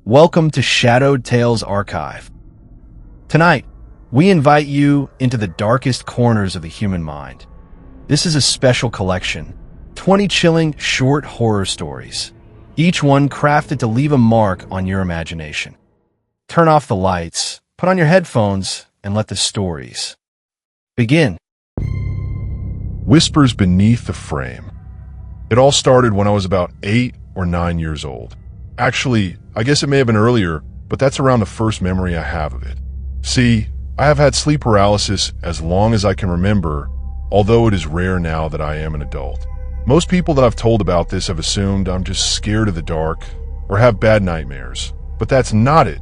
Welcome to Shadowed Tales Archive. Tonight, we invite you into the darkest corners of the human mind. This is a special collection, 20 chilling short horror stories, each one crafted to leave a mark on your imagination. Turn off the lights, put on your headphones, and let the stories begin. Whispers beneath the frame. It all started when I was about 8 or 9 years old. Actually, I guess it may have been earlier, but that's around the first memory I have of it. See, I have had sleep paralysis as long as I can remember, although it is rare now that I am an adult. Most people that I've told about this have assumed I'm just scared of the dark or have bad nightmares, but that's not it.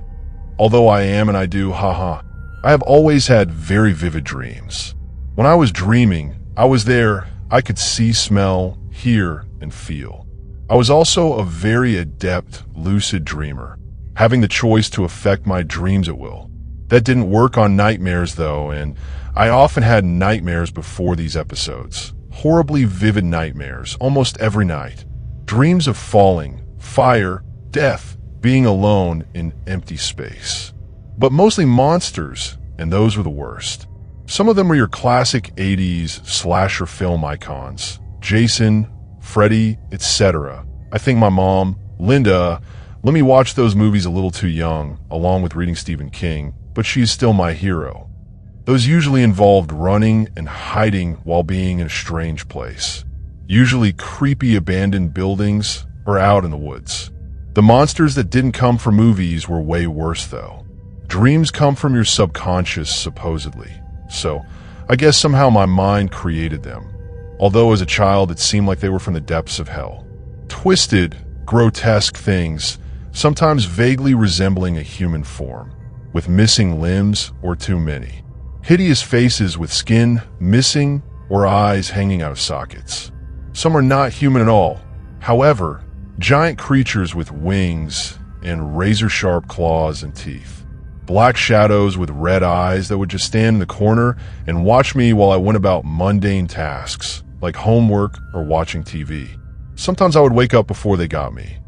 Although I am and I do, haha. I have always had very vivid dreams. When I was dreaming, I was there, I could see, smell, hear, and feel. I was also a very adept lucid dreamer, having the choice to affect my dreams at will. That didn't work on nightmares though, and I often had nightmares before these episodes. Horribly vivid nightmares, almost every night. Dreams of falling, fire, death, being alone in empty space. But mostly monsters, and those were the worst. Some of them were your classic 80s slasher film icons. Jason, Freddy, etc. I think my mom, Linda, let me watch those movies a little too young, along with reading Stephen King, but she is still my hero. Those usually involved running and hiding while being in a strange place. Usually creepy abandoned buildings or out in the woods. The monsters that didn't come from movies were way worse though. Dreams come from your subconscious, supposedly. So, I guess somehow my mind created them, although as a child it seemed like they were from the depths of hell. Twisted, grotesque things, sometimes vaguely resembling a human form, with missing limbs or too many. Hideous faces with skin missing or eyes hanging out of sockets. Some are not human at all. However, giant creatures with wings and razor-sharp claws and teeth. Black shadows with red eyes that would just stand in the corner and watch me while I went about mundane tasks, like homework or watching TV. Sometimes I would wake up before they got me.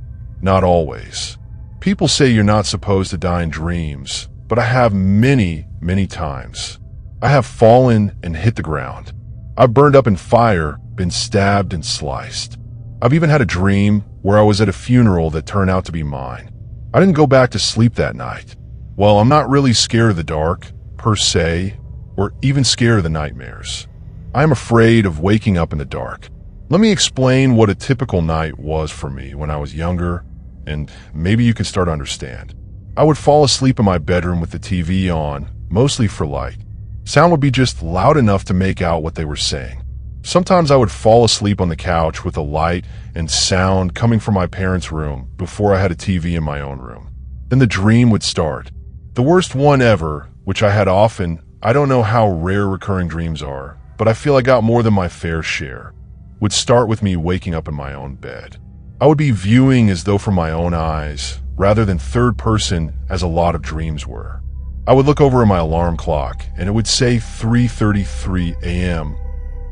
Not always. People say you're not supposed to die in dreams, but I have many, many times. I have fallen and hit the ground. I've burned up in fire, been stabbed and sliced. I've even had a dream where I was at a funeral that turned out to be mine. I didn't go back to sleep that night. Well, I'm not really scared of the dark, per se, or even scared of the nightmares. I am afraid of waking up in the dark. Let me explain what a typical night was for me when I was younger, and maybe you can start to understand. I would fall asleep in my bedroom with the TV on, mostly for light. Sound would be just loud enough to make out what they were saying. Sometimes I would fall asleep on the couch with a light and sound coming from my parents' room before I had a TV in my own room. Then the dream would start. The worst one ever, which I had often, I don't know how rare recurring dreams are, but I feel I got more than my fair share, would start with me waking up in my own bed. I would be viewing as though from my own eyes, rather than third person as a lot of dreams were. I would look over at my alarm clock, and it would say 3:33 a.m.,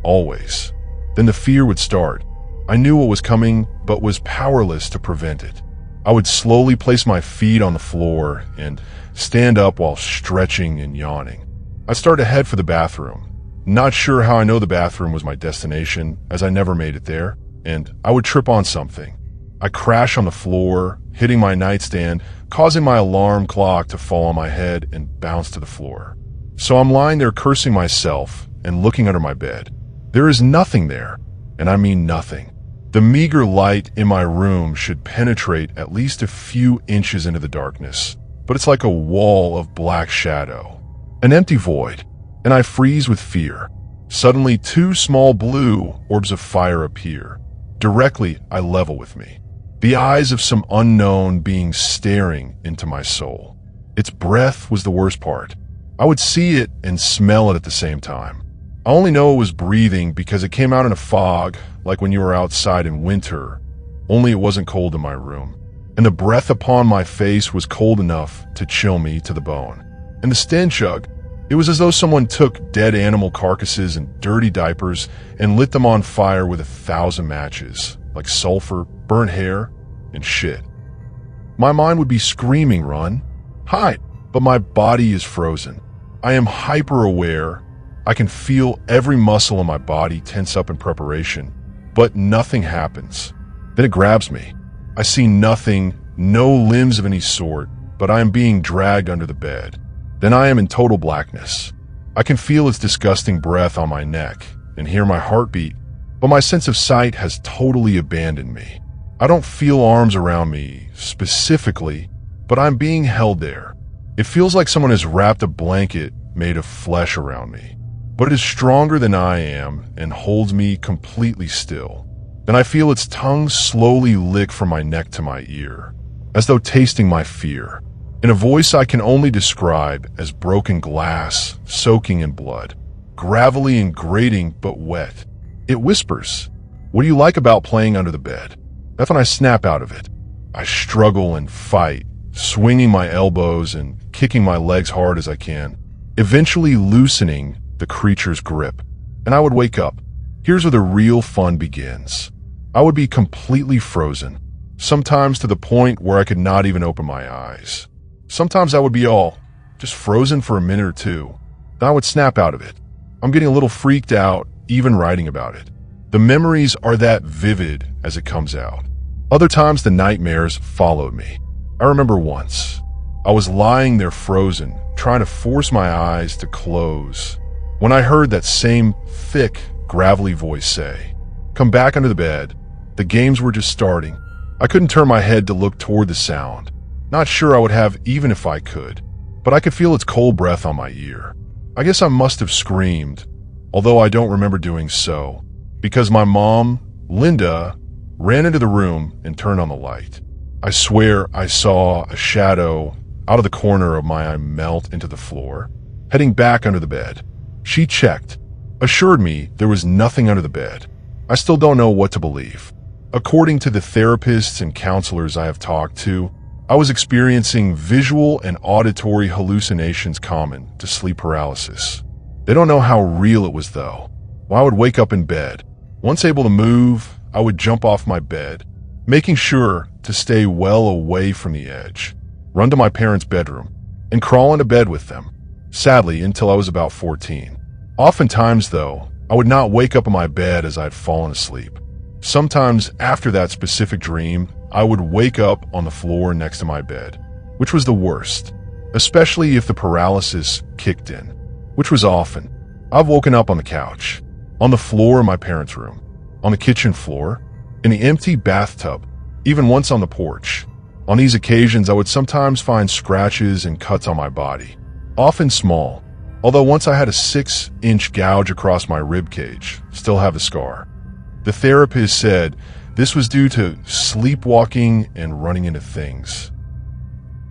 always. Then the fear would start. I knew what was coming, but was powerless to prevent it. I would slowly place my feet on the floor and stand up while stretching and yawning. I started to head for the bathroom. Not sure how I know the bathroom was my destination, as I never made it there, and I would trip on something. I crash on the floor, hitting my nightstand, causing my alarm clock to fall on my head and bounce to the floor. So I'm lying there cursing myself and looking under my bed. There is nothing there, and I mean nothing. The meager light in my room should penetrate at least a few inches into the darkness, but it's like a wall of black shadow. An empty void, and I freeze with fear. Suddenly, 2 small blue orbs of fire appear. Directly, I level with me. The eyes of some unknown being staring into my soul. Its breath was the worst part. I would see it and smell it at the same time. I only know it was breathing because it came out in a fog, like when you were outside in winter, only it wasn't cold in my room. And the breath upon my face was cold enough to chill me to the bone. And the stench, it was as though someone took dead animal carcasses and dirty diapers and lit them on fire with 1,000 matches, like sulfur, burnt hair, and shit. My mind would be screaming, run, hide, but my body is frozen. I am hyper-aware. I can feel every muscle in my body tense up in preparation, but nothing happens. Then it grabs me. I see nothing, no limbs of any sort, but I am being dragged under the bed. Then I am in total blackness. I can feel its disgusting breath on my neck and hear my heartbeat, but my sense of sight has totally abandoned me. I don't feel arms around me specifically, but I'm being held there. It feels like someone has wrapped a blanket made of flesh around me, but it is stronger than I am and holds me completely still. Then I feel its tongue slowly lick from my neck to my ear, as though tasting my fear, in a voice I can only describe as broken glass soaking in blood, gravelly and grating but wet. It whispers, "What do you like about playing under the bed?" That's when I snap out of it. I struggle and fight, swinging my elbows and kicking my legs hard as I can, eventually loosening the creature's grip, and I would wake up. Here's where the real fun begins. I would be completely frozen, sometimes to the point where I could not even open my eyes. Sometimes I would be just frozen for a minute or two. Then I would snap out of it. I'm getting a little freaked out, even writing about it. The memories are that vivid as it comes out. Other times the nightmares followed me. I remember once, I was lying there frozen, trying to force my eyes to close, when I heard that same thick, gravelly voice say, "Come back under the bed." The games were just starting. I couldn't turn my head to look toward the sound. Not sure I would have even if I could, but I could feel its cold breath on my ear. I guess I must have screamed, although I don't remember doing so, because my mom, Linda, ran into the room and turned on the light. I swear I saw a shadow out of the corner of my eye melt into the floor, heading back under the bed. She checked, assured me there was nothing under the bed. I still don't know what to believe. According to the therapists and counselors I have talked to, I was experiencing visual and auditory hallucinations common to sleep paralysis. They don't know how real it was though. Well, I would wake up in bed. Once able to move, I would jump off my bed, making sure to stay well away from the edge, run to my parents' bedroom, and crawl into bed with them, sadly until I was about 14. Oftentimes though, I would not wake up in my bed as I had fallen asleep. Sometimes after that specific dream, I would wake up on the floor next to my bed, which was the worst, especially if the paralysis kicked in, which was often. I've woken up on the couch, on the floor in my parents' room, on the kitchen floor, in the empty bathtub, even once on the porch. On these occasions, I would sometimes find scratches and cuts on my body, often small, although once I had a 6-inch gouge across my rib cage, still have the scar. The therapist said this was due to sleepwalking and running into things.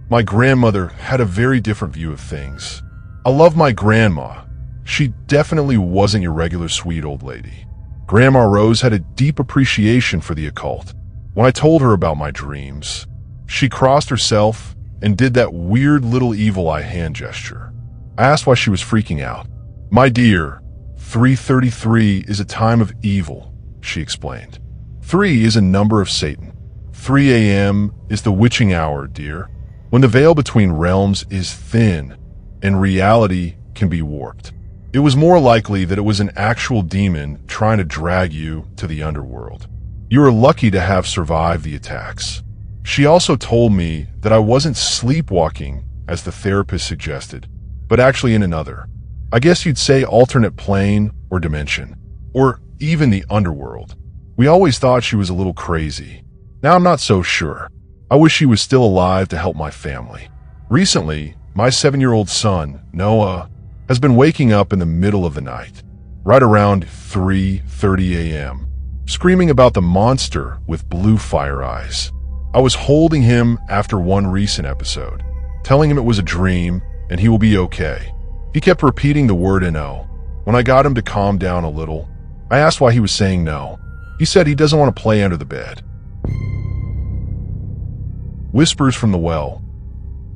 My grandmother had a very different view of things. I love my grandma. She definitely wasn't your regular sweet old lady. Grandma Rose had a deep appreciation for the occult. When I told her about my dreams, she crossed herself and did that weird little evil eye hand gesture. I asked why she was freaking out. "My dear, 3:33 is a time of evil," she explained. 3 is a number of Satan. 3 a.m. is the witching hour, dear, when the veil between realms is thin and reality can be warped. It was more likely that it was an actual demon trying to drag you to the underworld. You are lucky to have survived the attacks. She also told me that I wasn't sleepwalking, as the therapist suggested, but actually in another, I guess you'd say alternate plane or dimension, or even the underworld. We always thought she was a little crazy. Now I'm not so sure. I wish she was still alive to help my family. Recently, my 7-year-old son, Noah, has been waking up in the middle of the night, right around 3:30 a.m., screaming about the monster with blue fire eyes. I was holding him after one recent episode, telling him it was a dream and he will be okay. He kept repeating the word "no." When I got him to calm down a little, I asked why he was saying no. He said he doesn't want to play under the bed. Whispers from the well.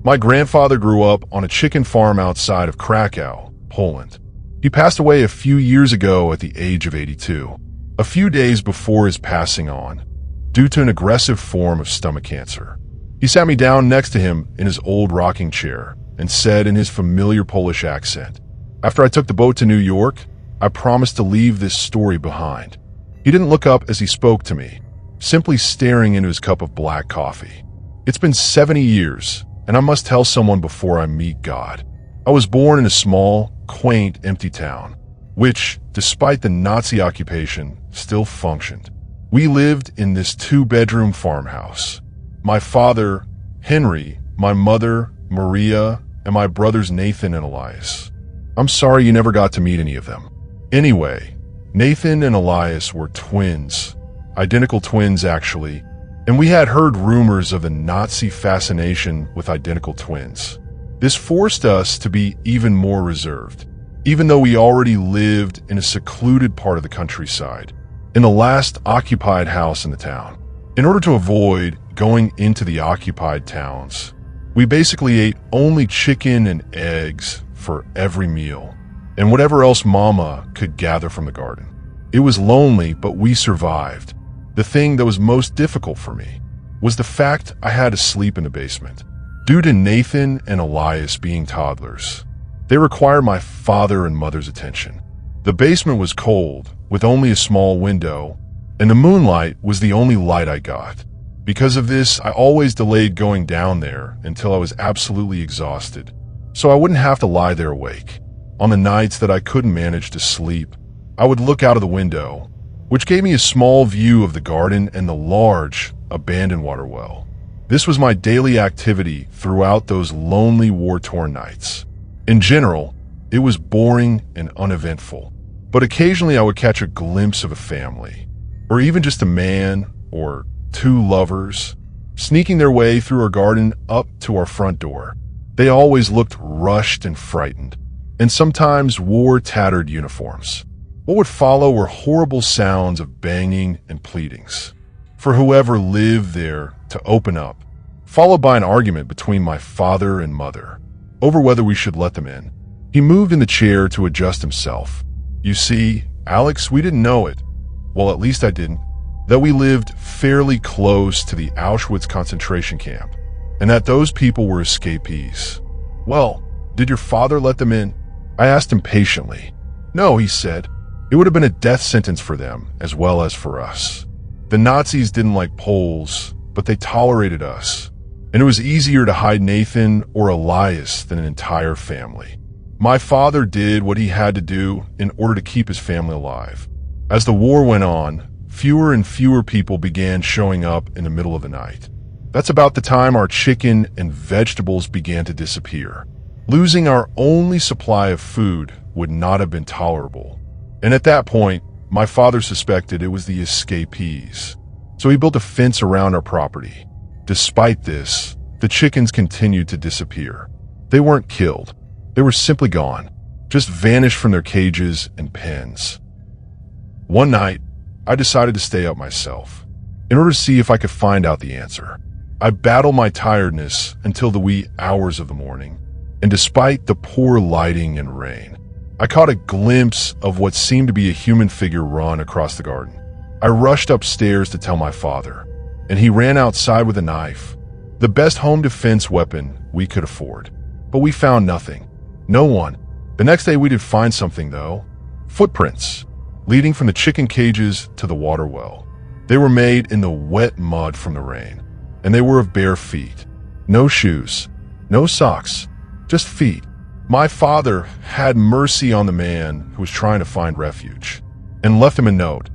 My grandfather grew up on a chicken farm outside of Krakow, Poland. He passed away a few years ago at the age of 82, a few days before his passing on, due to an aggressive form of stomach cancer. He sat me down next to him in his old rocking chair and said in his familiar Polish accent, "After I took the boat to New York, I promised to leave this story behind." He didn't look up as he spoke to me, simply staring into his cup of black coffee. "It's been 70 years, and I must tell someone before I meet God. I was born in a small, quaint, empty town, which, despite the Nazi occupation, still functioned. We lived in this 2-bedroom farmhouse. My father, Henry, my mother, Maria, and my brothers Nathan and Elias. I'm sorry you never got to meet any of them. Anyway, Nathan and Elias were twins, identical twins actually, and we had heard rumors of the Nazi fascination with identical twins. This forced us to be even more reserved, even though we already lived in a secluded part of the countryside, in the last occupied house in the town. In order to avoid going into the occupied towns, we basically ate only chicken and eggs for every meal, and whatever else Mama could gather from the garden. It was lonely, but we survived. The thing that was most difficult for me was the fact I had to sleep in the basement. Due to Nathan and Elias being toddlers, they required my father and mother's attention. The basement was cold, with only a small window, and the moonlight was the only light I got. Because of this, I always delayed going down there until I was absolutely exhausted, so I wouldn't have to lie there awake. On the nights that I couldn't manage to sleep, I would look out of the window, which gave me a small view of the garden and the large, abandoned water well. This was my daily activity throughout those lonely, war-torn nights. In general, it was boring and uneventful, but occasionally I would catch a glimpse of a family, or even just a man or 2 lovers, sneaking their way through our garden up to our front door. They always looked rushed and frightened, and sometimes wore tattered uniforms. What would follow were horrible sounds of banging and pleadings for whoever lived there to open up, followed by an argument between my father and mother over whether we should let them in. He moved in the chair to adjust himself. You see, Alex, we didn't know it, well, at least I didn't, that we lived fairly close to the Auschwitz concentration camp, and that those people were escapees. "Well, did your father let them in?" I asked impatiently. "No," he said. "It would have been a death sentence for them as well as for us. The Nazis didn't like Poles, but they tolerated us, and it was easier to hide Nathan or Elias than an entire family. My father did what he had to do in order to keep his family alive. As the war went on, fewer and fewer people began showing up in the middle of the night. That's about the time our chicken and vegetables began to disappear. Losing our only supply of food would not have been tolerable. And at that point, my father suspected it was the escapees. So he built a fence around our property. Despite this, the chickens continued to disappear. They weren't killed. They were simply gone, just vanished from their cages and pens. One night, I decided to stay up myself, in order to see if I could find out the answer. I battled my tiredness until the wee hours of the morning, and despite the poor lighting and rain, I caught a glimpse of what seemed to be a human figure run across the garden. I rushed upstairs to tell my father, and he ran outside with a knife, the best home defense weapon we could afford. But we found nothing. No one. The next day we did find something, though. Footprints, leading from the chicken cages to the water well. They were made in the wet mud from the rain, and they were of bare feet. No shoes, no socks, just feet. My father had mercy on the man who was trying to find refuge, and left him a note,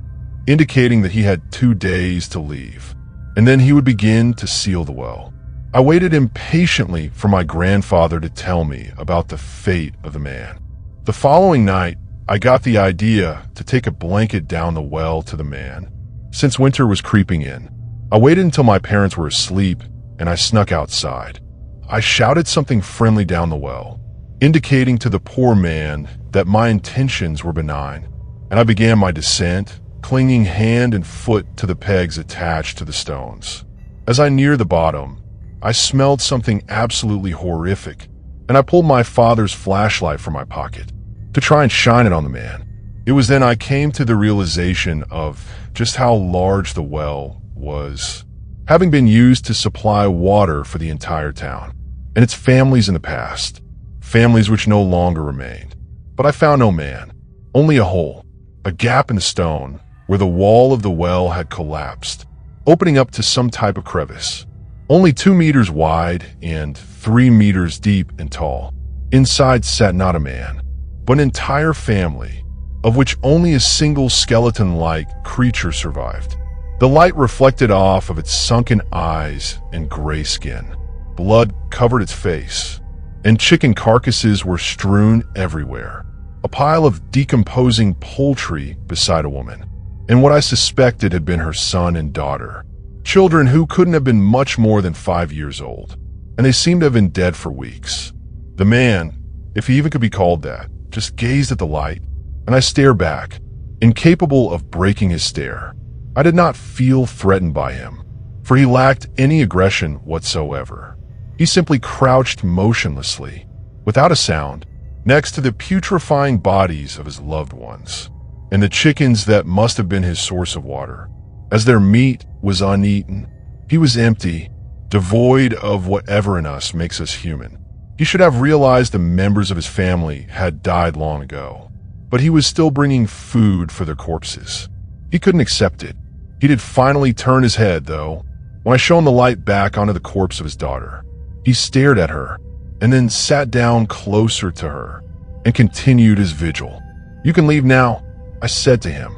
indicating that he had 2 days to leave, and then he would begin to seal the well. I waited impatiently for my grandfather to tell me about the fate of the man. The following night, I got the idea to take a blanket down the well to the man, since winter was creeping in. I waited until my parents were asleep, and I snuck outside. I shouted something friendly down the well, indicating to the poor man that my intentions were benign, and I began my descent, clinging hand and foot to the pegs attached to the stones. As I neared the bottom, I smelled something absolutely horrific, and I pulled my father's flashlight from my pocket to try and shine it on the man. It was then I came to the realization of just how large the well was. having been used to supply water for the entire town, and its families in the past, families which no longer remained. But I found no man, only a hole, a gap in the stone where the wall of the well had collapsed, opening up to some type of crevice, only 2 meters wide and 3 meters deep and tall. Inside sat not a man, but an entire family, of which only a single skeleton-like creature survived. The light reflected off of its sunken eyes and gray skin. Blood covered its face, and chicken carcasses were strewn everywhere. A pile of decomposing poultry beside a woman, and what I suspected had been her son and daughter. Children who couldn't have been much more than 5 years old, and they seemed to have been dead for weeks. The man, if he even could be called that, just gazed at the light, and I stared back, incapable of breaking his stare. I did not feel threatened by him, for he lacked any aggression whatsoever. He simply crouched motionlessly, without a sound, next to the putrefying bodies of his loved ones, and the chickens that must have been his source of water. As their meat was uneaten, he was empty, devoid of whatever in us makes us human. He should have realized the members of his family had died long ago, but he was still bringing food for their corpses. He couldn't accept it. He did finally turn his head, though, when I shone the light back onto the corpse of his daughter. He stared at her, and then sat down closer to her, and continued his vigil. "You can leave now," I said to him.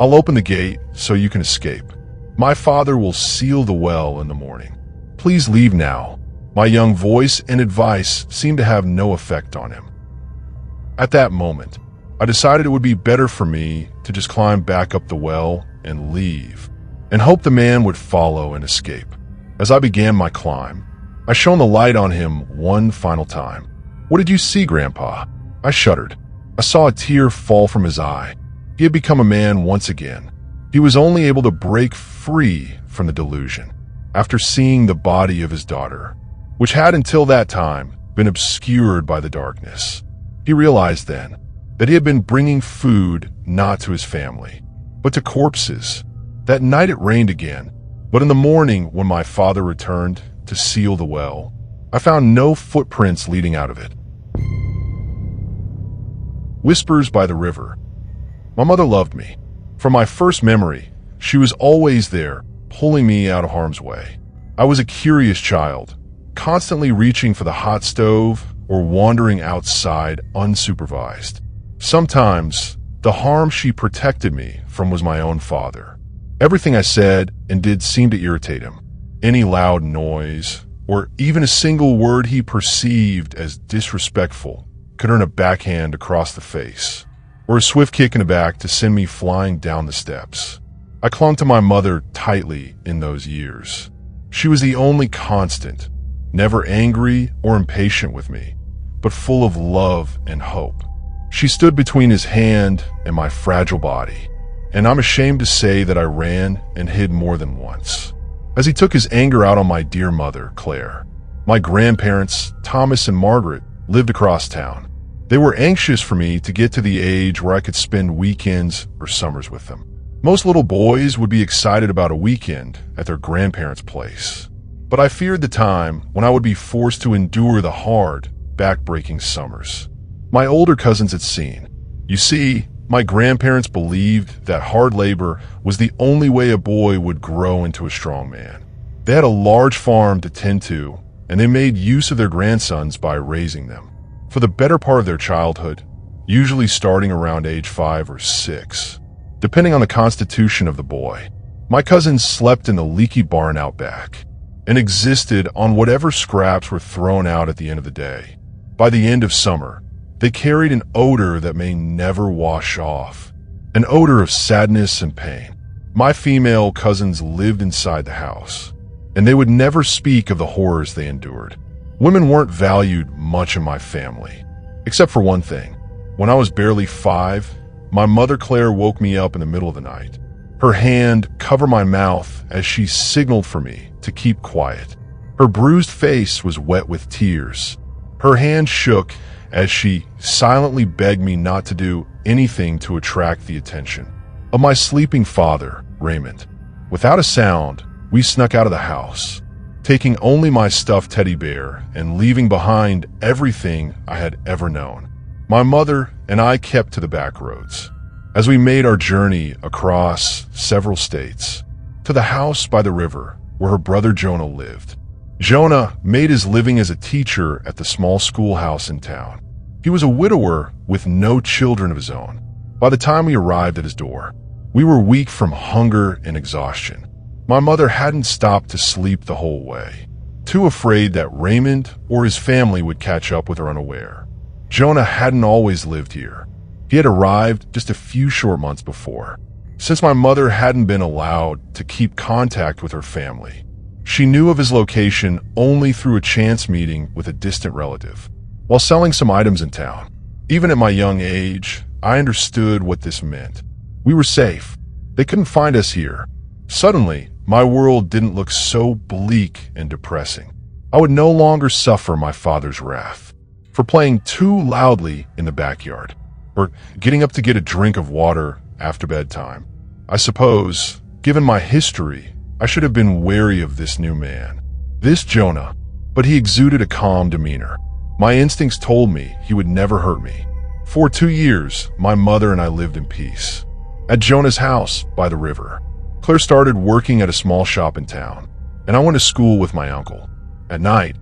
"I'll open the gate so you can escape. My father will seal the well in the morning. Please leave now." My young voice and advice seemed to have no effect on him. At that moment, I decided it would be better for me to just climb back up the well and leave, and hope the man would follow and escape. As I began my climb, I shone the light on him one final time. "What did you see, Grandpa?" I shuddered. I saw a tear fall from his eye. He had become a man once again. He was only able to break free from the delusion after seeing the body of his daughter, which had until that time been obscured by the darkness. He realized then that he had been bringing food not to his family, but to corpses. That night it rained again, but in the morning when my father returned to seal the well, I found no footprints leading out of it. Whispers by the river. My mother loved me. From my first memory, she was always there, pulling me out of harm's way. I was a curious child, constantly reaching for the hot stove or wandering outside unsupervised. Sometimes, the harm she protected me from was my own father. Everything I said and did seemed to irritate him. Any loud noise, or even a single word he perceived as disrespectful, could earn a backhand across the face, or a swift kick in the back to send me flying down the steps. I clung to my mother tightly in those years. She was the only constant, never angry or impatient with me, but full of love and hope. She stood between his hand and my fragile body, and I'm ashamed to say that I ran and hid more than once. As he took his anger out on my dear mother, Claire, my grandparents, Thomas and Margaret, lived across town. They were anxious for me to get to the age where I could spend weekends or summers with them. Most little boys would be excited about a weekend at their grandparents' place, but I feared the time when I would be forced to endure the hard, back-breaking summers. My older cousins had seen. You see, my grandparents believed that hard labor was the only way a boy would grow into a strong man. They had a large farm to tend to, and they made use of their grandsons by raising them. For the better part of their childhood, usually starting around age 5 or 6, depending on the constitution of the boy, my cousins slept in the leaky barn out back and existed on whatever scraps were thrown out at the end of the day. By the end of summer, they carried an odor that may never wash off, an odor of sadness and pain. My female cousins lived inside the house, and they would never speak of the horrors they endured. Women weren't valued much in my family, except for one thing. When I was barely 5, my mother Claire woke me up in the middle of the night. Her hand covered my mouth as she signaled for me to keep quiet. Her bruised face was wet with tears. Her hand shook as she silently begged me not to do anything to attract the attention of my sleeping father, Raymond. Without a sound, we snuck out of the house, taking only my stuffed teddy bear and leaving behind everything I had ever known. My mother and I kept to the back roads as we made our journey across several states to the house by the river where her brother Jonah lived. Jonah made his living as a teacher at the small schoolhouse in town. He was a widower with no children of his own. By the time we arrived at his door, we were weak from hunger and exhaustion. My mother hadn't stopped to sleep the whole way, too afraid that Raymond or his family would catch up with her unaware. Jonah hadn't always lived here. He had arrived just a few short months before. Since my mother hadn't been allowed to keep contact with her family, she knew of his location only through a chance meeting with a distant relative while selling some items in town. Even at my young age, I understood what this meant. We were safe. They couldn't find us here. Suddenly, my world didn't look so bleak and depressing. I would no longer suffer my father's wrath for playing too loudly in the backyard or getting up to get a drink of water after bedtime. I suppose, given my history, I should have been wary of this new man, this Jonah, but he exuded a calm demeanor. My instincts told me he would never hurt me. For 2 years, my mother and I lived in peace. At Jonah's house by the river, Claire started working at a small shop in town, and I went to school with my uncle. At night,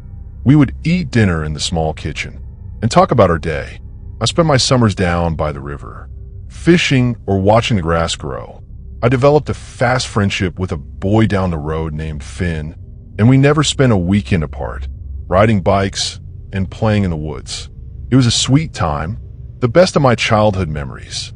we would eat dinner in the small kitchen and talk about our day. I spent my summers down by the river, fishing or watching the grass grow. I developed a fast friendship with a boy down the road named Finn, and we never spent a weekend apart, riding bikes and playing in the woods. It was a sweet time, the best of my childhood memories.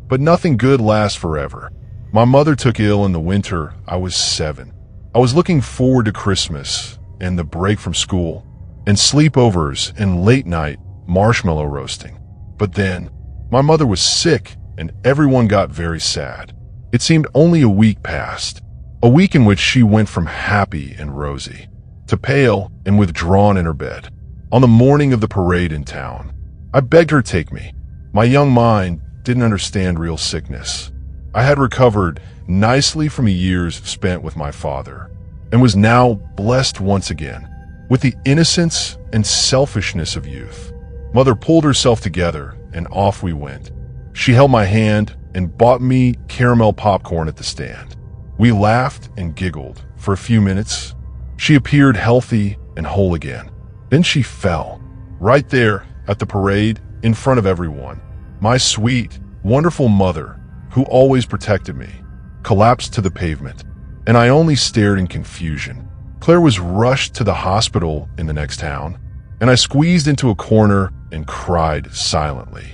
But nothing good lasts forever. My mother took ill in the winter. I was 7. I was looking forward to Christmas and the break from school and sleepovers and late night marshmallow roasting. But then, my mother was sick and everyone got very sad. It seemed only a week passed, a week in which she went from happy and rosy to pale and withdrawn in her bed. On the morning of the parade in town, I begged her to take me. My young mind didn't understand real sickness. I had recovered nicely from years spent with my father and was now blessed once again with the innocence and selfishness of youth. Mother pulled herself together and off we went. She held my hand and bought me caramel popcorn at the stand. We laughed and giggled for a few minutes. She appeared healthy and whole again. Then she fell, right there at the parade in front of everyone. My sweet, wonderful mother, who always protected me, collapsed to the pavement, and I only stared in confusion. Claire was rushed to the hospital in the next town, and I squeezed into a corner and cried silently.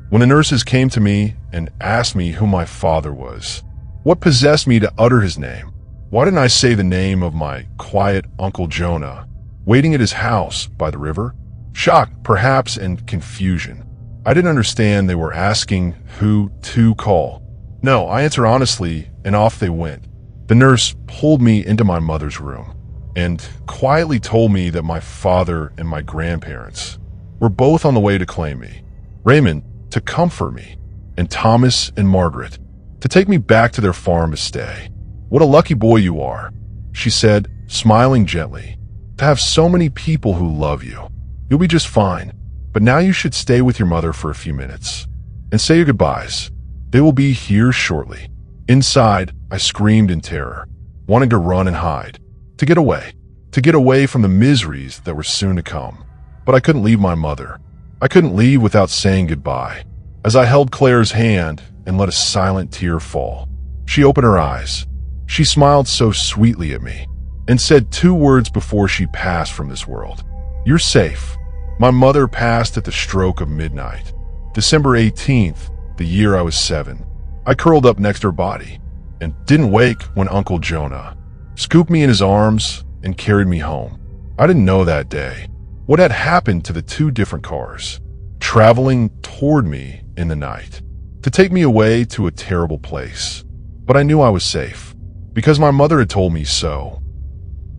When the nurses came to me and asked me who my father was, what possessed me to utter his name? Why didn't I say the name of my quiet Uncle Jonah, waiting at his house by the river? Shock, perhaps, and confusion. I didn't understand they were asking who to call. No, I answered honestly, and off they went. The nurse pulled me into my mother's room and quietly told me that my father and my grandparents were both on the way to claim me. Raymond to comfort me, and Thomas and Margaret to take me back to their farm to stay. What a lucky boy you are, she said, smiling gently, to have so many people who love you. You'll be just fine, but now you should stay with your mother for a few minutes and say your goodbyes. They will be here shortly. Inside, I screamed in terror, wanting to run and hide, to get away from the miseries that were soon to come. But I couldn't leave my mother. I couldn't leave without saying goodbye. As I held Claire's hand and let a silent tear fall, she opened her eyes. She smiled so sweetly at me and said 2 words before she passed from this world. You're safe. My mother passed at the stroke of midnight, December 18th, the year I was 7. I curled up next to her body and didn't wake when Uncle Jonah scooped me in his arms and carried me home. I didn't know that day what had happened to the 2 different cars, traveling toward me in the night, to take me away to a terrible place. But I knew I was safe, because my mother had told me so.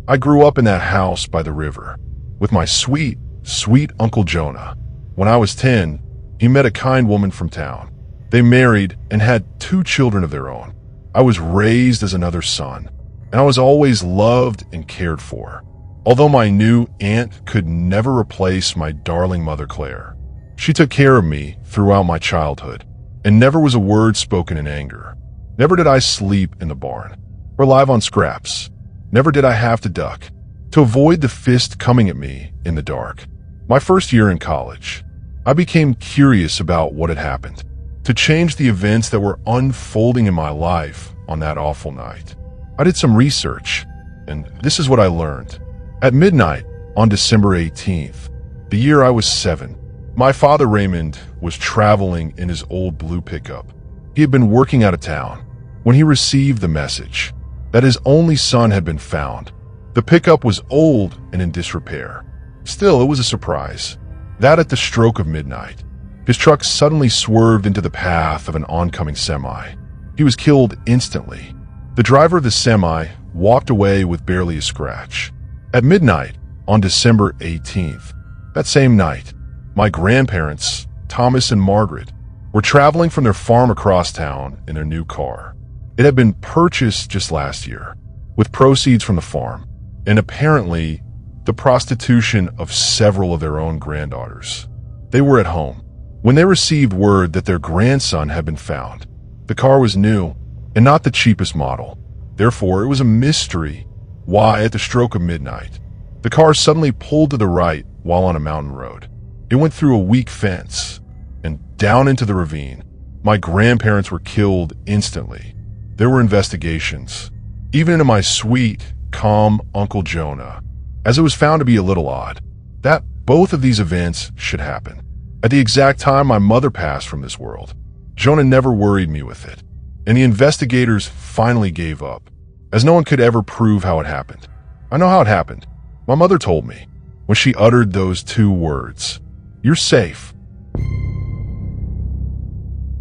I grew up in that house by the river, with my sweet, sweet Uncle Jonah. When I was 10, he met a kind woman from town. They married and had 2 children of their own. I was raised as another son, and I was always loved and cared for. Although my new aunt could never replace my darling Mother Claire. She took care of me throughout my childhood, and never was a word spoken in anger. Never did I sleep in the barn, or live on scraps. Never did I have to duck, to avoid the fist coming at me in the dark. My first year in college, I became curious about what had happened, to change the events that were unfolding in my life on that awful night. I did some research, and this is what I learned. At midnight on December 18th, the year I was 7, my father Raymond was traveling in his old blue pickup. He had been working out of town when he received the message that his only son had been found. The pickup was old and in disrepair. Still, it was a surprise that at the stroke of midnight, his truck suddenly swerved into the path of an oncoming semi. He was killed instantly. The driver of the semi walked away with barely a scratch. At midnight on December 18th, that same night, my grandparents, Thomas and Margaret, were traveling from their farm across town in their new car. It had been purchased just last year, with proceeds from the farm, and apparently the prostitution of several of their own granddaughters. They were at home when they received word that their grandson had been found. The car was new and not the cheapest model. Therefore, it was a mystery why, at the stroke of midnight, the car suddenly pulled to the right while on a mountain road. It went through a weak fence and down into the ravine. My grandparents were killed instantly. There were investigations, even into my sweet, calm Uncle Jonah, as it was found to be a little odd that both of these events should happen at the exact time my mother passed from this world. Jonah never worried me with it, and the investigators finally gave up, as no one could ever prove how it happened. I know how it happened. My mother told me when she uttered those two words, "You're safe."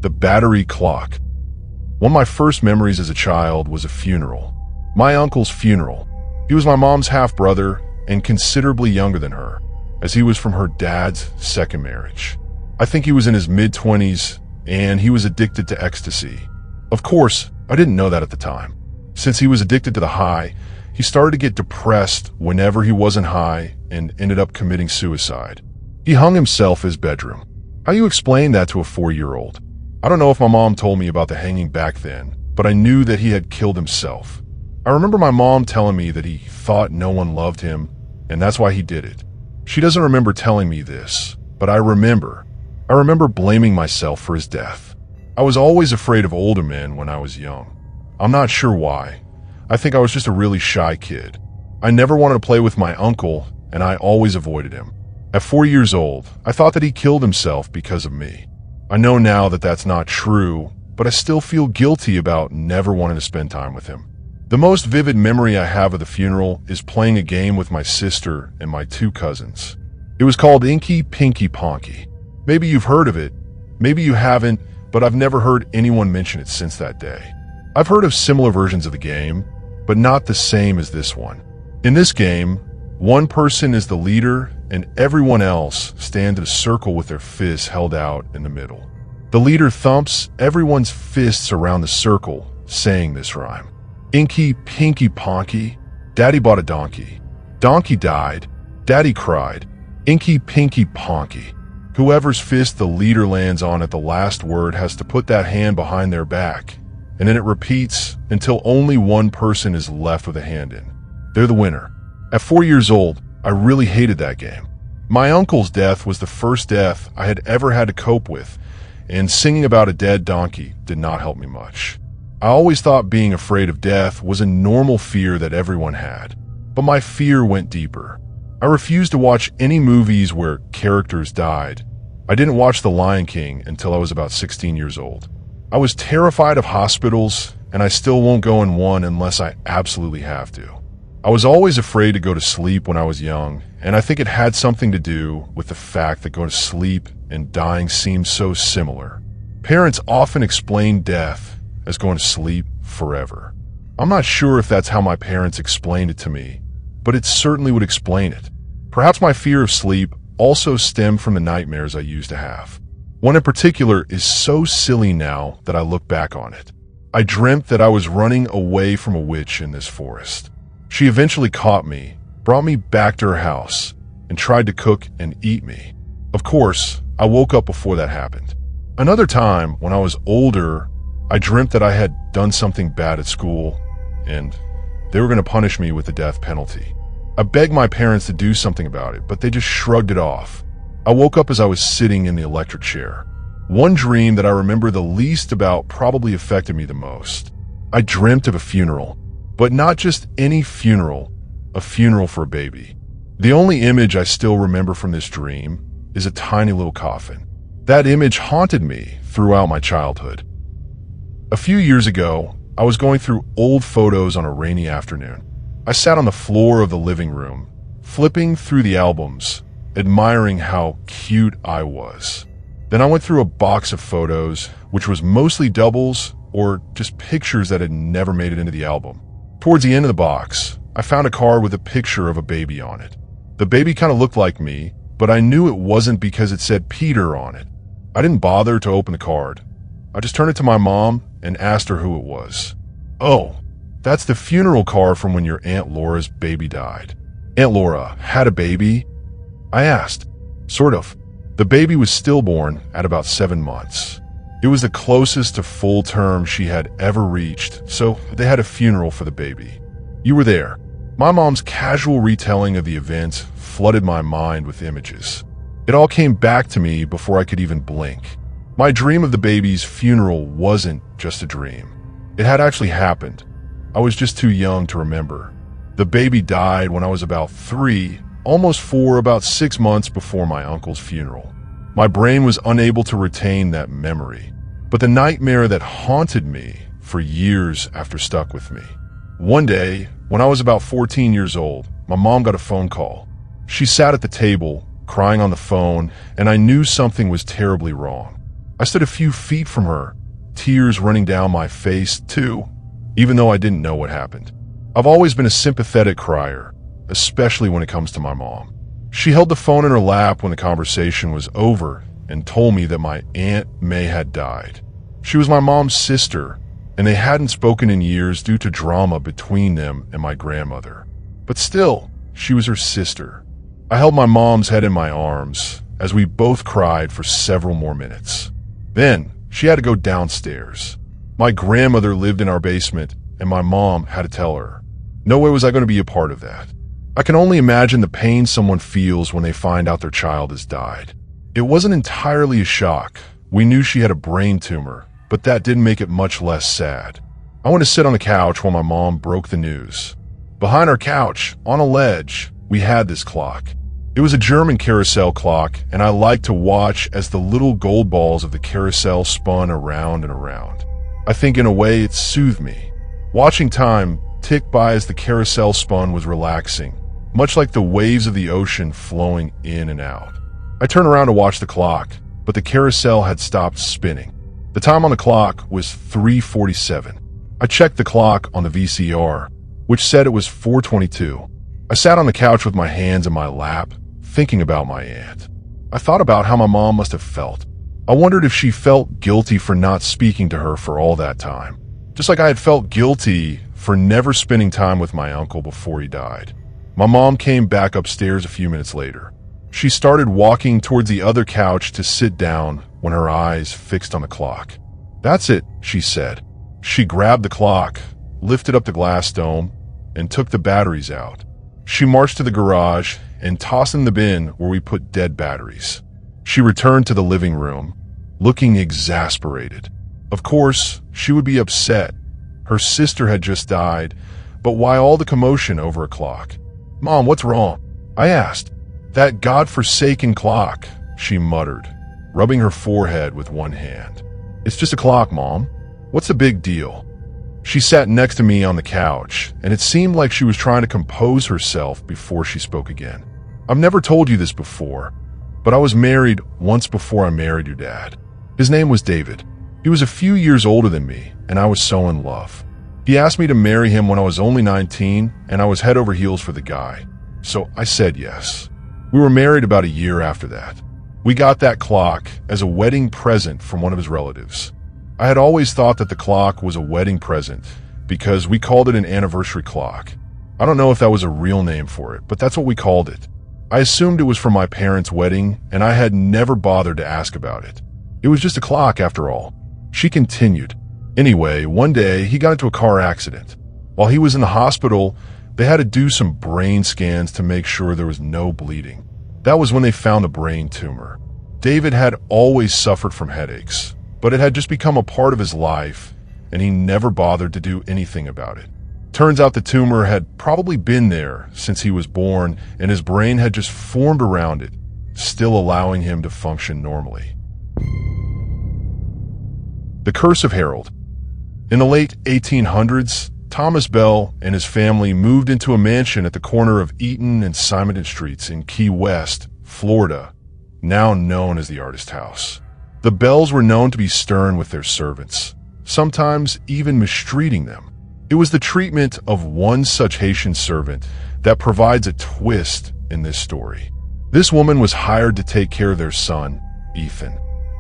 The battery clock. One of my first memories as a child was a funeral. My uncle's funeral. He was my mom's half-brother and considerably younger than her, as he was from her dad's second marriage. I think he was in his mid-20s, and he was addicted to ecstasy. Of course, I didn't know that at the time. Since he was addicted to the high, he started to get depressed whenever he wasn't high and ended up committing suicide. He hung himself in his bedroom. How you explain that to a 4-year-old? I don't know if my mom told me about the hanging back then, but I knew that he had killed himself. I remember my mom telling me that he thought no one loved him, and that's why he did it. She doesn't remember telling me this, but I remember blaming myself for his death. I was always afraid of older men when I was young. I'm not sure why. I think I was just a really shy kid. I never wanted to play with my uncle, and I always avoided him. At 4 years old, I thought that he killed himself because of me. I know now that that's not true, but I still feel guilty about never wanting to spend time with him. The most vivid memory I have of the funeral is playing a game with my sister and my 2 cousins. It was called Inky Pinky Ponky. Maybe you've heard of it, maybe you haven't, but I've never heard anyone mention it since that day. I've heard of similar versions of the game, but not the same as this one. In this game, one person is the leader and everyone else stand in a circle with their fists held out in the middle. The leader thumps everyone's fists around the circle, saying this rhyme. Inky Pinky Ponky, Daddy bought a donkey. Donkey died, Daddy cried. Inky Pinky Ponky. Whoever's fist the leader lands on at the last word has to put that hand behind their back, and then it repeats until only one person is left with a hand in. They're the winner. At 4 years old, I really hated that game. My uncle's death was the first death I had ever had to cope with, and singing about a dead donkey did not help me much. I always thought being afraid of death was a normal fear that everyone had, but my fear went deeper. I refused to watch any movies where characters died. I didn't watch The Lion King until I was about 16 years old. I was terrified of hospitals, and I still won't go in one unless I absolutely have to. I was always afraid to go to sleep when I was young, and I think it had something to do with the fact that going to sleep and dying seemed so similar. Parents often explain death as going to sleep forever. I'm not sure if that's how my parents explained it to me, but it certainly would explain it. Perhaps my fear of sleep also stemmed from the nightmares I used to have. One in particular is so silly now that I look back on it. I dreamt that I was running away from a witch in this forest. She eventually caught me, brought me back to her house, and tried to cook and eat me. Of course, I woke up before that happened. Another time, when I was older, I dreamt that I had done something bad at school, and they were going to punish me with the death penalty. I begged my parents to do something about it, but they just shrugged it off. I woke up as I was sitting in the electric chair. One dream that I remember the least about probably affected me the most. I dreamt of a funeral, but not just any funeral, a funeral for a baby. The only image I still remember from this dream is a tiny little coffin. That image haunted me throughout my childhood. A few years ago, I was going through old photos on a rainy afternoon. I sat on the floor of the living room, flipping through the albums, admiring how cute I was. Then I went through a box of photos, which was mostly doubles or just pictures that had never made it into the album. Towards the end of the box, I found a card with a picture of a baby on it. The baby kind of looked like me, but I knew it wasn't because it said Peter on it. I didn't bother to open the card. I just turned it to my mom and asked her who it was. "Oh, that's the funeral card from when your Aunt Laura's baby died." "Aunt Laura had a baby?" I asked. "Sort of. The baby was stillborn at about 7 months. It was the closest to full term she had ever reached, so they had a funeral for the baby. You were there." My mom's casual retelling of the event flooded my mind with images. It all came back to me before I could even blink. My dream of the baby's funeral wasn't just a dream. It had actually happened. I was just too young to remember. The baby died when I was about 3, almost 4, about 6 months before my uncle's funeral. My brain was unable to retain that memory, but the nightmare that haunted me for years after stuck with me. One day, when I was about 14 years old, my mom got a phone call. She sat at the table, crying on the phone, and I knew something was terribly wrong. I stood a few feet from her, tears running down my face too, even though I didn't know what happened. I've always been a sympathetic crier, especially when it comes to my mom. She held the phone in her lap when the conversation was over and told me that my Aunt May had died. She was my mom's sister, and they hadn't spoken in years due to drama between them and my grandmother. But still, she was her sister. I held my mom's head in my arms as we both cried for several more minutes. Then, she had to go downstairs. My grandmother lived in our basement, and my mom had to tell her. No way was I going to be a part of that. I can only imagine the pain someone feels when they find out their child has died. It wasn't entirely a shock. We knew she had a brain tumor, but that didn't make it much less sad. I went to sit on the couch while my mom broke the news. Behind our couch, on a ledge, we had this clock. It was a German carousel clock, and I liked to watch as the little gold balls of the carousel spun around and around. I think in a way it soothed me. Watching time tick by as the carousel spun was relaxing, much like the waves of the ocean flowing in and out. I turned around to watch the clock, but the carousel had stopped spinning. The time on the clock was 3:47. I checked the clock on the VCR, which said it was 4:22. I sat on the couch with my hands in my lap, thinking about my aunt. I thought about how my mom must have felt. I wondered if she felt guilty for not speaking to her for all that time, just like I had felt guilty for never spending time with my uncle before he died. My mom came back upstairs a few minutes later. She started walking towards the other couch to sit down when her eyes fixed on the clock. "That's it," she said. She grabbed the clock, lifted up the glass dome, and took the batteries out. She marched to the garage and tossed in the bin where we put dead batteries. She returned to the living room, looking exasperated. Of course, she would be upset. Her sister had just died, but why all the commotion over a clock? "Mom, what's wrong?" I asked. "That godforsaken clock," she muttered, rubbing her forehead with one hand. "It's just a clock, Mom. What's the big deal?" She sat next to me on the couch, and it seemed like she was trying to compose herself before she spoke again. "I've never told you this before, but I was married once before I married your dad. His name was David. He was a few years older than me, and I was so in love. He asked me to marry him when I was only 19, and I was head over heels for the guy. So I said yes. We were married about a year after that. We got that clock as a wedding present from one of his relatives. I had always thought that the clock was a wedding present because we called it an anniversary clock. I don't know if that was a real name for it, but that's what we called it. I assumed it was for my parents' wedding, and I had never bothered to ask about it. It was just a clock after all. She continued. Anyway, one day he got into a car accident. While he was in the hospital, they had to do some brain scans to make sure there was no bleeding. That was when they found a brain tumor. David had always suffered from headaches, but it had just become a part of his life, and he never bothered to do anything about it. Turns out the tumor had probably been there since he was born, and his brain had just formed around it, still allowing him to function normally. The Curse of Harold. In the late 1800s, Thomas Bell and his family moved into a mansion at the corner of Eaton and Simonton Streets in Key West, Florida, now known as the Artist House. The Bells were known to be stern with their servants, sometimes even mistreating them. It was the treatment of one such Haitian servant that provides a twist in this story. This woman was hired to take care of their son, Ethan.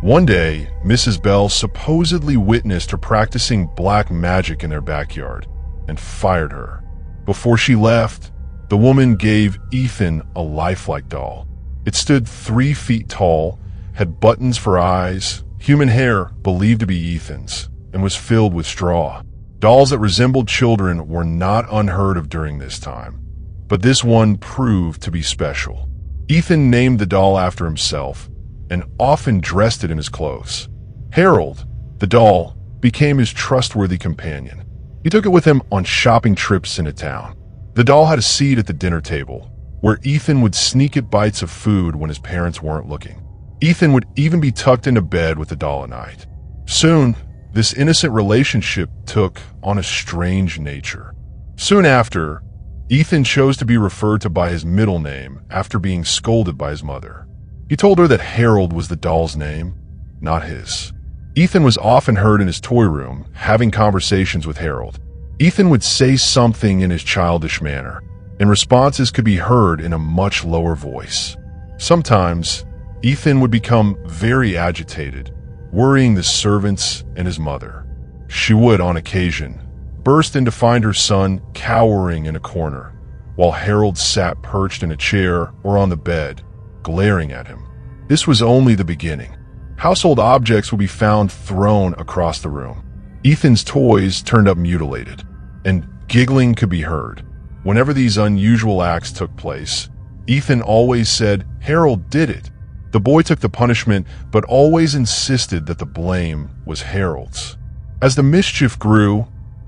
One day, Mrs. Bell supposedly witnessed her practicing black magic in their backyard and fired her. Before she left, the woman gave Ethan a lifelike doll. It stood 3 feet tall, had buttons for eyes, human hair believed to be Ethan's, and was filled with straw. Dolls that resembled children were not unheard of during this time, but this one proved to be special. Ethan named the doll after himself and often dressed it in his clothes. Harold, the doll, became his trustworthy companion. He took it with him on shopping trips into town. The doll had a seat at the dinner table, where Ethan would sneak it bites of food when his parents weren't looking. Ethan would even be tucked into bed with the doll at night. Soon, this innocent relationship took on a strange nature. Soon after, Ethan chose to be referred to by his middle name after being scolded by his mother. He told her that Harold was the doll's name, not his. Ethan was often heard in his toy room, having conversations with Harold. Ethan would say something in his childish manner, and responses could be heard in a much lower voice. Sometimes, Ethan would become very agitated, worrying the servants and his mother. She would, on occasion, burst in to find her son cowering in a corner, while Harold sat perched in a chair or on the bed, glaring at him. This was only the beginning. Household objects would be found thrown across the room. Ethan's toys turned up mutilated, and giggling could be heard. Whenever these unusual acts took place, Ethan always said, "Harold did it." The boy took the punishment, but always insisted that the blame was Harold's. As the mischief grew,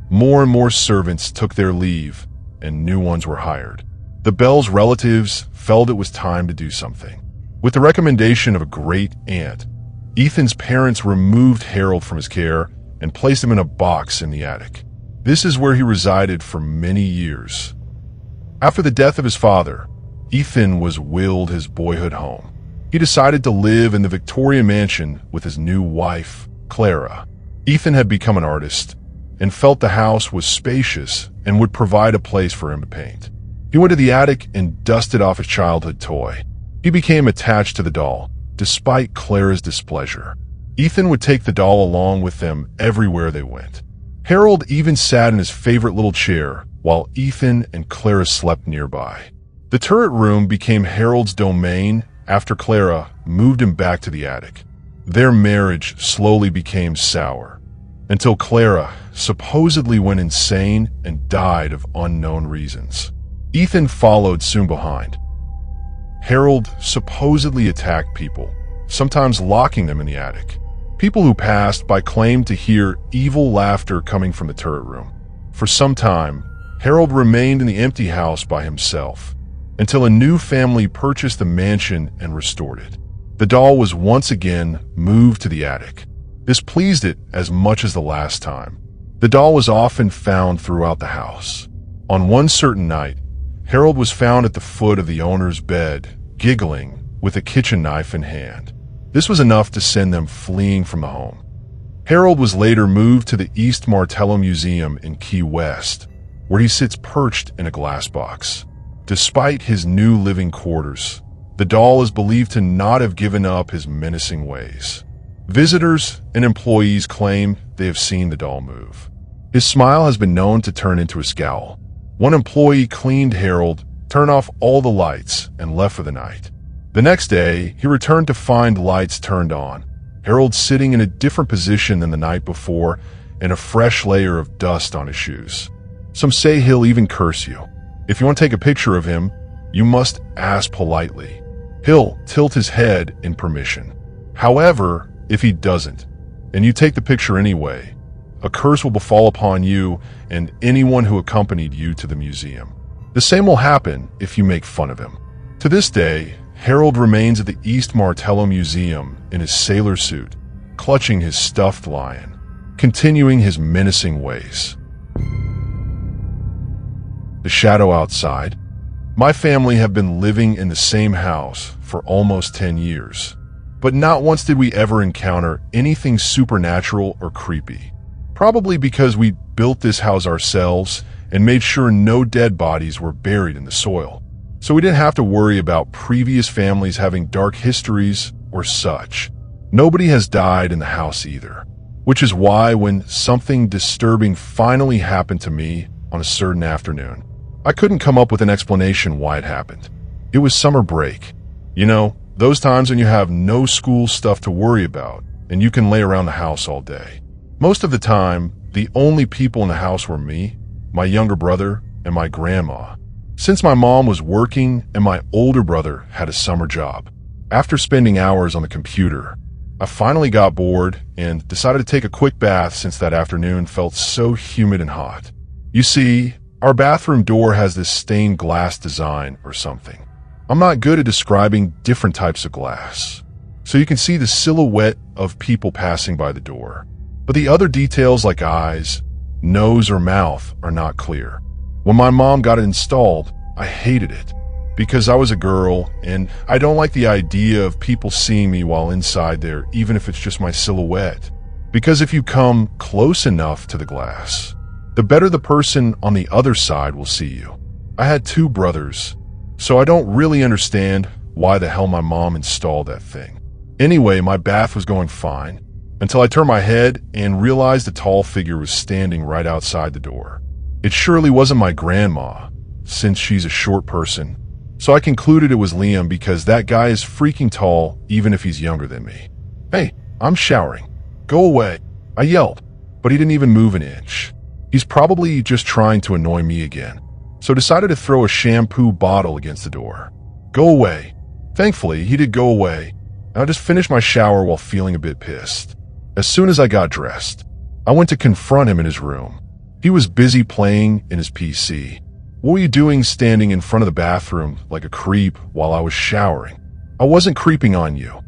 more and more servants took their leave, and new ones were hired. The Bells' relatives felt it was time to do something. With the recommendation of a great aunt, Ethan's parents removed Harold from his care and placed him in a box in the attic. This is where he resided for many years. After the death of his father, Ethan was willed his boyhood home. He decided to live in the Victoria mansion with his new wife, Clara. Ethan had become an artist and felt the house was spacious and would provide a place for him to paint. He went to the attic and dusted off his childhood toy. He became attached to the doll, despite Clara's displeasure. Ethan would take the doll along with them everywhere they went. Harold even sat in his favorite little chair while Ethan and Clara slept nearby. The turret room became Harold's domain after Clara moved him back to the attic. Their marriage slowly became sour, until Clara supposedly went insane and died of unknown reasons. Ethan followed soon behind. Harold supposedly attacked people, sometimes locking them in the attic. People who passed by claimed to hear evil laughter coming from the turret room. For some time, Harold remained in the empty house by himself, until a new family purchased the mansion and restored it. The doll was once again moved to the attic. This pleased it as much as the last time. The doll was often found throughout the house. On one certain night, Harold was found at the foot of the owner's bed, giggling, with a kitchen knife in hand. This was enough to send them fleeing from the home. Harold was later moved to the East Martello Museum in Key West, where he sits perched in a glass box. Despite his new living quarters, the doll is believed to not have given up his menacing ways. Visitors and employees claim they have seen the doll move. His smile has been known to turn into a scowl. One employee cleaned Harold, turned off all the lights, and left for the night. The next day, he returned to find lights turned on, Harold sitting in a different position than the night before, and a fresh layer of dust on his shoes. Some say he'll even curse you. If you want to take a picture of him, you must ask politely. He'll tilt his head in permission. However, if he doesn't, and you take the picture anyway, a curse will befall upon you and anyone who accompanied you to the museum. The same will happen if you make fun of him. To this day, Harold remains at the East Martello Museum in his sailor suit, clutching his stuffed lion, continuing his menacing ways. The shadow outside. My family have been living in the same house for almost 10 years, but not once did we ever encounter anything supernatural or creepy. Probably because we built this house ourselves and made sure no dead bodies were buried in the soil. So we didn't have to worry about previous families having dark histories or such. Nobody has died in the house either, which is why when something disturbing finally happened to me on a certain afternoon, I couldn't come up with an explanation why it happened. It was summer break. You know, those times when you have no school stuff to worry about and you can lay around the house all day. Most of the time, the only people in the house were me, my younger brother, and my grandma. Since my mom was working and my older brother had a summer job. After spending hours on the computer, I finally got bored and decided to take a quick bath since that afternoon felt so humid and hot. You see, our bathroom door has this stained glass design or something. I'm not good at describing different types of glass, so you can see the silhouette of people passing by the door. But the other details like eyes, nose, or mouth are not clear. When my mom got it installed, I hated it because I was a girl and I don't like the idea of people seeing me while inside there, even if it's just my silhouette. Because if you come close enough to the glass, the better the person on the other side will see you. I had 2 brothers, so I don't really understand why the hell my mom installed that thing. Anyway, my bath was going fine until I turned my head and realized a tall figure was standing right outside the door. It surely wasn't my grandma, since she's a short person, so I concluded it was Liam because that guy is freaking tall even if he's younger than me. "Hey, I'm showering. Go away," I yelled, but he didn't even move an inch. He's probably just trying to annoy me again, so decided to throw a shampoo bottle against the door. "Go away." Thankfully, he did go away, and I just finished my shower while feeling a bit pissed. As soon as I got dressed, I went to confront him in his room. He was busy playing in his PC. "What were you doing standing in front of the bathroom like a creep while I was showering?" "I wasn't creeping on you,"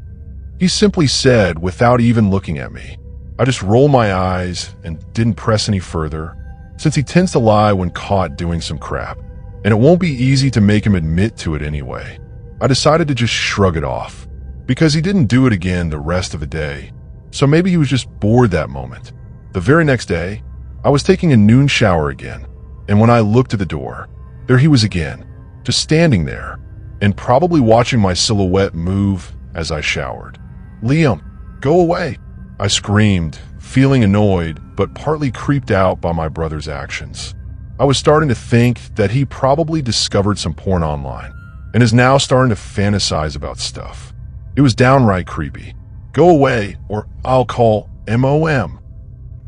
he simply said without even looking at me. I just rolled my eyes and didn't press any further, since he tends to lie when caught doing some crap, and it won't be easy to make him admit to it anyway. I decided to just shrug it off, because he didn't do it again the rest of the day, so maybe he was just bored that moment. The very next day, I was taking a noon shower again, and when I looked at the door, there he was again, just standing there, and probably watching my silhouette move as I showered. "Liam, go away," I screamed, feeling annoyed, but partly creeped out by my brother's actions. I was starting to think that he probably discovered some porn online, and is now starting to fantasize about stuff. It was downright creepy. "Go away, or I'll call MOM.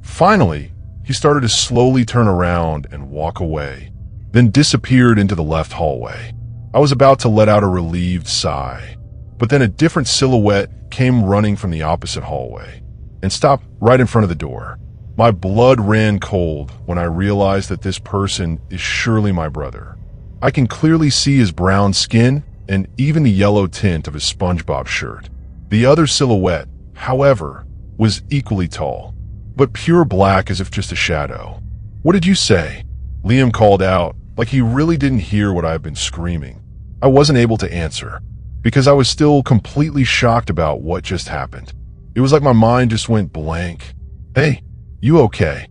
Finally, he started to slowly turn around and walk away, then disappeared into the left hallway. I was about to let out a relieved sigh, but then a different silhouette came running from the opposite hallway and stopped right in front of the door. My blood ran cold when I realized that this person is surely my brother. I can clearly see his brown skin and even the yellow tint of his SpongeBob shirt. The other silhouette, however, was equally tall, but pure black as if just a shadow. "What did you say?" Liam called out, like he really didn't hear what I've been screaming. I wasn't able to answer, because I was still completely shocked about what just happened. It was like my mind just went blank. "Hey, you okay?"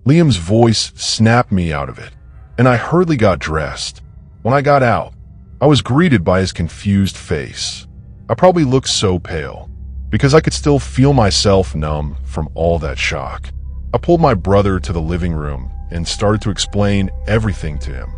Liam's voice snapped me out of it, and I hurriedly got dressed. When I got out, I was greeted by his confused face. I probably looked so pale, because I could still feel myself numb from all that shock. I pulled my brother to the living room and started to explain everything to him.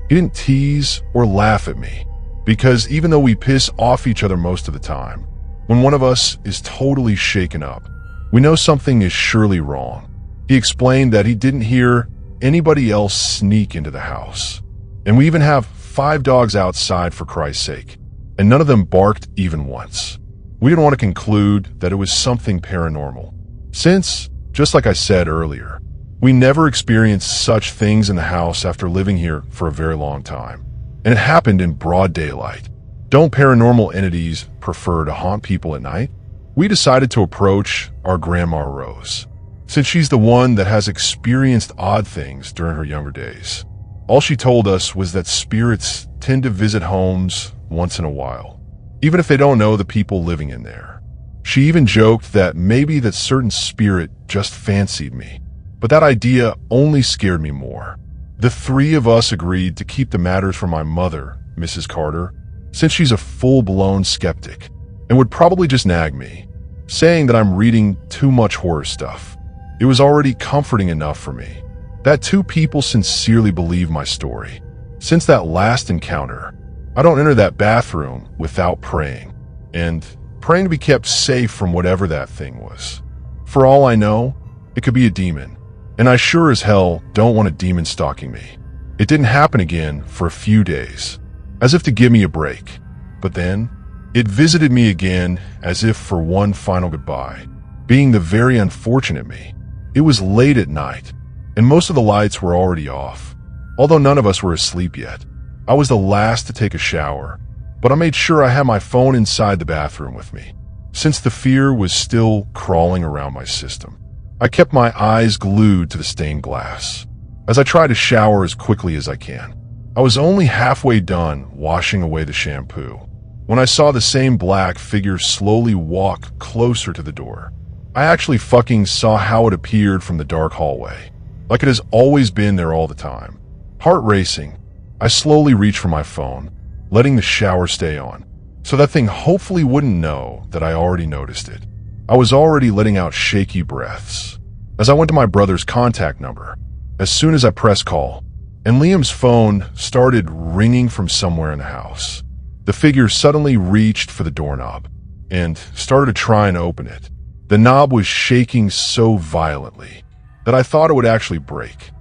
He didn't tease or laugh at me, because even though we piss off each other most of the time, when one of us is totally shaken up, we know something is surely wrong. He explained that he didn't hear anybody else sneak into the house. And we even have 5 dogs outside, for Christ's sake, and none of them barked even once. We didn't want to conclude that it was something paranormal, since, just like I said earlier, we never experienced such things in the house after living here for a very long time. And it happened in broad daylight. Don't paranormal entities prefer to haunt people at night? We decided to approach our Grandma Rose, since she's the one that has experienced odd things during her younger days. All she told us was that spirits tend to visit homes once in a while, even if they don't know the people living in there. She even joked that maybe that certain spirit just fancied me, but that idea only scared me more. The 3 of us agreed to keep the matters from my mother, Mrs. Carter, since she's a full-blown skeptic and would probably just nag me, saying that I'm reading too much horror stuff. It was already comforting enough for me that 2 people sincerely believe my story. Since that last encounter, I don't enter that bathroom without praying, and praying to be kept safe from whatever that thing was. For all I know, it could be a demon, and I sure as hell don't want a demon stalking me. It didn't happen again for a few days, as if to give me a break, but then it visited me again as if for one final goodbye, being the very unfortunate me. It was late at night, and most of the lights were already off, although none of us were asleep yet. I was the last to take a shower, but I made sure I had my phone inside the bathroom with me, since the fear was still crawling around my system. I kept my eyes glued to the stained glass as I tried to shower as quickly as I can. I was only halfway done washing away the shampoo when I saw the same black figure slowly walk closer to the door. I actually fucking saw how it appeared from the dark hallway, like it has always been there all the time. Heart racing, I slowly reached for my phone, letting the shower stay on, so that thing hopefully wouldn't know that I already noticed it. I was already letting out shaky breaths as I went to my brother's contact number. As soon as I pressed call, and Liam's phone started ringing from somewhere in the house, the figure suddenly reached for the doorknob and started to try and open it. The knob was shaking so violently that I thought it would actually break.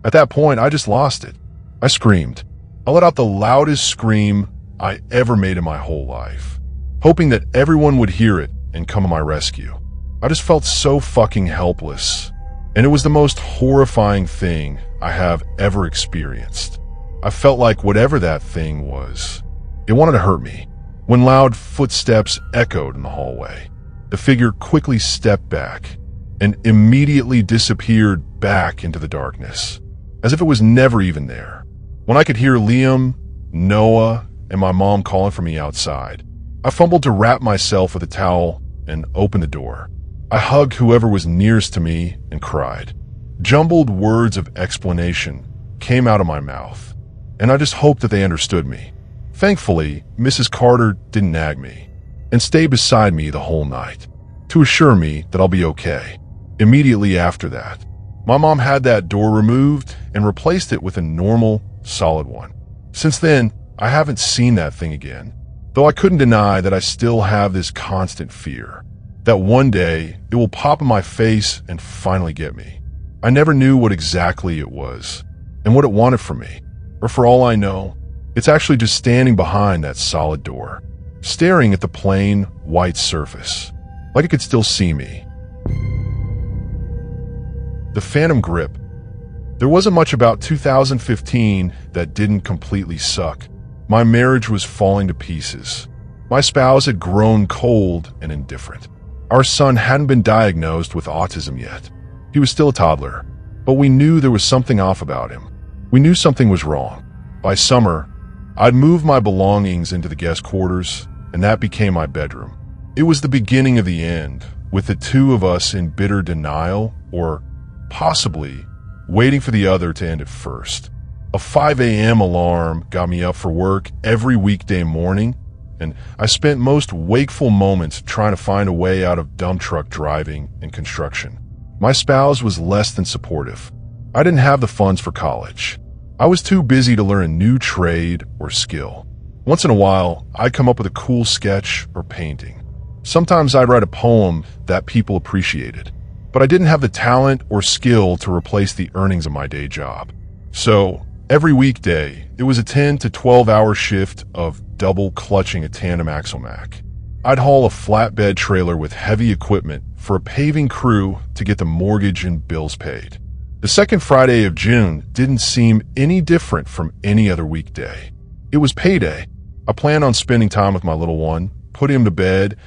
At that point, I just lost it. I screamed. I let out the loudest scream I ever made in my whole life, hoping that everyone would hear it and come to my rescue. I just felt so fucking helpless, and it was the most horrifying thing I have ever experienced. I felt like whatever that thing was, it wanted to hurt me. When loud footsteps echoed in the hallway, the figure quickly stepped back and immediately disappeared back into the darkness, as if it was never even there. When I could hear Liam, Noah, and my mom calling for me outside, I fumbled to wrap myself with a towel and open the door. I hugged whoever was nearest to me and cried. Jumbled words of explanation came out of my mouth, and I just hoped that they understood me. Thankfully, Mrs. Carter didn't nag me and stayed beside me the whole night to assure me that I'll be okay. Immediately after that, my mom had that door removed and replaced it with a normal, solid one. Since then, I haven't seen that thing again, though I couldn't deny that I still have this constant fear that one day it will pop in my face and finally get me. I never knew what exactly it was and what it wanted from me, or for all I know, it's actually just standing behind that solid door, staring at the plain, white surface, like it could still see me. The Phantom Grip. There wasn't much about 2015 that didn't completely suck. My marriage was falling to pieces. My spouse had grown cold and indifferent. Our son hadn't been diagnosed with autism yet. He was still a toddler, but we knew there was something off about him. We knew something was wrong. By summer, I'd moved my belongings into the guest quarters, and that became my bedroom. It was the beginning of the end, with the 2 of us in bitter denial, or possibly waiting for the other to end it first. A 5 a.m. alarm got me up for work every weekday morning, and I spent most wakeful moments trying to find a way out of dump truck driving and construction. My spouse was less than supportive. I didn't have the funds for college. I was too busy to learn a new trade or skill. Once in a while, I'd come up with a cool sketch or painting. Sometimes I'd write a poem that people appreciated, but I didn't have the talent or skill to replace the earnings of my day job. So, every weekday, it was a 10 to 12-hour shift of double clutching a tandem axle Mack. I'd haul a flatbed trailer with heavy equipment for a paving crew to get the mortgage and bills paid. The second Friday of June didn't seem any different from any other weekday. It was payday. I planned on spending time with my little one, putting him to bed,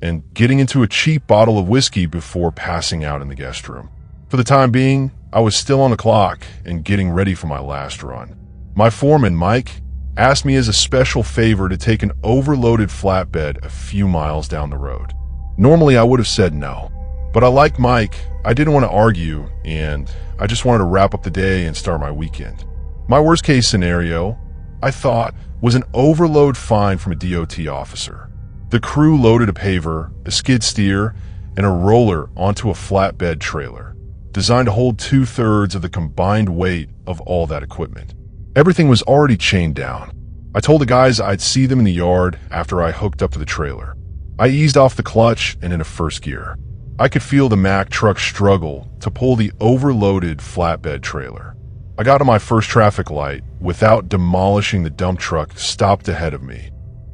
and getting into a cheap bottle of whiskey before passing out in the guest room. For the time being, I was still on the clock and getting ready for my last run. My foreman, Mike, asked me as a special favor to take an overloaded flatbed a few miles down the road. Normally, I would have said no, but I liked Mike, I didn't want to argue, and I just wanted to wrap up the day and start my weekend. My worst case scenario, I thought, was an overload fine from a DOT officer. The crew loaded a paver, a skid steer, and a roller onto a flatbed trailer, designed to hold 2/3 of the combined weight of all that equipment. Everything was already chained down. I told the guys I'd see them in the yard after I hooked up to the trailer. I eased off the clutch and into first gear. I could feel the Mack truck struggle to pull the overloaded flatbed trailer. I got to my first traffic light without demolishing the dump truck stopped ahead of me,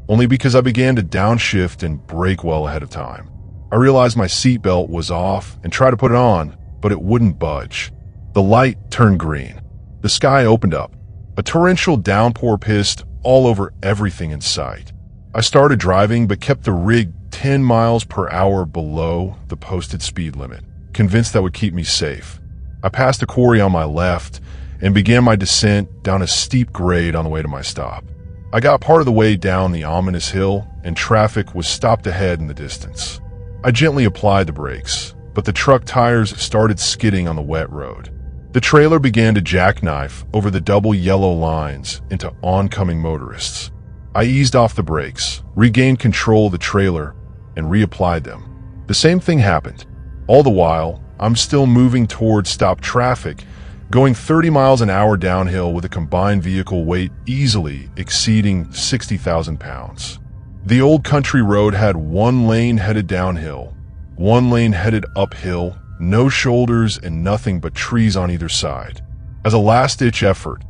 only because I began to downshift and brake well ahead of time. I realized my seatbelt was off and tried to put it on, but it wouldn't budge. The light turned green. The sky opened up. A torrential downpour pissed all over everything in sight. I started driving but kept the rig 10 miles per hour below the posted speed limit, convinced that would keep me safe. I passed a quarry on my left and began my descent down a steep grade on the way to my stop. I got part of the way down the ominous hill and traffic was stopped ahead in the distance. I gently applied the brakes, but the truck tires started skidding on the wet road. The trailer began to jackknife over the double yellow lines into oncoming motorists. I eased off the brakes, regained control of the trailer, and reapplied them. The same thing happened. All the while, I'm still moving towards stopped traffic, going 30 miles an hour downhill with a combined vehicle weight easily exceeding 60,000 pounds. The old country road had one lane headed downhill, one lane headed uphill, no shoulders and nothing but trees on either side. As a last-ditch effort,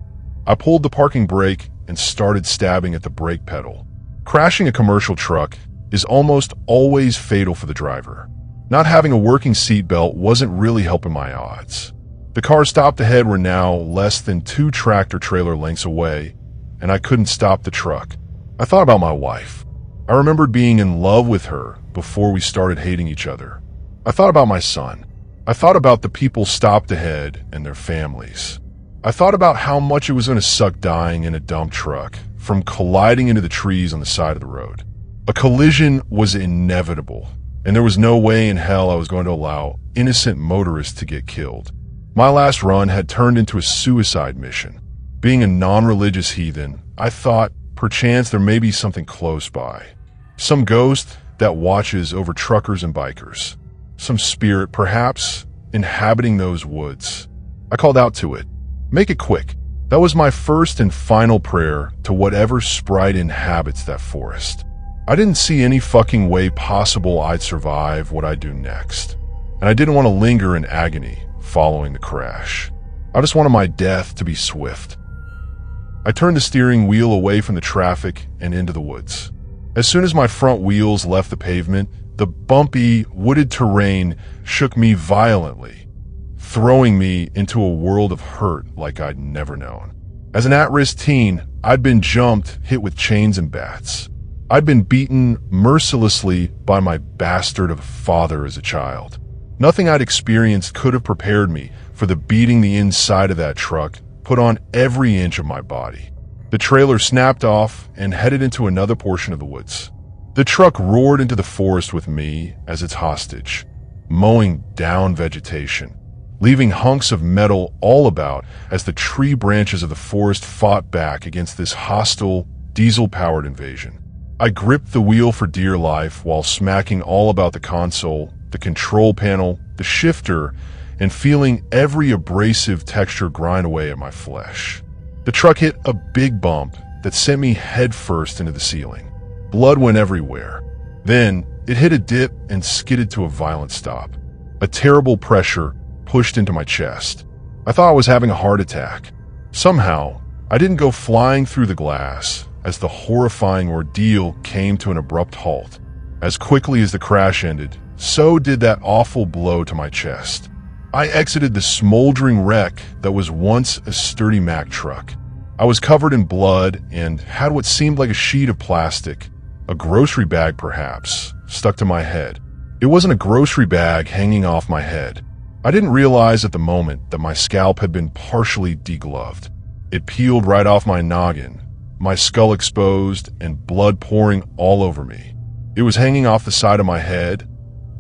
I pulled the parking brake and started stabbing at the brake pedal. Crashing a commercial truck is almost always fatal for the driver. Not having a working seatbelt wasn't really helping my odds. The cars stopped ahead were now less than 2 tractor-trailer lengths away, and I couldn't stop the truck. I thought about my wife. I remembered being in love with her before we started hating each other. I thought about my son. I thought about the people stopped ahead and their families. I thought about how much it was going to suck dying in a dump truck from colliding into the trees on the side of the road. A collision was inevitable, and there was no way in hell I was going to allow innocent motorists to get killed. My last run had turned into a suicide mission. Being a non-religious heathen, I thought perchance there may be something close by. Some ghost that watches over truckers and bikers. Some spirit, perhaps, inhabiting those woods. I called out to it. Make it quick. That was my first and final prayer to whatever sprite inhabits that forest. I didn't see any fucking way possible I'd survive what I'd do next. And I didn't want to linger in agony following the crash. I just wanted my death to be swift. I turned the steering wheel away from the traffic and into the woods. As soon as my front wheels left the pavement, the bumpy, wooded terrain shook me violently, throwing me into a world of hurt like I'd never known. As an at-risk teen, I'd been jumped, hit with chains and bats. I'd been beaten mercilessly by my bastard of a father as a child. Nothing I'd experienced could have prepared me for the beating the inside of that truck put on every inch of my body. The trailer snapped off and headed into another portion of the woods. The truck roared into the forest with me as its hostage, mowing down vegetation, leaving hunks of metal all about as the tree branches of the forest fought back against this hostile, diesel-powered invasion. I gripped the wheel for dear life while smacking all about the console, the control panel, the shifter, and feeling every abrasive texture grind away at my flesh. The truck hit a big bump that sent me headfirst into the ceiling. Blood went everywhere. Then it hit a dip and skidded to a violent stop. A terrible pressure pushed into my chest. I thought I was having a heart attack. Somehow, I didn't go flying through the glass as the horrifying ordeal came to an abrupt halt. As quickly as the crash ended, so did that awful blow to my chest. I exited the smoldering wreck that was once a sturdy Mack truck. I was covered in blood and had what seemed like a sheet of plastic, a grocery bag perhaps, stuck to my head. It wasn't a grocery bag hanging off my head. I didn't realize at the moment that my scalp had been partially degloved. It peeled right off my noggin, my skull exposed and blood pouring all over me. It was hanging off the side of my head,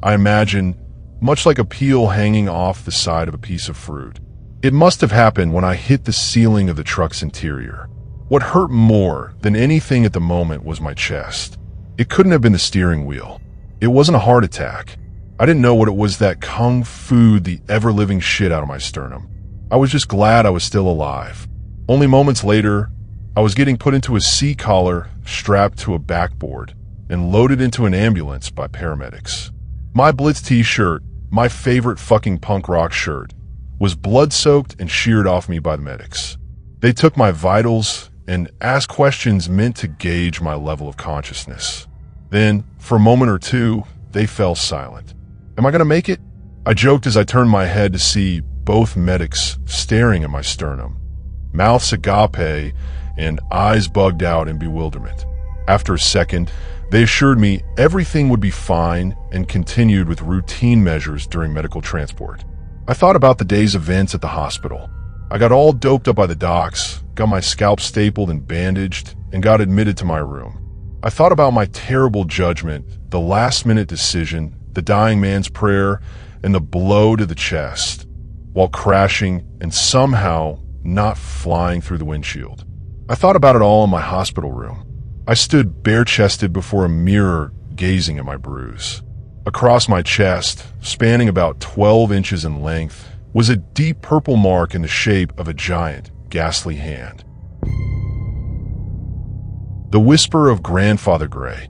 I imagine, much like a peel hanging off the side of a piece of fruit. It must have happened when I hit the ceiling of the truck's interior. What hurt more than anything at the moment was my chest. It couldn't have been the steering wheel. It wasn't a heart attack. I didn't know what it was that kung fu'd the ever-living shit out of my sternum. I was just glad I was still alive. Only moments later, I was getting put into a C-collar strapped to a backboard and loaded into an ambulance by paramedics. My Blitz t-shirt, my favorite fucking punk rock shirt, was blood-soaked and sheared off me by the medics. They took my vitals and asked questions meant to gauge my level of consciousness. Then, for a moment or two, they fell silent. Am I gonna make it? I joked as I turned my head to see both medics staring at my sternum, mouths agape and eyes bugged out in bewilderment. After a second, they assured me everything would be fine and continued with routine measures during medical transport. I thought about the day's events at the hospital. I got all doped up by the docs, got my scalp stapled and bandaged, and got admitted to my room. I thought about my terrible judgment, the last-minute decision, the dying man's prayer, and the blow to the chest, while crashing and somehow not flying through the windshield. I thought about it all in my hospital room. I stood bare-chested before a mirror gazing at my bruise. Across my chest, spanning about 12 inches in length, was a deep purple mark in the shape of a giant, ghastly hand. The whisper of Grandfather Gray.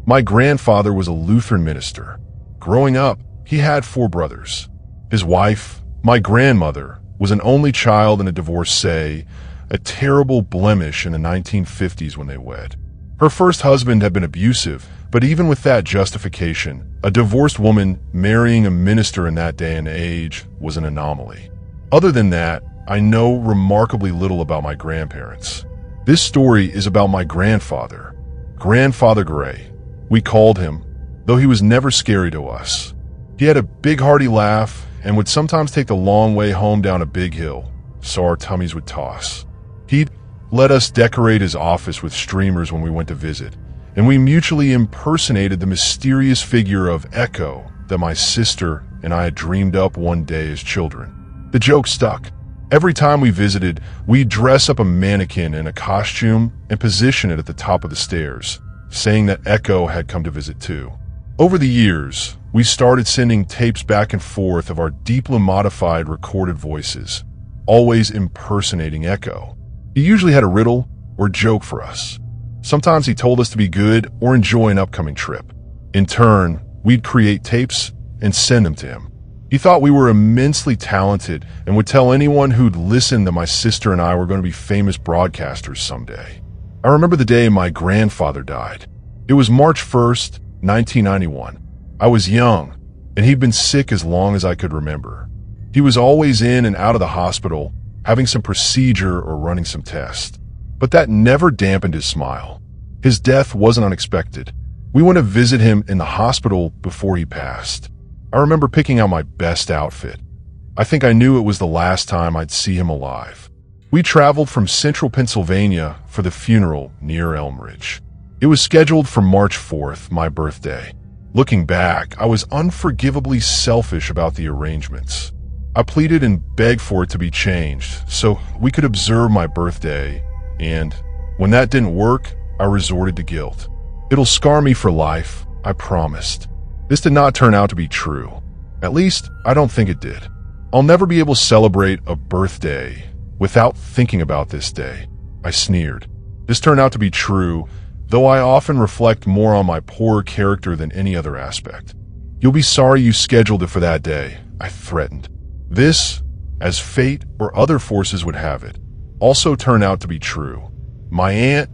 My grandfather was a Lutheran minister. Growing up, he had 4 brothers. His wife, my grandmother, was an only child and a divorcee, a terrible blemish in the 1950s when they wed. Her first husband had been abusive, but even with that justification, a divorced woman marrying a minister in that day and age was an anomaly. Other than that, I know remarkably little about my grandparents. This story is about my grandfather, Grandfather Gray. We called him, though he was never scary to us. He had a big hearty laugh and would sometimes take the long way home down a big hill, so our tummies would toss. He'd let us decorate his office with streamers when we went to visit, and we mutually impersonated the mysterious figure of Echo that my sister and I had dreamed up one day as children. The joke stuck. Every time we visited, we'd dress up a mannequin in a costume and position it at the top of the stairs, saying that Echo had come to visit too. Over the years, we started sending tapes back and forth of our deeply modified recorded voices, always impersonating Echo. He usually had a riddle or joke for us. Sometimes he told us to be good or enjoy an upcoming trip. In turn, we'd create tapes and send them to him. He thought we were immensely talented and would tell anyone who'd listen that my sister and I were going to be famous broadcasters someday. I remember the day my grandfather died. It was March 1st, 1991. I was young, and he'd been sick as long as I could remember. He was always in and out of the hospital, having some procedure or running some test. But that never dampened his smile. His death wasn't unexpected. We went to visit him in the hospital before he passed. I remember picking out my best outfit. I think I knew it was the last time I'd see him alive. We traveled from central Pennsylvania for the funeral near Elm Ridge. It was scheduled for March 4th, my birthday. Looking back, I was unforgivably selfish about the arrangements. I pleaded and begged for it to be changed so we could observe my birthday, and when that didn't work, I resorted to guilt. It'll scar me for life, I promised. This did not turn out to be true. At least, I don't think it did. I'll never be able to celebrate a birthday without thinking about this day, I sneered. This turned out to be true, though I often reflect more on my poor character than any other aspect. You'll be sorry you scheduled it for that day, I threatened. This, as fate or other forces would have it, also turned out to be true. My aunt,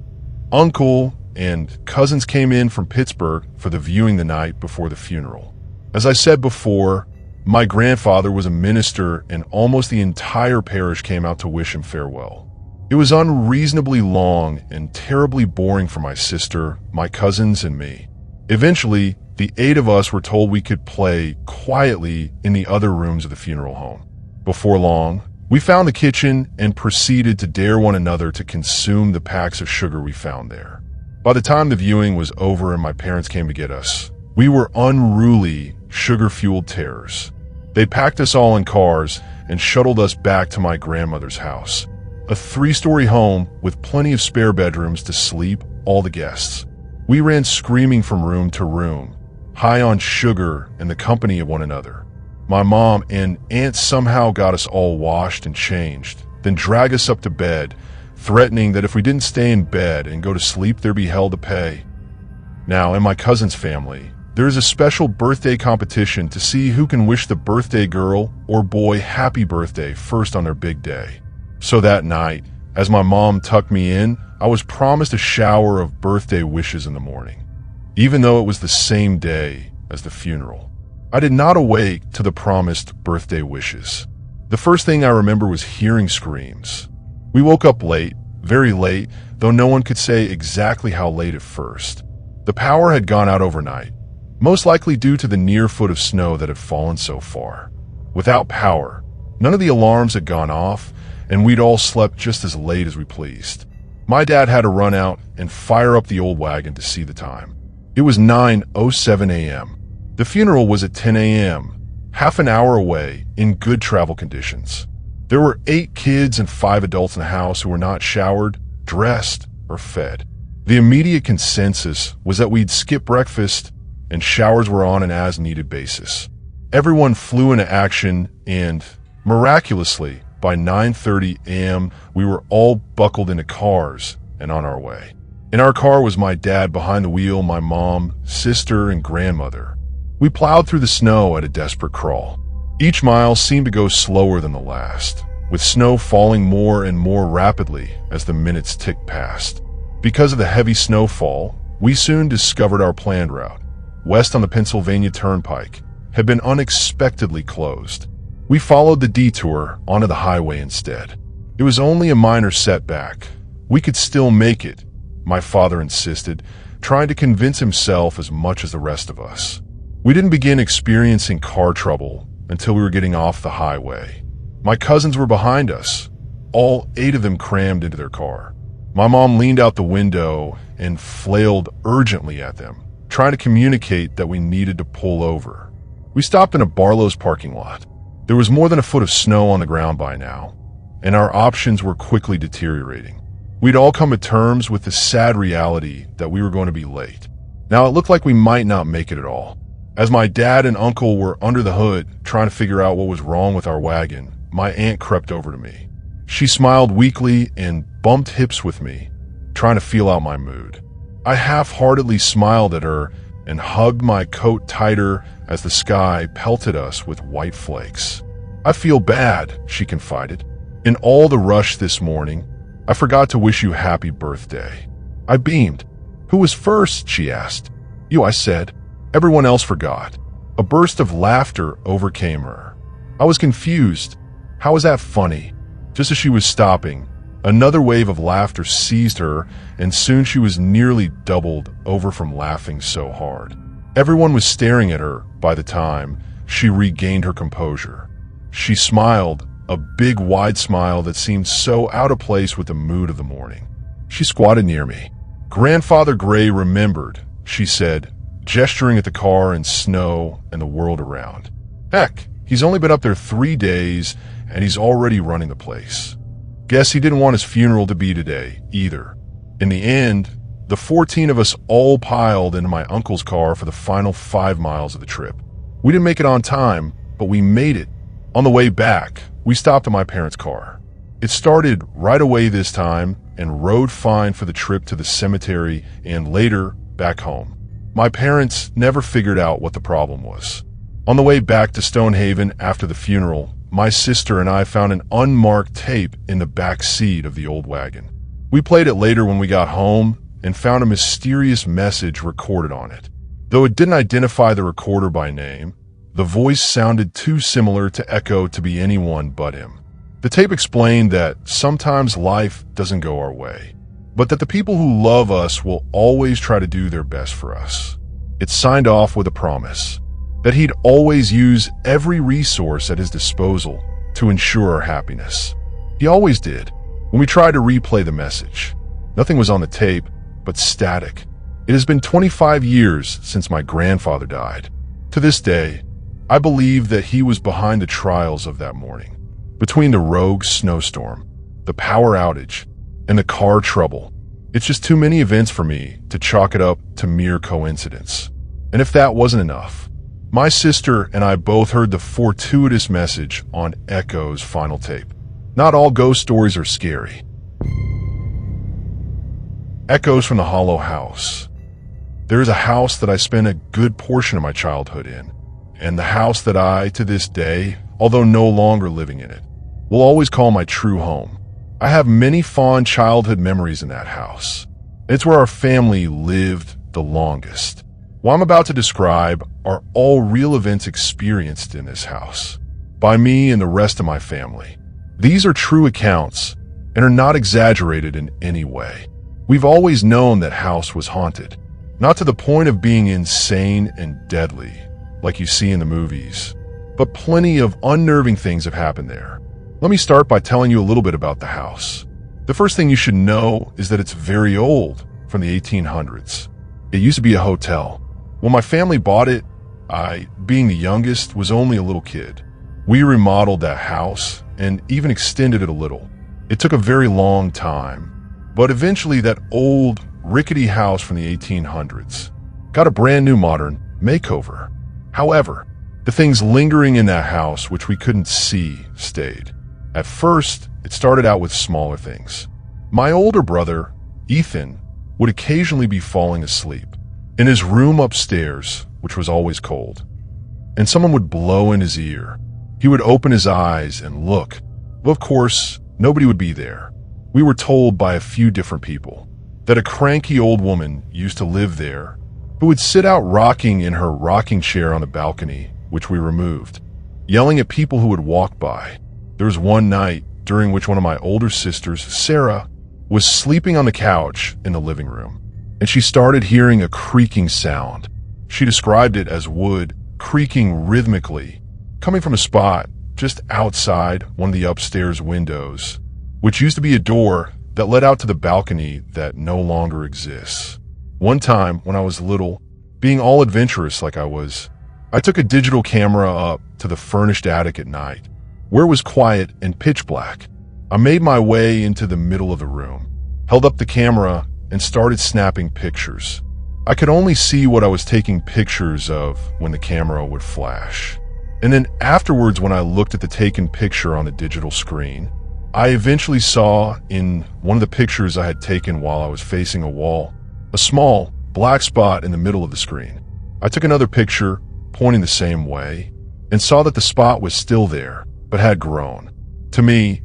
uncle, and cousins came in from Pittsburgh for the viewing the night before the funeral. As I said before, my grandfather was a minister and almost the entire parish came out to wish him farewell. It was unreasonably long and terribly boring for my sister, my cousins, and me. Eventually, the 8 of us were told we could play quietly in the other rooms of the funeral home. Before long, we found the kitchen and proceeded to dare one another to consume the packs of sugar we found there. By the time the viewing was over and my parents came to get us, we were unruly, sugar-fueled terrors. They packed us all in cars and shuttled us back to my grandmother's house, a 3-story home with plenty of spare bedrooms to sleep all the guests. We ran screaming from room to room, high on sugar and the company of one another. My mom and aunt somehow got us all washed and changed, then dragged us up to bed, threatening that if we didn't stay in bed and go to sleep, there'd be hell to pay. Now, in my cousin's family, there is a special birthday competition to see who can wish the birthday girl or boy happy birthday first on their big day. So that night, as my mom tucked me in, I was promised a shower of birthday wishes in the morning, even though it was the same day as the funeral. I did not awake to the promised birthday wishes. The first thing I remember was hearing screams. We woke up late, very late, though no one could say exactly how late at first. The power had gone out overnight, most likely due to the near foot of snow that had fallen so far. Without power, none of the alarms had gone off, and we'd all slept just as late as we pleased. My dad had to run out and fire up the old wagon to see the time. It was 9:07 a.m. The funeral was at 10 a.m., half an hour away, in good travel conditions. There were 8 kids and 5 adults in the house who were not showered, dressed, or fed. The immediate consensus was that we'd skip breakfast and showers were on an as-needed basis. Everyone flew into action and, miraculously, by 9:30 a.m., we were all buckled into cars and on our way. In our car was my dad behind the wheel, my mom, sister, and grandmother. We plowed through the snow at a desperate crawl. Each mile seemed to go slower than the last, with snow falling more and more rapidly as the minutes ticked past. Because of the heavy snowfall, we soon discovered our planned route, west on the Pennsylvania Turnpike, had been unexpectedly closed. We followed the detour onto the highway instead. It was only a minor setback. We could still make it, my father insisted, trying to convince himself as much as the rest of us. We didn't begin experiencing car trouble until we were getting off the highway. My cousins were behind us, all 8 of them crammed into their car. My mom leaned out the window and flailed urgently at them, trying to communicate that we needed to pull over. We stopped in a Barlow's parking lot. There was more than a foot of snow on the ground by now, and our options were quickly deteriorating. We'd all come to terms with the sad reality that we were going to be late. Now it looked like we might not make it at all. As my dad and uncle were under the hood trying to figure out what was wrong with our wagon, my aunt crept over to me. She smiled weakly and bumped hips with me, trying to feel out my mood. I half-heartedly smiled at her and hugged my coat tighter as the sky pelted us with white flakes. "I feel bad," she confided. "In all the rush this morning, I forgot to wish you happy birthday." I beamed. "Who was first?" she asked. "You," I said. Everyone else forgot. A burst of laughter overcame her. I was confused. How was that funny? Just as she was stopping, another wave of laughter seized her, and soon she was nearly doubled over from laughing so hard. Everyone was staring at her by the time she regained her composure. She smiled, a big wide smile that seemed so out of place with the mood of the morning. She squatted near me. "Grandfather Gray remembered," she said, gesturing at the car and snow and the world around. "Heck, he's only been up there 3 days and he's already running the place. Guess he didn't want his funeral to be today, either. In the end, the 14 of us all piled into my uncle's car for the final 5 miles of the trip. We didn't make it on time, but we made it. On the way back, we stopped at my parents' car. It started right away this time and rode fine for the trip to the cemetery and later back home. My parents never figured out what the problem was. On the way back to Stonehaven after the funeral, my sister and I found an unmarked tape in the back seat of the old wagon. We played it later when we got home and found a mysterious message recorded on it. Though it didn't identify the recorder by name, the voice sounded too similar to Echo to be anyone but him. The tape explained that sometimes life doesn't go our way, but that the people who love us will always try to do their best for us. It signed off with a promise that he'd always use every resource at his disposal to ensure our happiness. He always did. When we tried to replay the message, nothing was on the tape but static. It has been 25 years since my grandfather died. To this day, I believe that he was behind the trials of that morning. Between the rogue snowstorm, the power outage, and the car trouble, it's just too many events for me to chalk it up to mere coincidence. And if that wasn't enough, my sister and I both heard the fortuitous message on Echo's final tape. Not all ghost stories are scary. Echoes from the Hollow House. There is a house that I spent a good portion of my childhood in, and the house that I, to this day, although no longer living in it, will always call my true home. I have many fond childhood memories in that house. It's where our family lived the longest. What I'm about to describe are all real events experienced in this house, by me and the rest of my family. These are true accounts and are not exaggerated in any way. We've always known that house was haunted, not to the point of being insane and deadly, like you see in the movies, but plenty of unnerving things have happened there. Let me start by telling you a little bit about the house. The first thing you should know is that it's very old, from the 1800s. It used to be a hotel. When my family bought it, I, being the youngest, was only a little kid. We remodeled that house and even extended it a little. It took a very long time, but eventually that old, rickety house from the 1800s got a brand new modern makeover. However, the things lingering in that house which we couldn't see stayed. At first, it started out with smaller things. My older brother, Ethan, would occasionally be falling asleep in his room upstairs, which was always cold, and someone would blow in his ear. He would open his eyes and look, but of course, nobody would be there. We were told by a few different people that a cranky old woman used to live there who would sit out rocking in her rocking chair on the balcony, which we removed, yelling at people who would walk by. There was one night during which one of my older sisters, Sarah, was sleeping on the couch in the living room, and she started hearing a creaking sound. She described it as wood creaking rhythmically, coming from a spot just outside one of the upstairs windows, which used to be a door that led out to the balcony that no longer exists. One time, when I was little, being all adventurous like I was, I took a digital camera up to the furnished attic at night, where it was quiet and pitch black. I made my way into the middle of the room, held up the camera, and started snapping pictures. I could only see what I was taking pictures of when the camera would flash. And then afterwards, when I looked at the taken picture on the digital screen, I eventually saw in one of the pictures I had taken while I was facing a wall, a small black spot in the middle of the screen. I took another picture pointing the same way and saw that the spot was still there, but had grown. To me,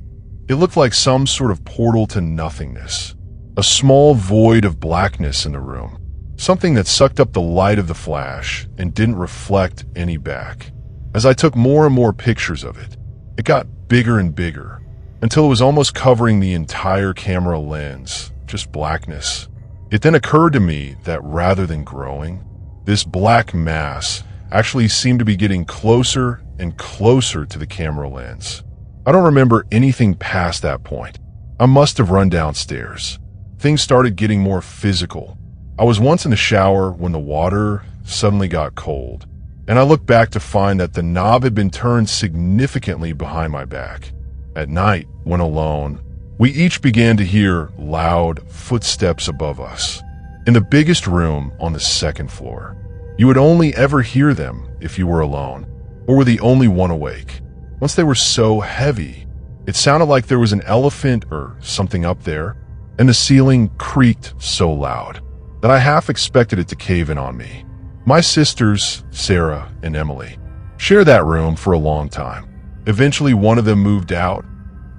it looked like some sort of portal to nothingness, a small void of blackness in the room, something that sucked up the light of the flash and didn't reflect any back. As I took more and more pictures of it, it got bigger and bigger, until it was almost covering the entire camera lens, just blackness. It then occurred to me that rather than growing, this black mass actually seemed to be getting closer and closer to the camera lens. I don't remember anything past that point. I must have run downstairs. Things started getting more physical. I was once in the shower when the water suddenly got cold, and I looked back to find that the knob had been turned significantly behind my back. At night, when alone, we each began to hear loud footsteps above us. in the biggest room on the second floor. You would only ever hear them if you were alone, or were the only one awake. Once they were so heavy, it sounded like there was an elephant or something up there, and the ceiling creaked so loud that I half expected it to cave in on me. My sisters, Sarah and Emily, shared that room for a long time. Eventually, one of them moved out.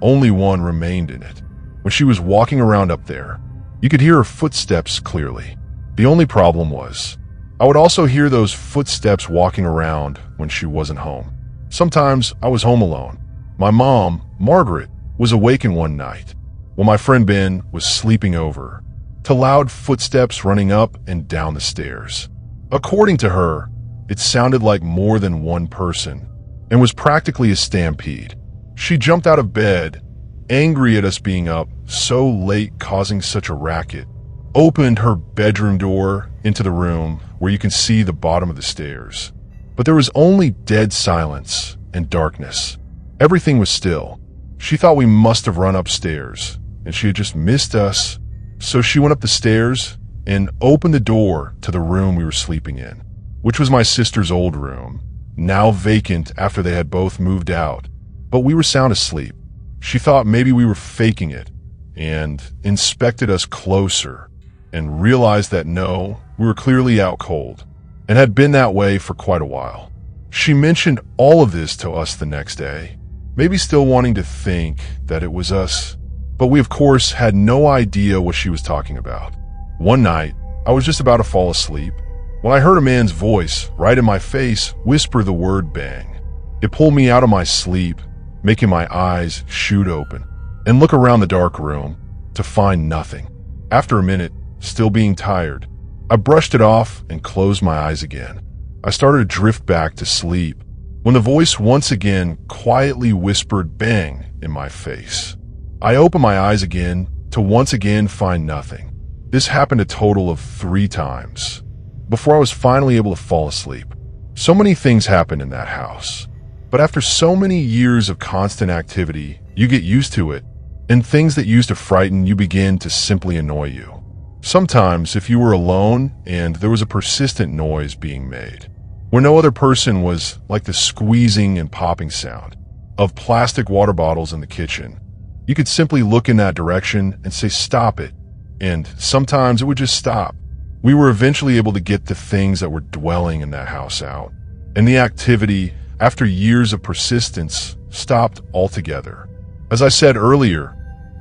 Only one remained in it. When she was walking around up there, you could hear her footsteps clearly. The only problem was, I would also hear those footsteps walking around when she wasn't home. Sometimes I was home alone. My mom, Margaret, was awakened one night while my friend Ben was sleeping over to loud footsteps running up and down the stairs. According to her, it sounded like more than one person and was practically a stampede. She jumped out of bed, angry at us being up so late causing such a racket, opened her bedroom door into the room where you can see the bottom of the stairs. But there was only dead silence and darkness. Everything was still. She thought we must have run upstairs, and she had just missed us, so she went up the stairs and opened the door to the room we were sleeping in, which was my sister's old room, now vacant after they had both moved out. But we were sound asleep. She thought maybe we were faking it, and inspected us closer, and realized that no, we were clearly out cold, and had been that way for quite a while. She mentioned all of this to us the next day, maybe still wanting to think that it was us, but we of course had no idea what she was talking about. One night, I was just about to fall asleep when I heard a man's voice right in my face whisper the word bang. It pulled me out of my sleep, making my eyes shoot open and look around the dark room to find nothing. After a minute, still being tired, I brushed it off and closed my eyes again. I started to drift back to sleep when the voice once again quietly whispered bang in my face. I opened my eyes again to once again find nothing. This happened a total of 3 times before I was finally able to fall asleep. So many things happened in that house, but after so many years of constant activity, you get used to it, and things that used to frighten you begin to simply annoy you. Sometimes, if you were alone and there was a persistent noise being made, where no other person was, like the squeezing and popping sound of plastic water bottles in the kitchen, you could simply look in that direction and say, "Stop it." And sometimes it would just stop. We were eventually able to get the things that were dwelling in that house out, and the activity, after years of persistence, stopped altogether. As I said earlier,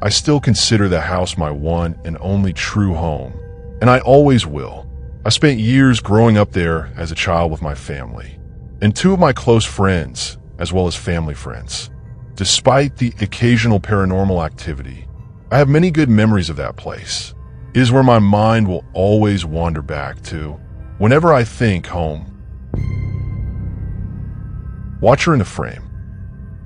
I still consider the house my one and only true home, and I always will. I spent years growing up there as a child with my family, and 2 of my close friends, as well as family friends. Despite the occasional paranormal activity, I have many good memories of that place. It is where my mind will always wander back to whenever I think home. Watcher in the Frame.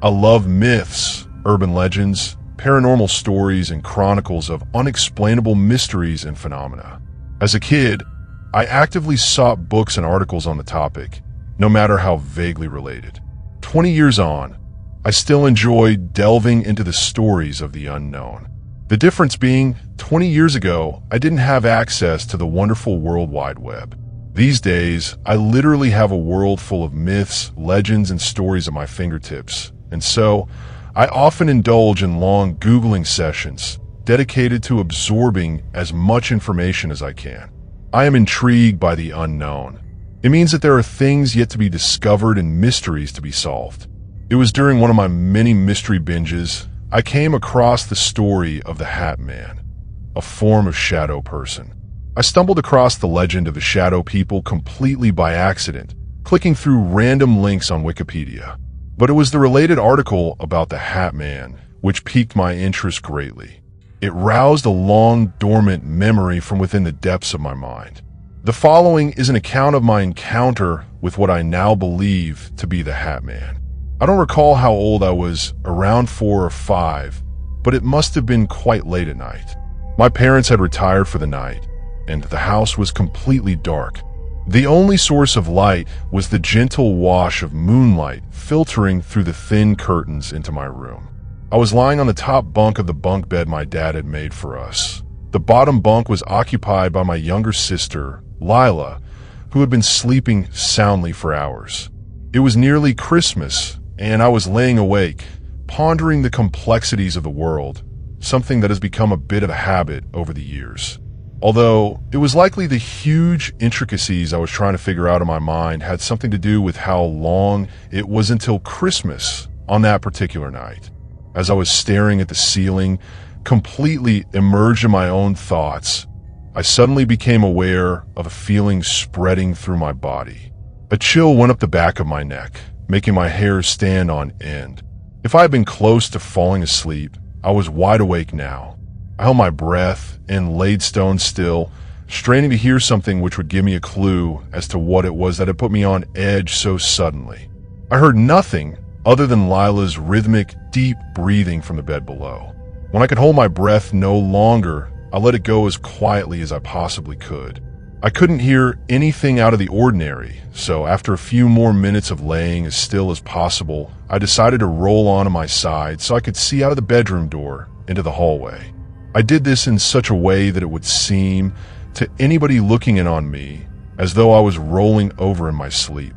I love myths, urban legends, paranormal stories, and chronicles of unexplainable mysteries and phenomena. As a kid, I actively sought books and articles on the topic, no matter how vaguely related. 20 years on, I still enjoy delving into the stories of the unknown. The difference being, 20 years ago, I didn't have access to the wonderful World Wide Web. These days, I literally have a world full of myths, legends, and stories at my fingertips, and so I often indulge in long Googling sessions dedicated to absorbing as much information as I can. I am intrigued by the unknown. It means that there are things yet to be discovered and mysteries to be solved. It was during one of my many mystery binges I came across the story of the Hat Man, a form of shadow person. I stumbled across the legend of the shadow people completely by accident, clicking through random links on Wikipedia. But it was the related article about the Hat Man which piqued my interest greatly. It roused a long dormant memory from within the depths of my mind. The following is an account of my encounter with what I now believe to be the Hat Man. I don't recall how old I was, around 4 or 5, but it must have been quite late at night. My parents had retired for the night, and the house was completely dark. The only source of light was the gentle wash of moonlight filtering through the thin curtains into my room. I was lying on the top bunk of the bunk bed my dad had made for us. The bottom bunk was occupied by my younger sister, Lila, who had been sleeping soundly for hours. It was nearly Christmas, and I was laying awake, pondering the complexities of the world, something that has become a bit of a habit over the years. Although it was likely the huge intricacies I was trying to figure out in my mind had something to do with how long it was until Christmas on that particular night. As I was staring at the ceiling, completely immersed in my own thoughts, I suddenly became aware of a feeling spreading through my body. A chill went up the back of my neck, making my hair stand on end. If I had been close to falling asleep, I was wide awake now. I held my breath and laid stone still, straining to hear something which would give me a clue as to what it was that had put me on edge so suddenly. I heard nothing other than Lila's rhythmic, deep breathing from the bed below. When I could hold my breath no longer, I let it go as quietly as I possibly could. I couldn't hear anything out of the ordinary, so after a few more minutes of laying as still as possible, I decided to roll onto my side so I could see out of the bedroom door into the hallway. I did this in such a way that it would seem to anybody looking in on me as though I was rolling over in my sleep,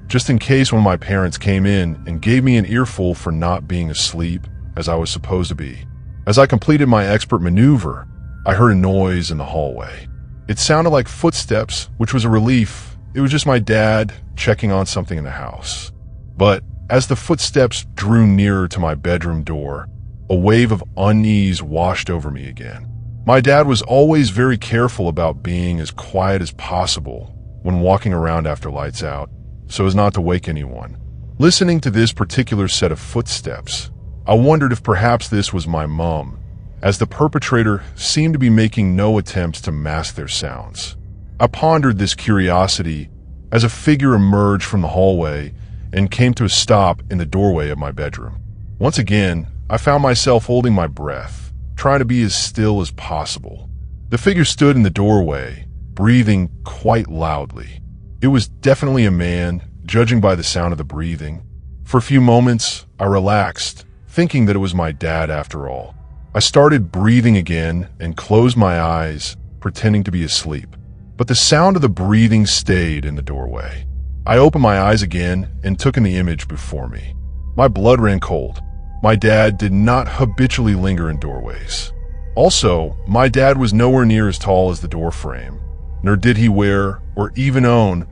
just in case when my parents came in and gave me an earful for not being asleep as I was supposed to be. As I completed my expert maneuver, I heard a noise in the hallway. It sounded like footsteps, which was a relief. It was just my dad checking on something in the house. But as the footsteps drew nearer to my bedroom door, a wave of unease washed over me again. My dad was always very careful about being as quiet as possible when walking around after lights out, so as not to wake anyone. Listening to this particular set of footsteps, I wondered if perhaps this was my mom, as the perpetrator seemed to be making no attempts to mask their sounds. I pondered this curiosity as a figure emerged from the hallway and came to a stop in the doorway of my bedroom. Once again, I found myself holding my breath, trying to be as still as possible. The figure stood in the doorway, breathing quite loudly. It was definitely a man, judging by the sound of the breathing. For a few moments, I relaxed, thinking that it was my dad after all. I started breathing again and closed my eyes, pretending to be asleep. But the sound of the breathing stayed in the doorway. I opened my eyes again and took in the image before me. My blood ran cold. My dad did not habitually linger in doorways. Also, my dad was nowhere near as tall as the door frame, nor did he wear or even own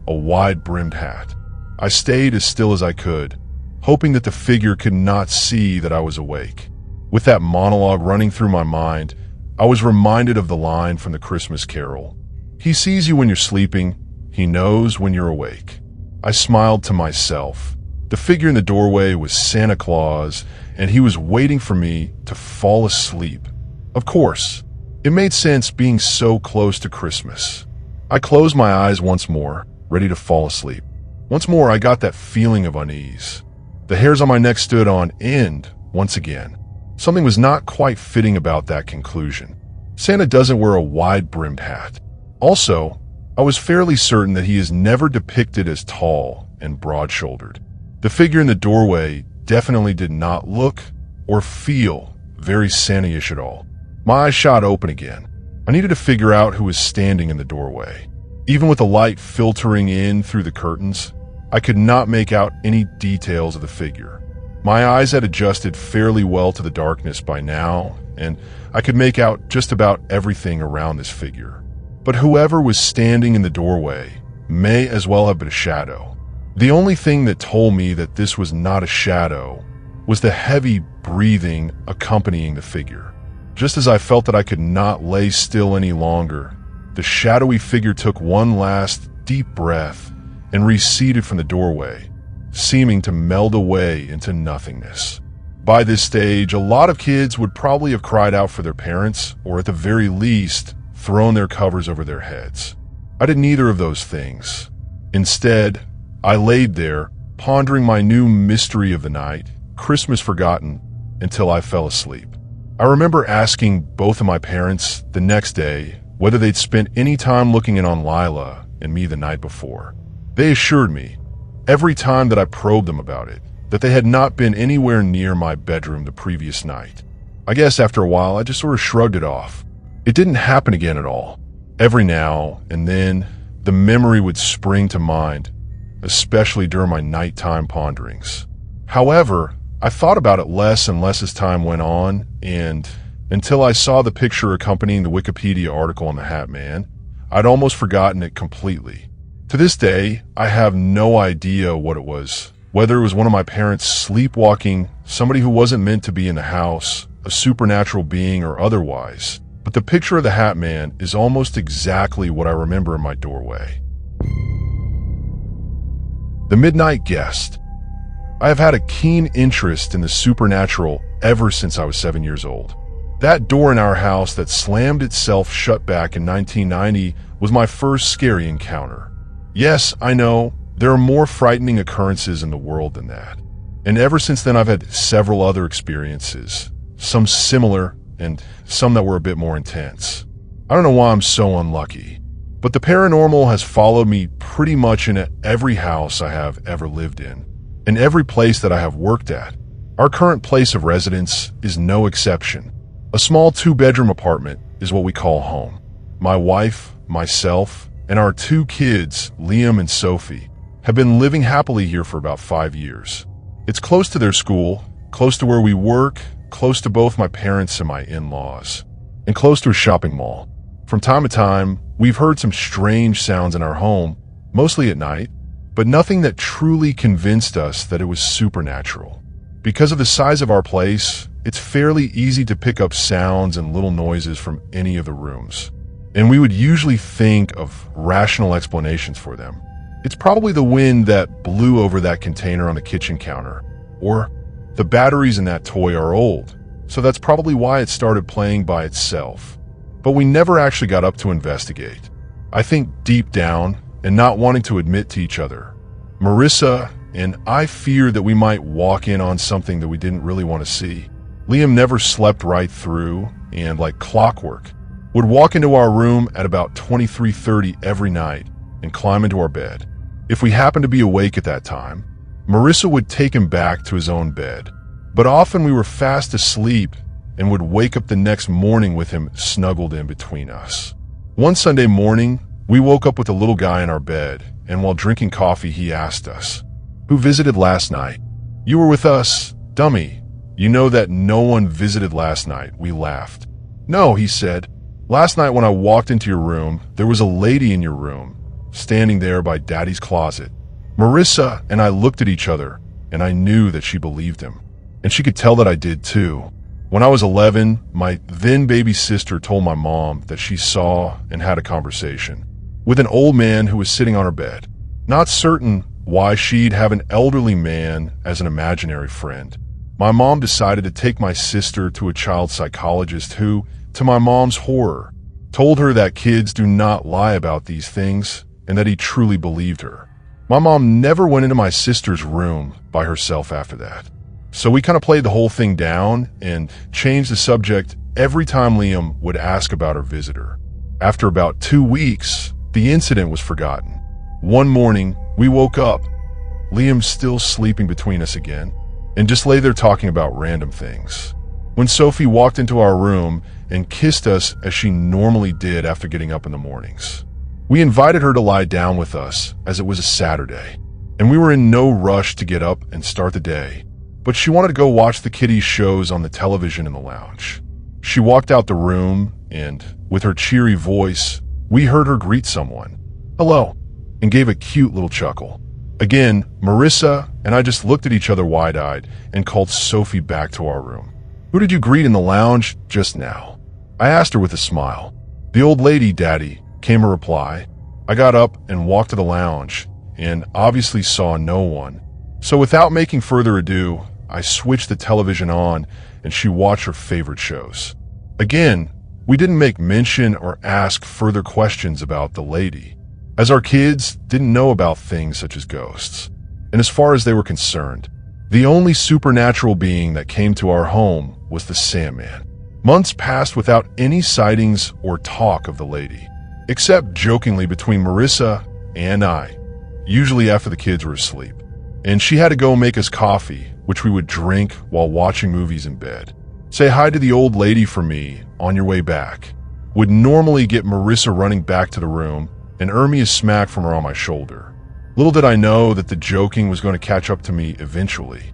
a wide-brimmed hat. I stayed as still as I could, hoping that the figure could not see that I was awake. With that monologue running through my mind, I was reminded of the line from the Christmas Carol. He sees you when you're sleeping, he knows when you're awake. I smiled to myself. The figure in the doorway was Santa Claus, and he was waiting for me to fall asleep. Of course, it made sense being so close to Christmas. I closed my eyes once more, ready to fall asleep. Once more, I got that feeling of unease. The hairs on my neck stood on end once again. Something was not quite fitting about that conclusion. Santa doesn't wear a wide-brimmed hat. Also, I was fairly certain that he is never depicted as tall and broad-shouldered. The figure in the doorway definitely did not look or feel very Santa-ish at all. My eyes shot open again. I needed to figure out who was standing in the doorway. Even with the light filtering in through the curtains, I could not make out any details of the figure. My eyes had adjusted fairly well to the darkness by now, and I could make out just about everything around this figure. But whoever was standing in the doorway may as well have been a shadow. The only thing that told me that this was not a shadow was the heavy breathing accompanying the figure. Just as I felt that I could not lay still any longer, the shadowy figure took one last deep breath and receded from the doorway, seeming to meld away into nothingness. By this stage, a lot of kids would probably have cried out for their parents, or at the very least, thrown their covers over their heads. I did neither of those things. Instead, I laid there, pondering my new mystery of the night, Christmas forgotten, until I fell asleep. I remember asking both of my parents the next day whether they'd spent any time looking in on Lila and me the night before. They assured me, every time that I probed them about it, that they had not been anywhere near my bedroom the previous night. I guess after a while I just sort of shrugged it off. It didn't happen again at all. Every now and then, the memory would spring to mind, especially during my nighttime ponderings. However, I thought about it less and less as time went on, and until I saw the picture accompanying the Wikipedia article on the Hat Man, I'd almost forgotten it completely. To this day, I have no idea what it was. Whether it was one of my parents sleepwalking, somebody who wasn't meant to be in the house, a supernatural being, or otherwise. But the picture of the Hat Man is almost exactly what I remember in my doorway. The Midnight Guest. I have had a keen interest in the supernatural ever since I was 7 years old. That door in our house that slammed itself shut back in 1990 was my first scary encounter. Yes, I know, there are more frightening occurrences in the world than that. And ever since then I've had several other experiences, some similar and some that were a bit more intense. I don't know why I'm so unlucky, but the paranormal has followed me pretty much in every house I have ever lived in every place that I have worked at. Our current place of residence is no exception. A small 2-bedroom apartment is what we call home. My wife, myself, and our 2 kids, Liam and Sophie, have been living happily here for about 5 years. It's close to their school, close to where we work, close to both my parents and my in-laws, and close to a shopping mall. From time to time, we've heard some strange sounds in our home, mostly at night, but nothing that truly convinced us that it was supernatural. Because of the size of our place, it's fairly easy to pick up sounds and little noises from any of the rooms, and we would usually think of rational explanations for them. It's probably the wind that blew over that container on the kitchen counter, or the batteries in that toy are old, so that's probably why it started playing by itself. But we never actually got up to investigate. I think deep down, and not wanting to admit to each other, Marissa and I feared that we might walk in on something that we didn't really want to see. Liam never slept right through, and like clockwork, would walk into our room at about 23:30 every night and climb into our bed. If we happened to be awake at that time, Marissa would take him back to his own bed, but often we were fast asleep and would wake up the next morning with him snuggled in between us. One Sunday morning, we woke up with a little guy in our bed, and while drinking coffee, he asked us, "Who visited last night?" "You were with us, dummy. You know that no one visited last night," we laughed. "No," he said. "Last night when I walked into your room, there was a lady in your room, standing there by Daddy's closet." Marissa and I looked at each other, and I knew that she believed him. And she could tell that I did too. When I was 11, my then baby sister told my mom that she saw and had a conversation with an old man who was sitting on her bed. Not certain why she'd have an elderly man as an imaginary friend, my mom decided to take my sister to a child psychologist who, to my mom's horror, told her that kids do not lie about these things and that he truly believed her. My mom never went into my sister's room by herself after that. So we kind of played the whole thing down and changed the subject every time Liam would ask about her visitor. After about 2 weeks, the incident was forgotten. One morning, we woke up, Liam still sleeping between us again, and just lay there talking about random things. When Sophie walked into our room and kissed us as she normally did after getting up in the mornings. We invited her to lie down with us as it was a Saturday, and we were in no rush to get up and start the day, but she wanted to go watch the kiddies' shows on the television in the lounge. She walked out the room, and with her cheery voice, we heard her greet someone, "Hello," and gave a cute little chuckle. Again, Marissa and I just looked at each other wide-eyed and called Sophie back to our room. "Who did you greet in the lounge just now?" I asked her with a smile. "The old lady, Daddy," came a reply. I got up and walked to the lounge and obviously saw no one. So without making further ado, I switched the television on and she watched her favorite shows. Again, we didn't make mention or ask further questions about the lady, as our kids didn't know about things such as ghosts. And as far as they were concerned, the only supernatural being that came to our home was the Sandman. Months passed without any sightings or talk of the lady, except jokingly between Marissa and I, usually after the kids were asleep. And she had to go make us coffee, which we would drink while watching movies in bed. "Say hi to the old lady for me on your way back." would normally get Marissa running back to the room and earn me a smack from her on my shoulder. Little did I know that the joking was going to catch up to me eventually.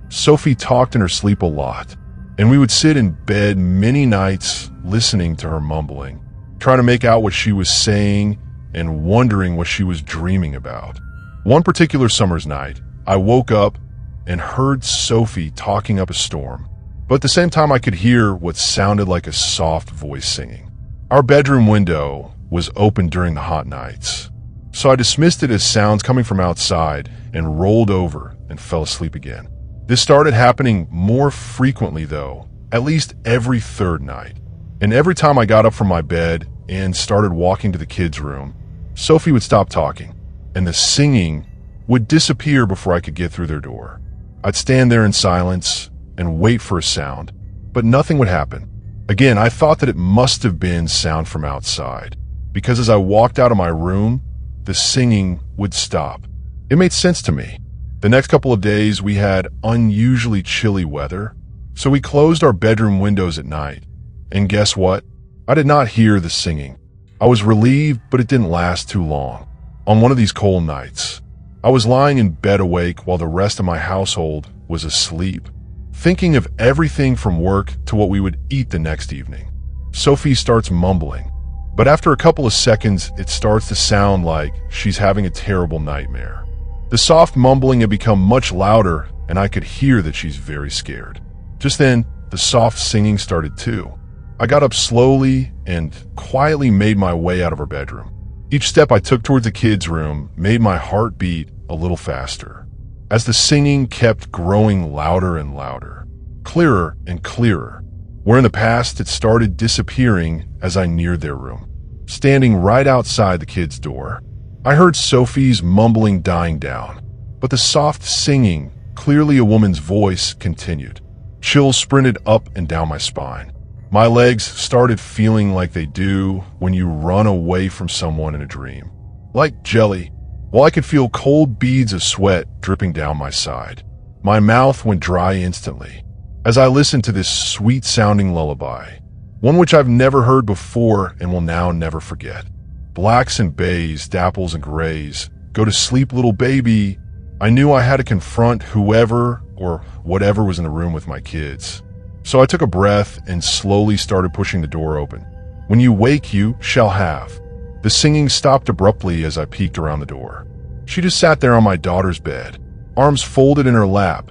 Sophie talked in her sleep a lot, and we would sit in bed many nights listening to her mumbling, trying to make out what she was saying and wondering what she was dreaming about. One particular summer's night, I woke up and heard Sophie talking up a storm, but at the same time I could hear what sounded like a soft voice singing. Our bedroom window was open during the hot nights, so I dismissed it as sounds coming from outside and rolled over and fell asleep again. This started happening more frequently though, at least every third night. And every time I got up from my bed and started walking to the kids' room, Sophie would stop talking, and the singing would disappear before I could get through their door. I'd stand there in silence and wait for a sound, but nothing would happen. Again, I thought that it must have been sound from outside, because as I walked out of my room, the singing would stop. It made sense to me. The next couple of days, we had unusually chilly weather, so we closed our bedroom windows at night. And guess what? I did not hear the singing. I was relieved, but it didn't last too long. On one of these cold nights, I was lying in bed awake while the rest of my household was asleep, thinking of everything from work to what we would eat the next evening. Sophie starts mumbling, but after a couple of seconds, it starts to sound like she's having a terrible nightmare. The soft mumbling had become much louder, and I could hear that she's very scared. Just then, the soft singing started too. I got up slowly and quietly made my way out of her bedroom. Each step I took towards the kids' room made my heart beat a little faster, as the singing kept growing louder and louder, clearer and clearer, where in the past it started disappearing as I neared their room. Standing right outside the kids' door, I heard Sophie's mumbling dying down, but the soft singing, clearly a woman's voice, continued. Chills sprinted up and down my spine. My legs started feeling like they do when you run away from someone in a dream. Like jelly, while I could feel cold beads of sweat dripping down my side. My mouth went dry instantly as I listened to this sweet-sounding lullaby, one which I've never heard before and will now never forget. Blacks and bays, dapples and grays, go to sleep, little baby. I knew I had to confront whoever or whatever was in the room with my kids. So I took a breath and slowly started pushing the door open. When you wake, you shall have. The singing stopped abruptly as I peeked around the door. She just sat there on my daughter's bed, arms folded in her lap,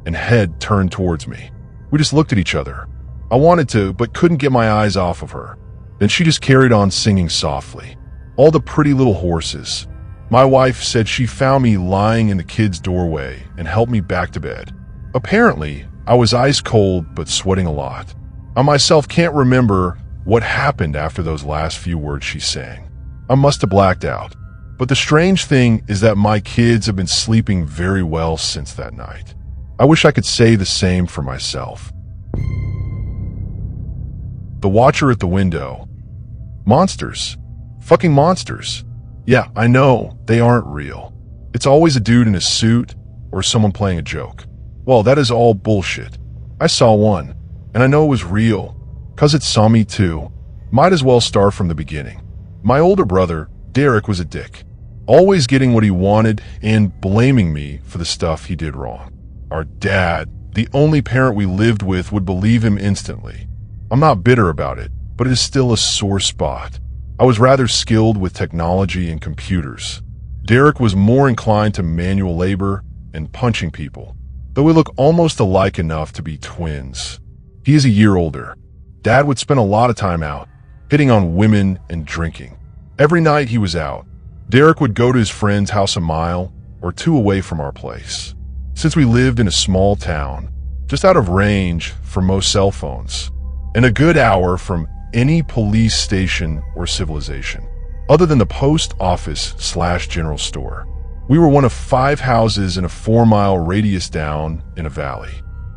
and head turned towards me. We just looked at each other. I wanted to, but couldn't get my eyes off of her. Then she just carried on singing softly. All the pretty little horses. My wife said she found me lying in the kids' doorway and helped me back to bed. Apparently, I was ice cold but sweating a lot. I myself can't remember what happened after those last few words she sang. I must have blacked out. But the strange thing is that my kids have been sleeping very well since that night. I wish I could say the same for myself. The watcher at the window. Monsters. Fucking monsters. Yeah, I know, they aren't real. It's always a dude in a suit or someone playing a joke. Well, that is all bullshit. I saw one, and I know it was real, 'cause it saw me too. Might as well start from the beginning. My older brother, Derek, was a dick, always getting what he wanted and blaming me for the stuff he did wrong. Our dad, the only parent we lived with, would believe him instantly. I'm not bitter about it, but it is still a sore spot. I was rather skilled with technology and computers. Derek was more inclined to manual labor and punching people, though we look almost alike enough to be twins. He is a year older. Dad would spend a lot of time out, hitting on women and drinking. Every night he was out, Derek would go to his friend's house a mile or two away from our place. Since we lived in a small town, just out of range for most cell phones, and a good hour from any police station or civilization, other than the post office/general store. We were one of 5 houses in a 4-mile radius down in a valley.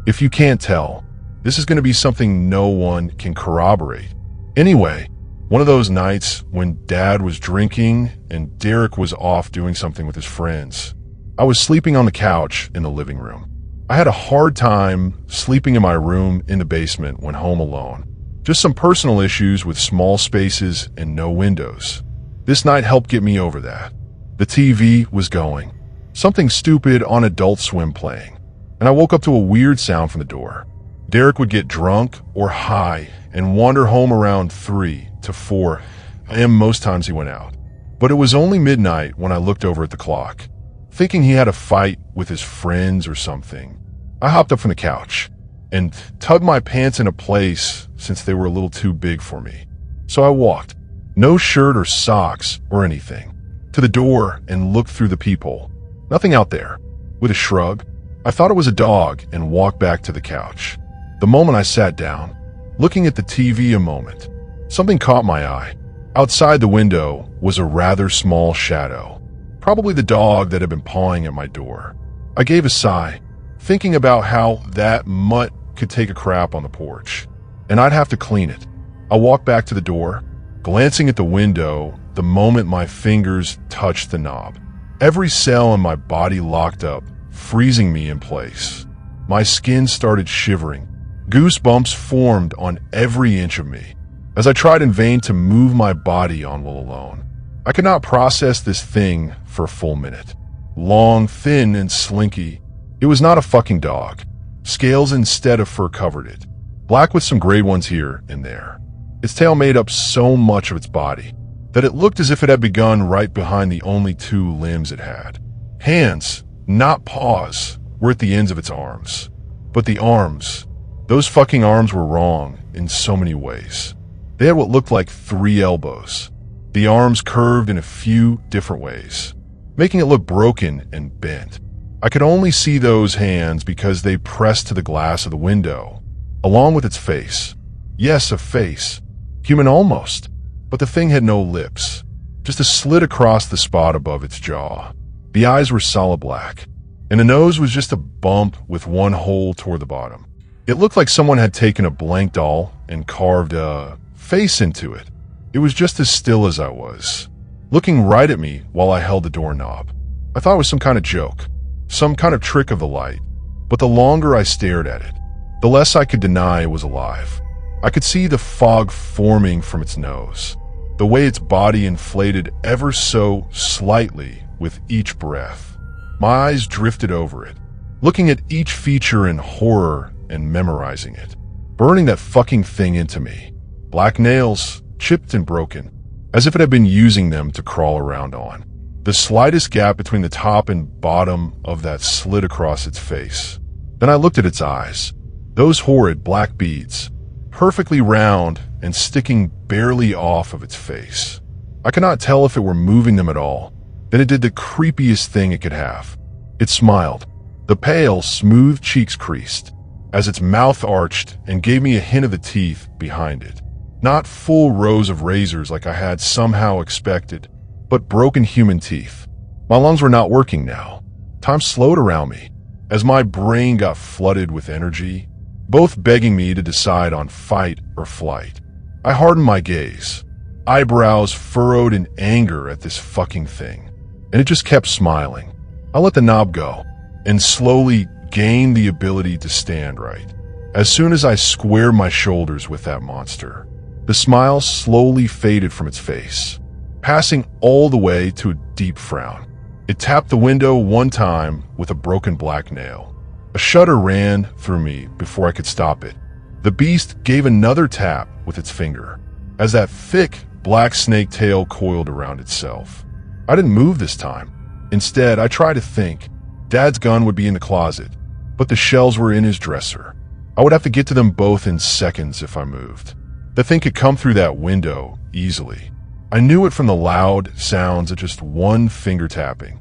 If you can't tell, this is going to be something no one can corroborate. Anyway, one of those nights when Dad was drinking and Derek was off doing something with his friends, I was sleeping on the couch in the living room. I had a hard time sleeping in my room in the basement when home alone. Just some personal issues with small spaces and no windows. This night helped get me over that. The TV was going. Something stupid on Adult Swim playing. And I woke up to a weird sound from the door. Derek would get drunk or high and wander home around 3 to 4 a.m. most times he went out. But it was only midnight when I looked over at the clock, thinking he had a fight with his friends or something. I hopped up from the couch and tugged my pants into place since they were a little too big for me. So I walked, no shirt or socks or anything, to the door and looked through the peephole. Nothing out there. With a shrug, I thought it was a dog and walked back to the couch. The moment I sat down, looking at the TV a moment, something caught my eye. Outside the window was a rather small shadow, probably the dog that had been pawing at my door. I gave a sigh, thinking about how that mutt could take a crap on the porch, and I'd have to clean it. I walked back to the door, glancing at the window the moment my fingers touched the knob. Every cell in my body locked up, freezing me in place. My skin started shivering. Goosebumps formed on every inch of me as I tried in vain to move my body on while alone. I could not process this thing for a full minute. Long, thin, and slinky. It was not a fucking dog. Scales instead of fur covered it. Black with some gray ones here and there. Its tail made up so much of its body that it looked as if it had begun right behind the only 2 limbs it had. Hands, not paws, were at the ends of its arms. But the arms, those fucking arms were wrong in so many ways. They had what looked like 3 elbows. The arms curved in a few different ways, making it look broken and bent. I could only see those hands because they pressed to the glass of the window, along with its face. Yes, a face. Human almost. But the thing had no lips, just a slit across the spot above its jaw. The eyes were solid black, and the nose was just a bump with one hole toward the bottom. It looked like someone had taken a blank doll and carved a face into it. It was just as still as I was, looking right at me while I held the doorknob. I thought it was some kind of joke, some kind of trick of the light, but the longer I stared at it, the less I could deny it was alive. I could see the fog forming from its nose, the way its body inflated ever so slightly with each breath. My eyes drifted over it, looking at each feature in horror and memorizing it, burning that fucking thing into me. Black nails, chipped and broken, as if it had been using them to crawl around on. The slightest gap between the top and bottom of that slit across its face. Then I looked at its eyes, those horrid black beads, perfectly round and sticking barely off of its face. I could not tell if it were moving them at all. Then it did the creepiest thing it could have. It smiled. The pale, smooth cheeks creased, as its mouth arched and gave me a hint of the teeth behind it. Not full rows of razors like I had somehow expected, but broken human teeth. My lungs were not working now. Time slowed around me, as my brain got flooded with energy, both begging me to decide on fight or flight. I hardened my gaze, eyebrows furrowed in anger at this fucking thing, and it just kept smiling. I let the knob go, and slowly gained the ability to stand right. As soon as I squared my shoulders with that monster, the smile slowly faded from its face, passing all the way to a deep frown. It tapped the window one time with a broken black nail. A shudder ran through me before I could stop it. The beast gave another tap with its finger, as that thick, black snake tail coiled around itself. I didn't move this time. Instead, I tried to think. Dad's gun would be in the closet, but the shells were in his dresser. I would have to get to them both in seconds if I moved. The thing could come through that window easily. I knew it from the loud sounds of just one finger tapping.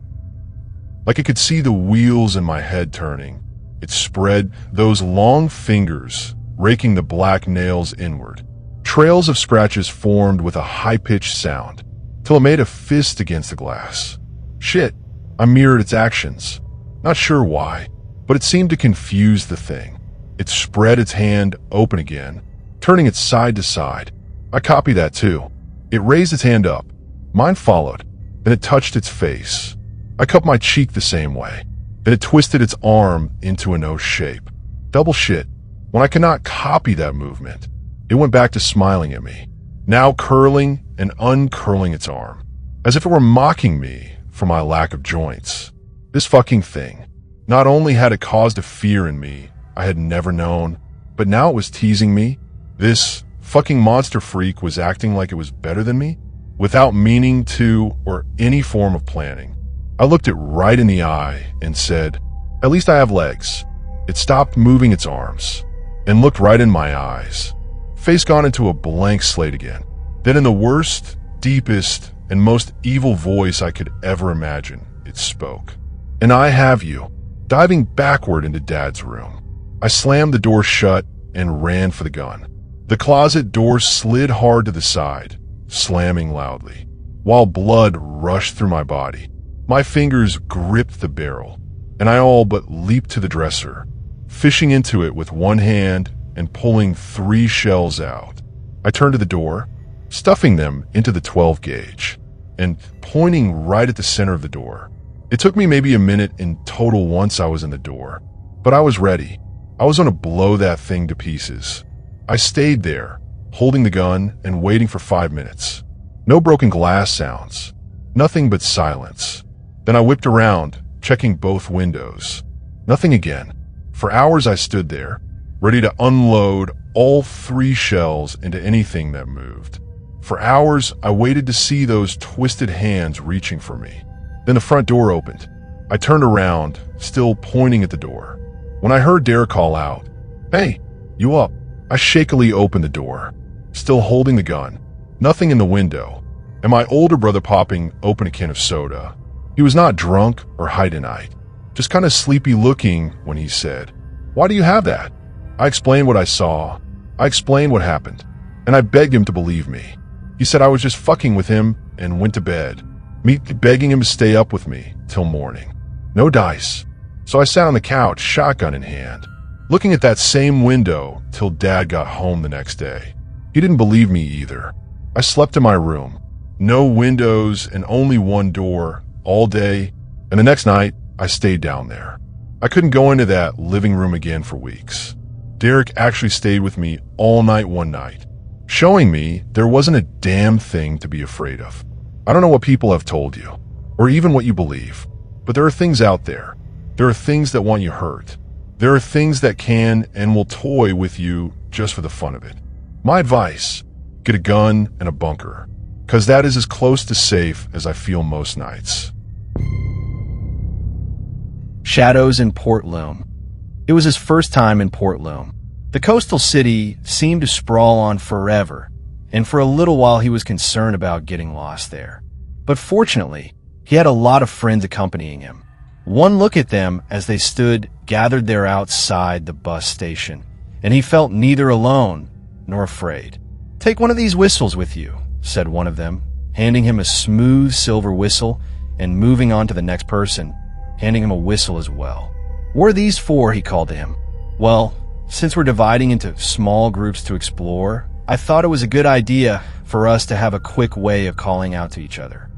Like I could see the wheels in my head turning. It spread those long fingers, raking the black nails inward. Trails of scratches formed with a high-pitched sound, till it made a fist against the glass. Shit, I mirrored its actions. Not sure why, but it seemed to confuse the thing. It spread its hand open again, turning it side to side. I copied that too. It raised its hand up. Mine followed. Then it touched its face. I cupped my cheek the same way. Then it twisted its arm into an O shape. Double shit. When I could not copy that movement, It went back to smiling at me, now curling and uncurling its arm, as if it were mocking me for my lack of joints. This fucking thing. Not only had it caused a fear in me I had never known, but now it was teasing me. This fucking monster freak was acting like it was better than me, without meaning to or any form of planning. I looked it right in the eye and said, "At least I have legs." It stopped moving its arms and looked right in my eyes. Face gone into a blank slate again. Then in the worst, deepest, and most evil voice I could ever imagine, it spoke. "And I have you." Diving backward into Dad's room, I slammed the door shut and ran for the gun. The closet door slid hard to the side, slamming loudly, while blood rushed through my body. My fingers gripped the barrel, and I all but leaped to the dresser, fishing into it with one hand and pulling 3 shells out. I turned to the door, stuffing them into the 12 gauge, and pointing right at the center of the door. It took me maybe a minute in total once I was in the door, but I was ready. I was going to blow that thing to pieces. I stayed there, holding the gun and waiting for 5 minutes. No broken glass sounds, nothing but silence. Then I whipped around, checking both windows. Nothing again. For hours I stood there, ready to unload all 3 shells into anything that moved. For hours I waited to see those twisted hands reaching for me. Then the front door opened. I turned around, still pointing at the door. When I heard Derek call out, "Hey, you up?" I shakily opened the door, still holding the gun. Nothing in the window, and my older brother popping open a can of soda. He was not drunk or high-tonight, just kind of sleepy looking when he said, "Why do you have that?" I explained what I saw. I explained what happened, and I begged him to believe me. He said I was just fucking with him and went to bed, me begging him to stay up with me till morning. No dice. So I sat on the couch, shotgun in hand, looking at that same window till Dad got home the next day. He didn't believe me either. I slept in my room. No windows and only one door all day, and the next night I stayed down there. I couldn't go into that living room again for weeks. Derek actually stayed with me all night one night, showing me there wasn't a damn thing to be afraid of. I don't know what people have told you, or even what you believe, but there are things out there. There are things that want you hurt. There are things that can and will toy with you just for the fun of it. My advice, get a gun and a bunker, because that is as close to safe as I feel most nights. Shadows in Port Lume. It was his first time in Port Lume. The coastal city seemed to sprawl on forever, and for a little while he was concerned about getting lost there. But fortunately, he had a lot of friends accompanying him. One look at them as they stood gathered there outside the bus station, and he felt neither alone nor afraid. "Take one of these whistles with you," said one of them, handing him a smooth silver whistle and moving on to the next person, handing him a whistle as well. "What are these for?" he called to him. "Well, since we're dividing into small groups to explore, I thought it was a good idea for us to have a quick way of calling out to each other."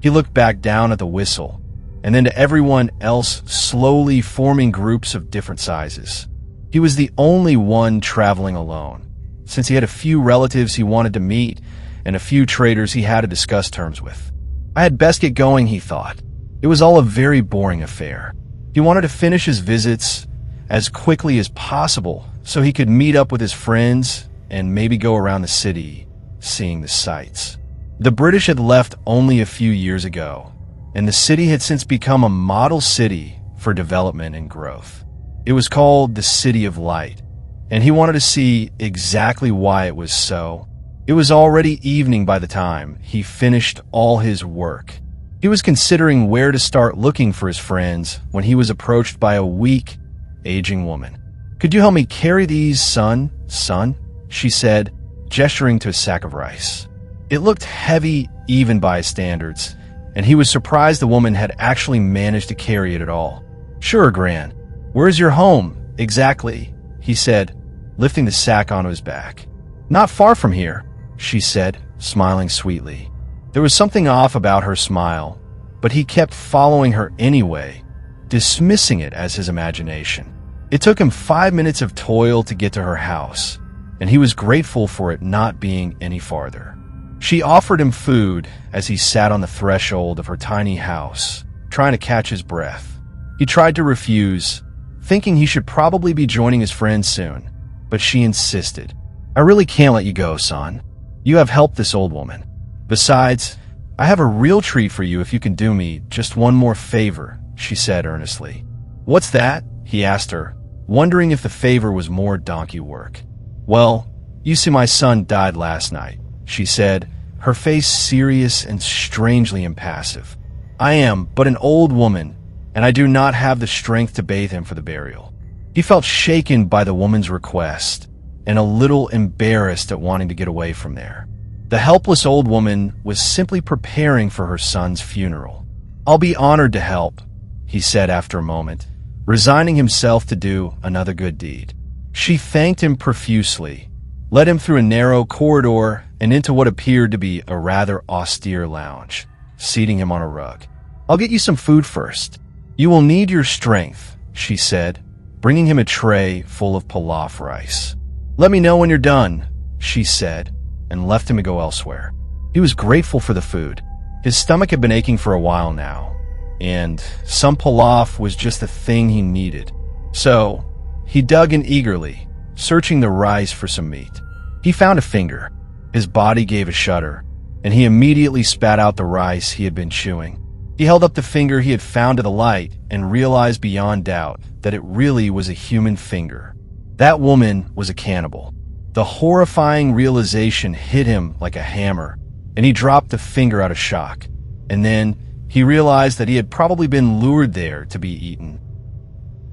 He looked back down at the whistle, and then to everyone else slowly forming groups of different sizes. He was the only one traveling alone, since he had a few relatives he wanted to meet and a few traders he had to discuss terms with. I had best get going, he thought. It was all a very boring affair. He wanted to finish his visits as quickly as possible so he could meet up with his friends and maybe go around the city, seeing the sights. The British had left only a few years ago, and the city had since become a model city for development and growth. It was called the City of Light, and he wanted to see exactly why it was so. It was already evening by the time he finished all his work. He was considering where to start looking for his friends when he was approached by a weak, aging woman. "Could you help me carry these, son?" she said, gesturing to a sack of rice. It looked heavy even by his standards, and he was surprised the woman had actually managed to carry it at all. "Sure, Gran. Where's your home, exactly?" he said, lifting the sack onto his back. "Not far from here," she said, smiling sweetly. There was something off about her smile, but he kept following her anyway, dismissing it as his imagination. It took him 5 minutes of toil to get to her house, and he was grateful for it not being any farther. She offered him food as he sat on the threshold of her tiny house, trying to catch his breath. He tried to refuse, thinking he should probably be joining his friends soon, but she insisted. "I really can't let you go, son. You have helped this old woman. Besides, I have a real treat for you if you can do me just one more favor," she said earnestly. "What's that?" he asked her, wondering if the favor was more donkey work. "Well, you see, my son died last night," she said, her face serious and strangely impassive. "I am but an old woman, and I do not have the strength to bathe him for the burial." He felt shaken by the woman's request and a little embarrassed at wanting to get away from there. The helpless old woman was simply preparing for her son's funeral. "I'll be honored to help," he said after a moment, resigning himself to do another good deed. She thanked him profusely, led him through a narrow corridor and into what appeared to be a rather austere lounge, seating him on a rug. "I'll get you some food first. You will need your strength," she said, bringing him a tray full of pilaf rice. "Let me know when you're done," she said, and left him to go elsewhere. He was grateful for the food. His stomach had been aching for a while now, and some pilaf was just the thing he needed. So he dug in eagerly, searching the rice for some meat. He found a finger. His body gave a shudder, and he immediately spat out the rice he had been chewing. He held up the finger he had found to the light and realized beyond doubt that it really was a human finger. That woman was a cannibal. The horrifying realization hit him like a hammer, and he dropped the finger out of shock. And then he realized that he had probably been lured there to be eaten.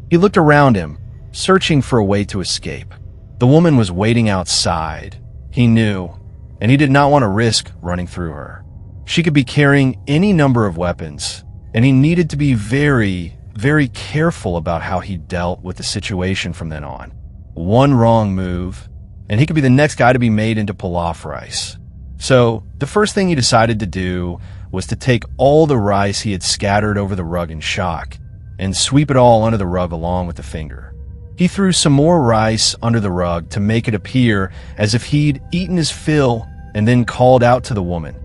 He looked around him, searching for a way to escape. The woman was waiting outside, he knew, and he did not want to risk running through her. She could be carrying any number of weapons, and he needed to be very, very careful about how he dealt with the situation from then on. One wrong move, and he could be the next guy to be made into pilaf rice. So the first thing he decided to do was to take all the rice he had scattered over the rug in shock and sweep it all under the rug along with the finger. He threw some more rice under the rug to make it appear as if he'd eaten his fill, and then called out to the woman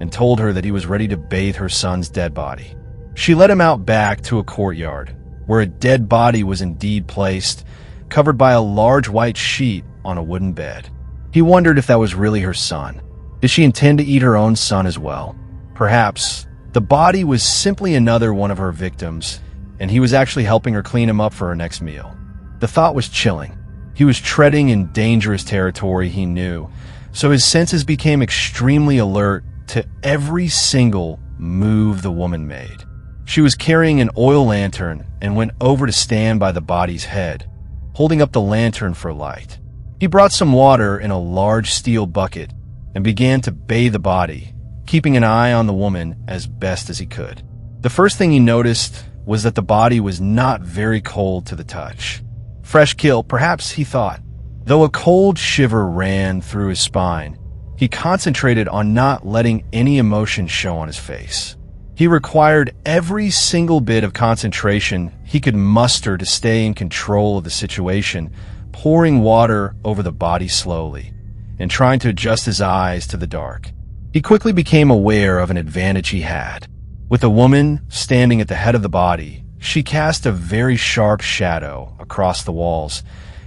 and told her that he was ready to bathe her son's dead body. She led him out back to a courtyard where a dead body was indeed placed, covered by a large white sheet on a wooden bed. He wondered if that was really her son. Did she intend to eat her own son as well? Perhaps the body was simply another one of her victims, and he was actually helping her clean him up for her next meal. The thought was chilling. He was treading in dangerous territory, he knew, so his senses became extremely alert to every single move the woman made. She was carrying an oil lantern and went over to stand by the body's head, holding up the lantern for light. He brought some water in a large steel bucket and began to bathe the body, keeping an eye on the woman as best as he could. The first thing he noticed was that the body was not very cold to the touch. Fresh kill, perhaps, he thought. Though a cold shiver ran through his spine, he concentrated on not letting any emotion show on his face. He required every single bit of concentration he could muster to stay in control of the situation, pouring water over the body slowly and trying to adjust his eyes to the dark. He quickly became aware of an advantage he had. With the woman standing at the head of the body, she cast a very sharp shadow across the walls,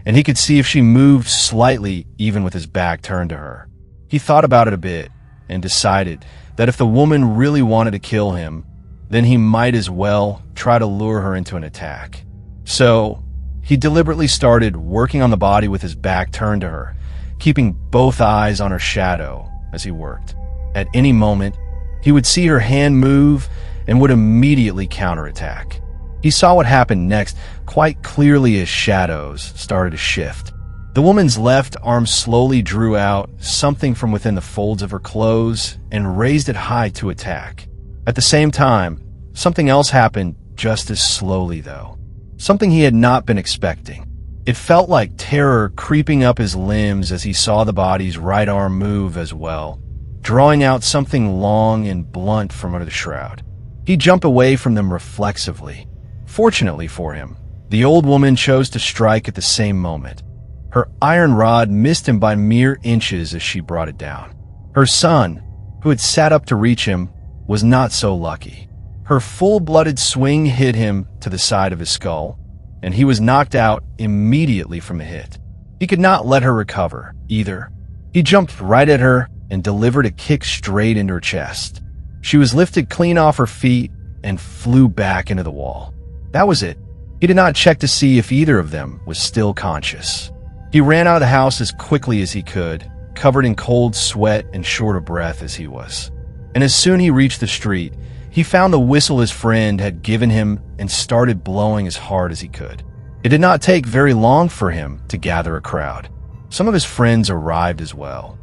and he could see if she moved slightly even with his back turned to her. He thought about it a bit and decided that if the woman really wanted to kill him, then he might as well try to lure her into an attack. So he deliberately started working on the body with his back turned to her, keeping both eyes on her shadow as he worked. At any moment, he would see her hand move and would immediately counterattack. He saw what happened next quite clearly as shadows started to shift. The woman's left arm slowly drew out something from within the folds of her clothes and raised it high to attack. At the same time, something else happened just as slowly, though. Something he had not been expecting. It felt like terror creeping up his limbs as he saw the body's right arm move as well, drawing out something long and blunt from under the shroud. He jumped away from them reflexively. Fortunately for him, the old woman chose to strike at the same moment. Her iron rod missed him by mere inches as she brought it down. Her son, who had sat up to reach him, was not so lucky. Her full-blooded swing hit him to the side of his skull, and he was knocked out immediately from the hit. He could not let her recover, either. He jumped right at her and delivered a kick straight into her chest. She was lifted clean off her feet and flew back into the wall. That was it. He did not check to see if either of them was still conscious. He ran out of the house as quickly as he could, covered in cold sweat and short of breath as he was. And as soon as he reached the street, he found the whistle his friend had given him and started blowing as hard as he could. It did not take very long for him to gather a crowd. Some of his friends arrived as well,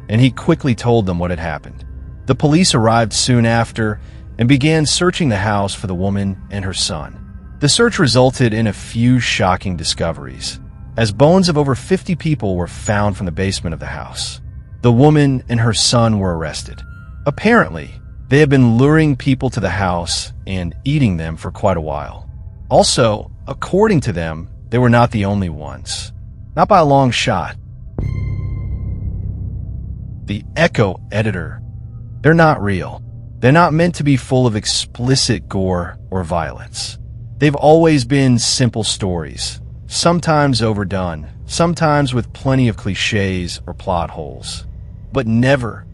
and he quickly told them what had happened. The police arrived soon after and began searching the house for the woman and her son. The search resulted in a few shocking discoveries, as bones of over 50 people were found from the basement of the house. The woman and her son were arrested. Apparently, they had been luring people to the house and eating them for quite a while. Also, according to them, they were not the only ones. Not by a long shot. The Echo editor. They're not real. They're not meant to be full of explicit gore or violence. They've always been simple stories, sometimes overdone, sometimes with plenty of cliches or plot holes, but never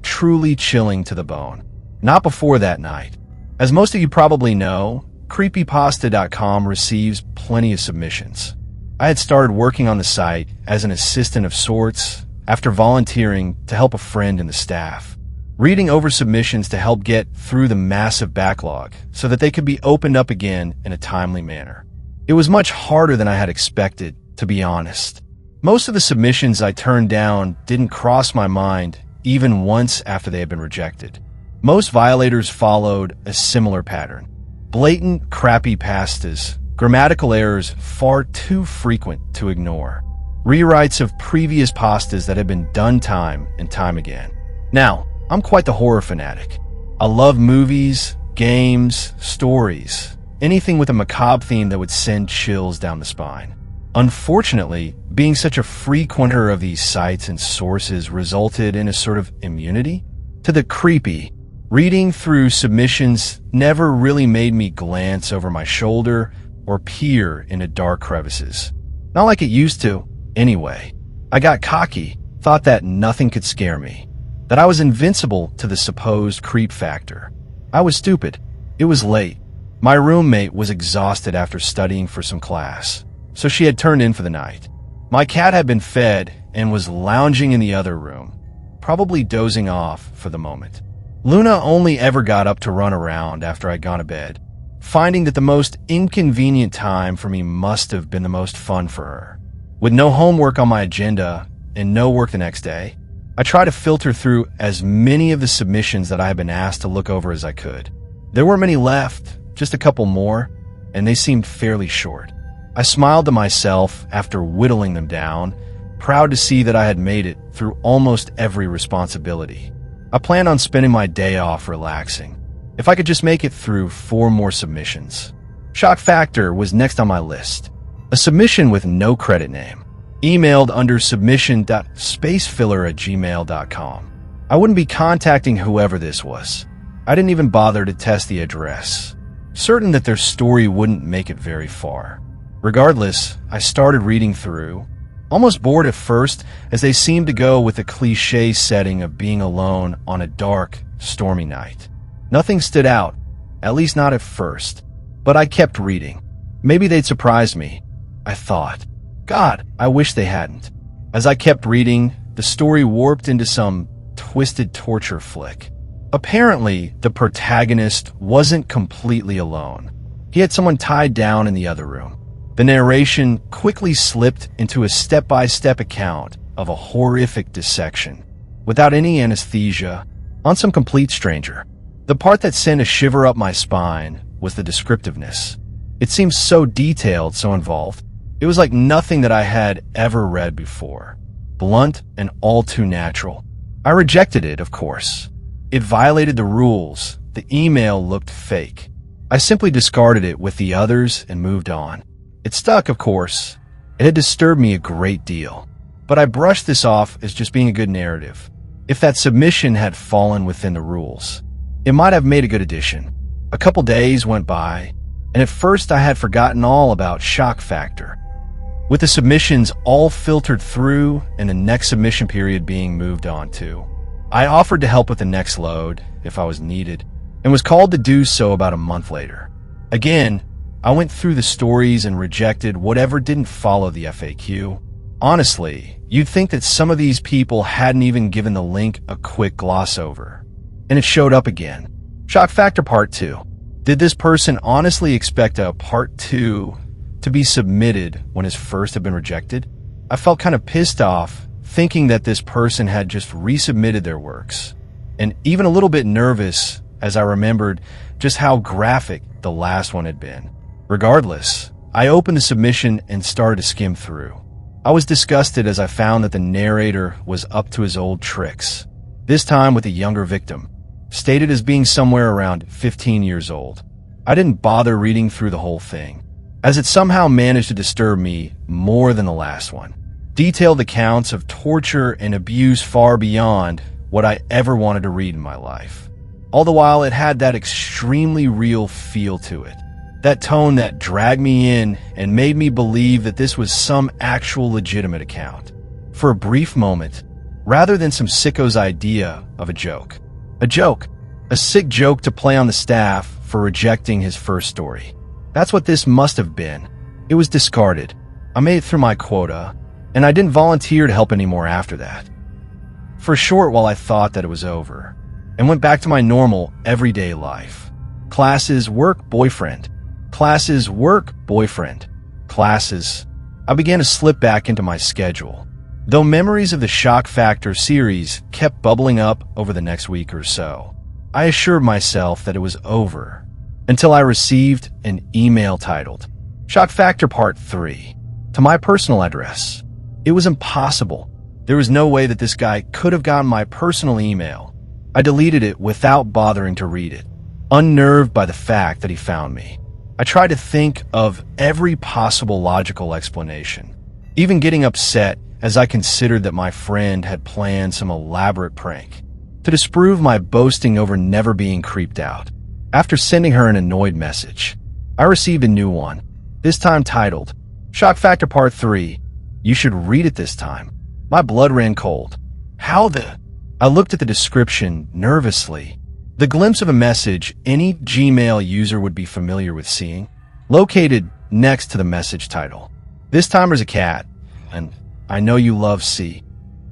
truly chilling to the bone. Not before that night. As most of you probably know, creepypasta.com receives plenty of submissions. I had started working on the site as an assistant of sorts after volunteering to help a friend in the staff, reading over submissions to help get through the massive backlog so that they could be opened up again in a timely manner. It was much harder than I had expected, to be honest. Most of the submissions I turned down didn't cross my mind even once after they had been rejected. Most violators followed a similar pattern. Blatant crappy pastas, grammatical errors far too frequent to ignore, rewrites of previous pastas that had been done time and time again. Now, I'm quite the horror fanatic. I love movies, games, stories, anything with a macabre theme that would send chills down the spine. Unfortunately, being such a frequenter of these sites and sources resulted in a sort of immunity to the creepy. Reading through submissions never really made me glance over my shoulder or peer into dark crevices. Not like it used to, anyway. I got cocky, thought that nothing could scare me, that I was invincible to the supposed creep factor. I was stupid. It was late. My roommate was exhausted after studying for some class, so she had turned in for the night. My cat had been fed and was lounging in the other room, probably dozing off for the moment. Luna only ever got up to run around after I'd gone to bed, finding that the most inconvenient time for me must have been the most fun for her. With no homework on my agenda and no work the next day, I tried to filter through as many of the submissions that I had been asked to look over as I could. There weren't many left, just a couple more, and they seemed fairly short. I smiled to myself after whittling them down, proud to see that I had made it through almost every responsibility. I planned on spending my day off relaxing, if I could just make it through 4 more submissions. Shock Factor was next on my list. A submission with no credit name, emailed under submission.spacefiller@gmail.com. I wouldn't be contacting whoever this was. I didn't even bother to test the address, certain that their story wouldn't make it very far. Regardless, I started reading through, almost bored at first as they seemed to go with the cliché setting of being alone on a dark, stormy night. Nothing stood out, at least not at first, but I kept reading. Maybe they'd surprise me, I thought. God, I wish they hadn't. As I kept reading, the story warped into some twisted torture flick. Apparently, the protagonist wasn't completely alone. He had someone tied down in the other room. The narration quickly slipped into a step-by-step account of a horrific dissection, without any anesthesia, on some complete stranger. The part that sent a shiver up my spine was the descriptiveness. It seemed so detailed, so involved. It was like nothing that I had ever read before. Blunt and all too natural. I rejected it, of course. It violated the rules. The email looked fake. I simply discarded it with the others and moved on. It stuck, of course, It had disturbed me a great deal, but I brushed this off as just being a good narrative. If that submission had fallen within the rules, it might have made a good addition. A couple days went by, and at first I had forgotten all about shock factor. With the submissions all filtered through and the next submission period being moved on to, I offered to help with the next load if I was needed, and was called to do so about a month later. Again, I went through the stories and rejected whatever didn't follow the FAQ. Honestly, you'd think that some of these people hadn't even given the link a quick gloss over. And it showed up again. Shock Factor Part 2. Did this person honestly expect a Part 2 to be submitted when his first had been rejected? I felt kind of pissed off, thinking that this person had just resubmitted their works, and even a little bit nervous as I remembered just how graphic the last one had been. Regardless, I opened the submission and started to skim through. I was disgusted as I found that the narrator was up to his old tricks, this time with a younger victim, stated as being somewhere around 15 years old. I didn't bother reading through the whole thing, as it somehow managed to disturb me more than the last one. Detailed accounts of torture and abuse far beyond what I ever wanted to read in my life. All the while, it had that extremely real feel to it. That tone that dragged me in and made me believe that this was some actual legitimate account. For a brief moment, rather than some sicko's idea of a joke. A joke. A sick joke to play on the staff for rejecting his first story. That's what this must have been. It was discarded. I made it through my quota, and I didn't volunteer to help anymore after that. For a short while I thought that it was over, and went back to my normal, everyday life. Classes, work, boyfriend. Classes, work, boyfriend. Classes. I began to slip back into my schedule, though memories of the Shock Factor series kept bubbling up over the next week or so. I assured myself that it was over, until I received an email titled, Shock Factor Part 3, to my personal address. It was impossible. There was no way that this guy could have gotten my personal email. I deleted it without bothering to read it, unnerved by the fact that he found me. I tried to think of every possible logical explanation, even getting upset as I considered that my friend had planned some elaborate prank to disprove my boasting over never being creeped out. After sending her an annoyed message, I received a new one, this time titled, Shock Factor Part 3. You should read it this time. My blood ran cold. How the... I looked at the description nervously. The glimpse of a message any Gmail user would be familiar with seeing, located next to the message title. This time there's a cat, and I know you love C.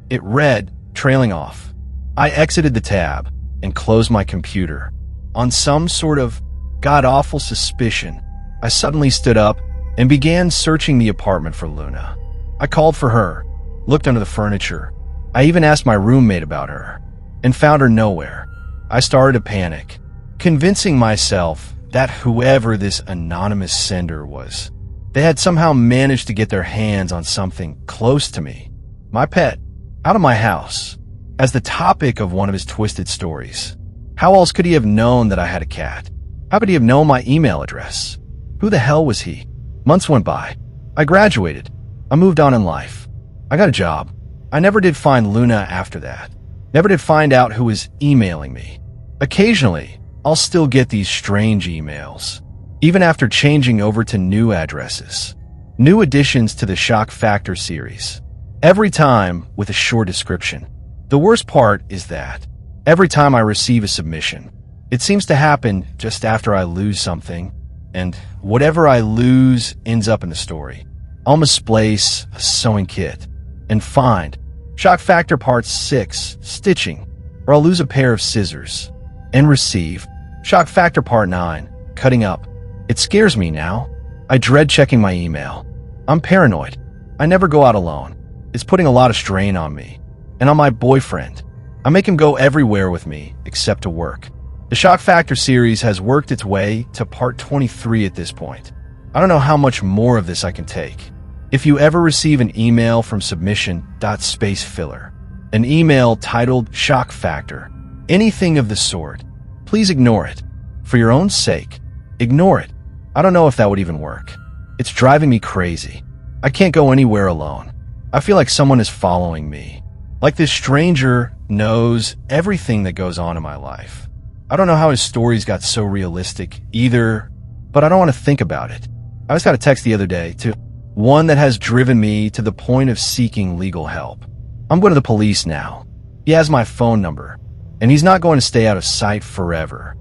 It read, trailing off. I exited the tab and closed my computer. On some sort of god-awful suspicion, I suddenly stood up and began searching the apartment for Luna. I called for her, looked under the furniture. I even asked my roommate about her, and found her nowhere. I started to panic, convincing myself that whoever this anonymous sender was, they had somehow managed to get their hands on something close to me, my pet, out of my house, as the topic of one of his twisted stories. How else could he have known that I had a cat? How could he have known my email address? Who the hell was he? Months went by. I graduated. I moved on in life. I got a job. I never did find Luna after that. Never did find out who was emailing me. Occasionally, I'll still get these strange emails, even after changing over to new addresses. New additions to the Shock Factor series. Every time with a short description. The worst part is that every time I receive a submission, it seems to happen just after I lose something, and whatever I lose ends up in the story. I'll misplace a sewing kit and find Shock Factor Part 6, stitching, or I'll lose a pair of scissors and receive Shock Factor Part 9, cutting up. It scares me now. I dread checking my email. I'm paranoid. I never go out alone. It's putting a lot of strain on me and on my boyfriend. I make him go everywhere with me except to work. The Shock Factor series has worked its way to Part 23 at this point. I don't know how much more of this I can take. If you ever receive an email from submission.spacefiller, an email titled Shock Factor, anything of the sort, please ignore it. For your own sake, ignore it. I don't know if that would even work. It's driving me crazy. I can't go anywhere alone. I feel like someone is following me. Like this stranger knows everything that goes on in my life. I don't know how his stories got so realistic either, but I don't want to think about it. I just got a text the other day, to one that has driven me to the point of seeking legal help. I'm going to the police now. He has my phone number, and he's not going to stay out of sight forever.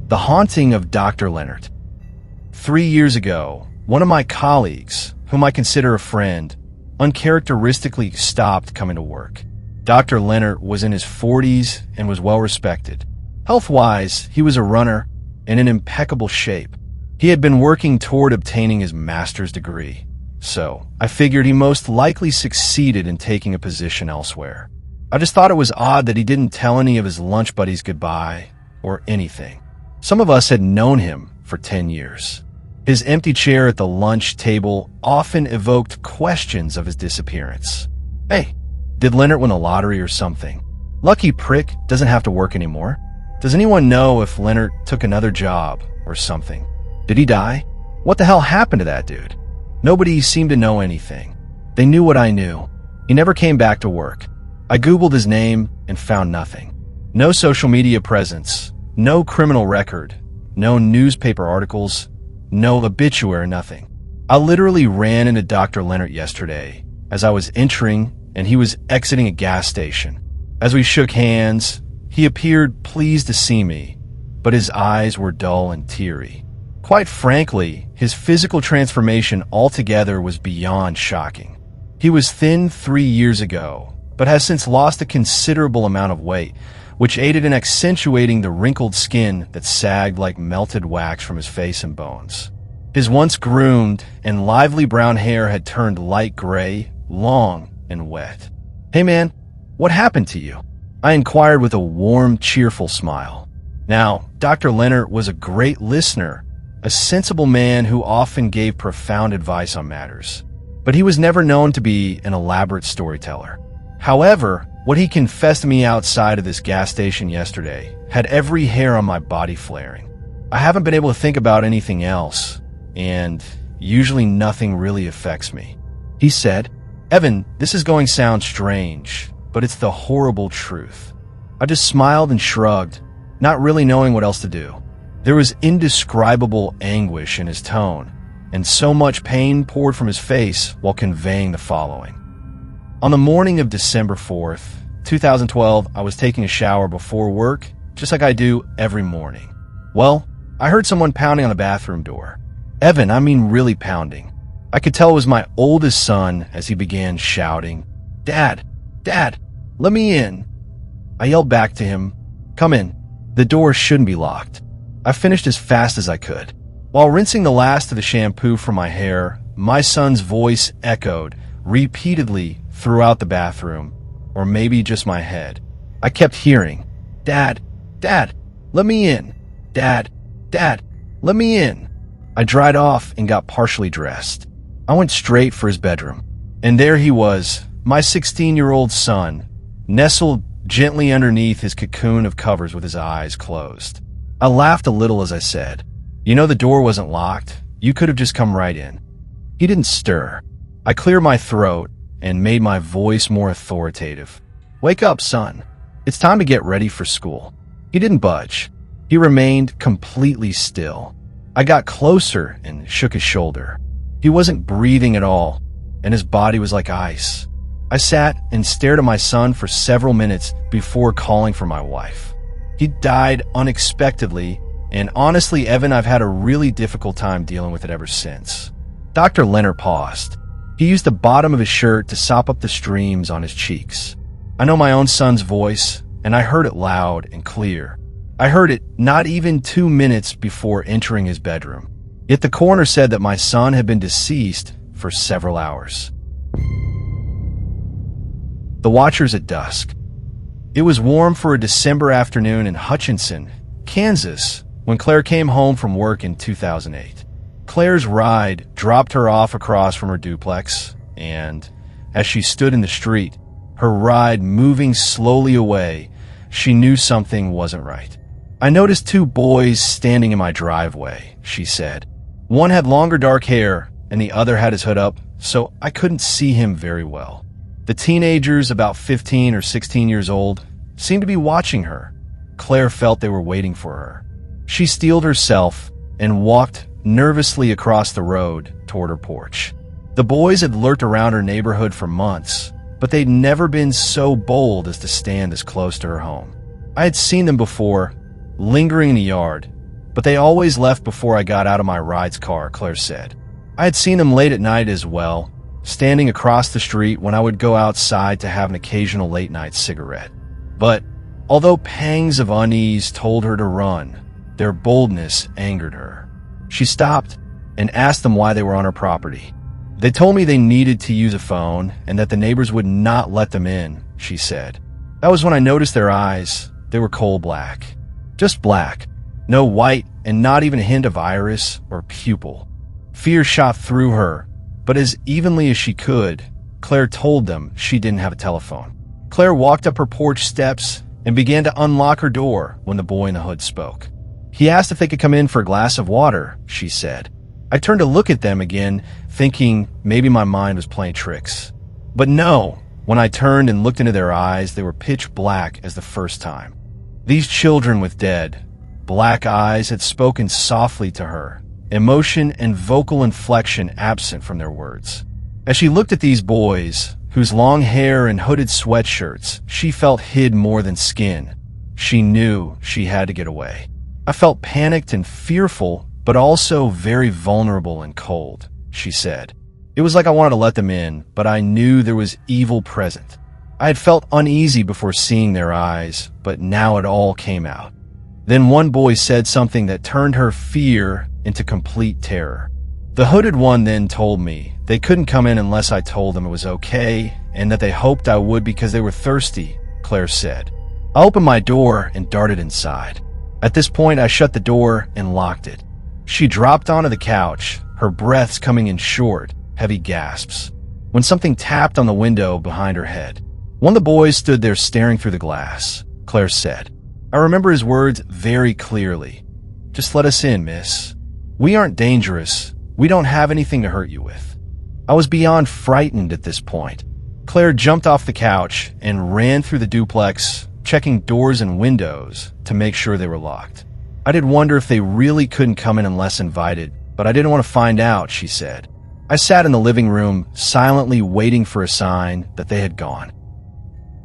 The haunting of Dr. Lennart. 3 years ago, one of my colleagues, whom I consider a friend, uncharacteristically stopped coming to work. Dr. Lennart was in his 40s and was well respected. Health-wise, he was a runner and in impeccable shape. He had been working toward obtaining his master's degree, so I figured he most likely succeeded in taking a position elsewhere. I just thought it was odd that he didn't tell any of his lunch buddies goodbye or anything. Some of us had known him for 10 years. His empty chair at the lunch table often evoked questions of his disappearance. Hey, did Lennart win the lottery or something? Lucky prick doesn't have to work anymore. Does anyone know if Lennart took another job or something? Did he die? What the hell happened to that dude? Nobody seemed to know anything. They knew what I knew. He never came back to work. I Googled his name and found nothing. No social media presence, no criminal record, no newspaper articles, no obituary, nothing. I literally ran into Dr. Lennart yesterday as I was entering and he was exiting a gas station. As we shook hands, he appeared pleased to see me, but his eyes were dull and teary. Quite frankly, his physical transformation altogether was beyond shocking. He was thin 3 years ago, but has since lost a considerable amount of weight, which aided in accentuating the wrinkled skin that sagged like melted wax from his face and bones. His once groomed and lively brown hair had turned light gray, long and wet. "Hey man, what happened to you?" I inquired with a warm, cheerful smile. Now, Dr. Lennart was a great listener, a sensible man who often gave profound advice on matters, but he was never known to be an elaborate storyteller. However, what he confessed to me outside of this gas station yesterday had every hair on my body flaring. I haven't been able to think about anything else, and usually nothing really affects me. He said, "Evan, this is going to sound strange, but it's the horrible truth." I just smiled and shrugged, not really knowing what else to do. There was indescribable anguish in his tone, and so much pain poured from his face while conveying the following. On the morning of December 4th, 2012, I was taking a shower before work, just like I do every morning. Well, I heard someone pounding on the bathroom door. Evan, I mean really pounding. I could tell it was my oldest son as he began shouting, "Dad, Dad, let me in." I yelled back to him, "Come in. The door shouldn't be locked." I finished as fast as I could. While rinsing the last of the shampoo from my hair, my son's voice echoed repeatedly throughout the bathroom, or maybe just my head. I kept hearing, "Dad, Dad, let me in. Dad, Dad, let me in." I dried off and got partially dressed. I went straight for his bedroom, and there he was, my 16-year-old son, nestled gently underneath his cocoon of covers with his eyes closed. I laughed a little as I said, "You know the door wasn't locked. You could have just come right in." He didn't stir. I cleared my throat and made my voice more authoritative. "Wake up, son. It's time to get ready for school." He didn't budge. He remained completely still. I got closer and shook his shoulder. He wasn't breathing at all, and his body was like ice. I sat and stared at my son for several minutes before calling for my wife. He died unexpectedly, and honestly, Evan, I've had a really difficult time dealing with it ever since. Dr. Lennart paused. He used the bottom of his shirt to sop up the streams on his cheeks. I know my own son's voice, and I heard it loud and clear. I heard it not even 2 minutes before entering his bedroom. Yet the coroner said that my son had been deceased for several hours. The Watchers at Dusk. It was warm for a December afternoon in Hutchinson, Kansas, when Claire came home from work in 2008. Claire's ride dropped her off across from her duplex, and as she stood in the street, her ride moving slowly away, she knew something wasn't right. "I noticed 2 boys standing in my driveway," she said. One had longer dark hair, and the other had his hood up, so I couldn't see him very well. The teenagers, about 15 or 16 years old, seemed to be watching her. Claire felt they were waiting for her. She steeled herself and walked nervously across the road toward her porch. The boys had lurked around her neighborhood for months, but they'd never been so bold as to stand this close to her home. I had seen them before, lingering in the yard, but they always left before I got out of my ride's car, Claire said. I had seen them late at night as well, standing across the street when I would go outside to have an occasional late-night cigarette. But although pangs of unease told her to run, their boldness angered her. She stopped and asked them why they were on her property. They told me they needed to use a phone and that the neighbors would not let them in, she said. That was when I noticed their eyes. They were coal black. Just black. No white and not even a hint of iris or pupil. Fear shot through her, but as evenly as she could, Claire told them she didn't have a telephone. Claire walked up her porch steps and began to unlock her door when the boy in the hood spoke. He asked if they could come in for a glass of water, she said. I turned to look at them again, thinking maybe my mind was playing tricks. But no, when I turned and looked into their eyes, they were pitch black as the first time. These children with dead, black eyes had spoken softly to her, emotion and vocal inflection absent from their words. As she looked at these boys, whose long hair and hooded sweatshirts she felt hid more than skin, she knew she had to get away. I felt panicked and fearful, but also very vulnerable and cold, she said. It was like I wanted to let them in, but I knew there was evil present. I had felt uneasy before seeing their eyes, but now it all came out. Then one boy said something that turned her fear into complete terror. The hooded one then told me they couldn't come in unless I told them it was okay and that they hoped I would because they were thirsty, Claire said. I opened my door and darted inside. At this point, I shut the door and locked it. She dropped onto the couch, her breaths coming in short, heavy gasps, when something tapped on the window behind her head. One of the boys stood there staring through the glass, Claire said. I remember his words very clearly. Just let us in, miss. We aren't dangerous. We don't have anything to hurt you with. I was beyond frightened at this point. Claire jumped off the couch and ran through the duplex, checking doors and windows to make sure they were locked. I did wonder if they really couldn't come in unless invited, but I didn't want to find out, she said. I sat in the living room, silently waiting for a sign that they had gone.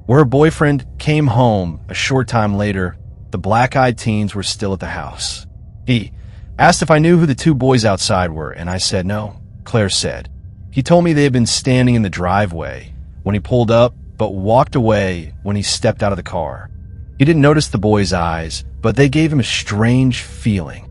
Where her boyfriend came home a short time later, the black-eyed teens were still at the house. He asked if I knew who the two boys outside were, and I said no, Claire said. He told me they had been standing in the driveway when he pulled up, but walked away when he stepped out of the car. He didn't notice the boys' eyes, but they gave him a strange feeling.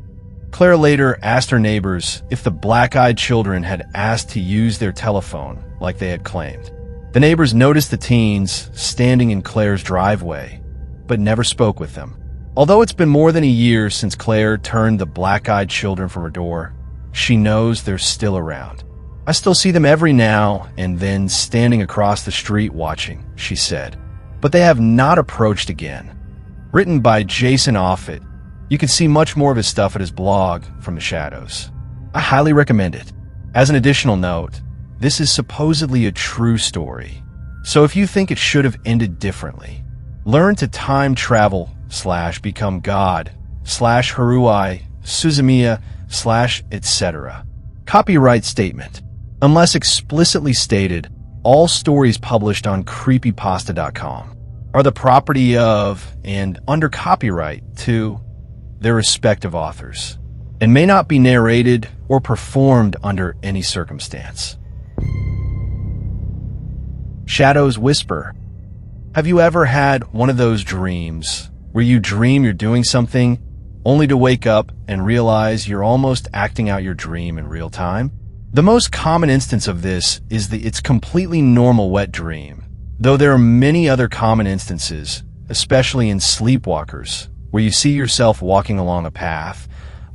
Claire later asked her neighbors if the black-eyed children had asked to use their telephone like they had claimed. The neighbors noticed the teens standing in Claire's driveway, but never spoke with them. Although it's been more than a year since Claire turned the black-eyed children from her door, she knows they're still around. I still see them every now and then standing across the street watching, she said, but they have not approached again. Written by Jason Offutt, you can see much more of his stuff at his blog, From the Shadows. I highly recommend it. As an additional note, this is supposedly a true story, so if you think it should have ended differently, learn to time travel / become God / Haruai, Suzumiya / etc. Copyright statement. Unless explicitly stated, all stories published on creepypasta.com are the property of and under copyright to their respective authors, and may not be narrated or performed under any circumstance. Shadows whisper. Have you ever had one of those dreams where you dream you're doing something only to wake up and realize you're almost acting out your dream in real time? The most common instance of this is the it's completely normal wet dream, though there are many other common instances, especially in sleepwalkers, where you see yourself walking along a path,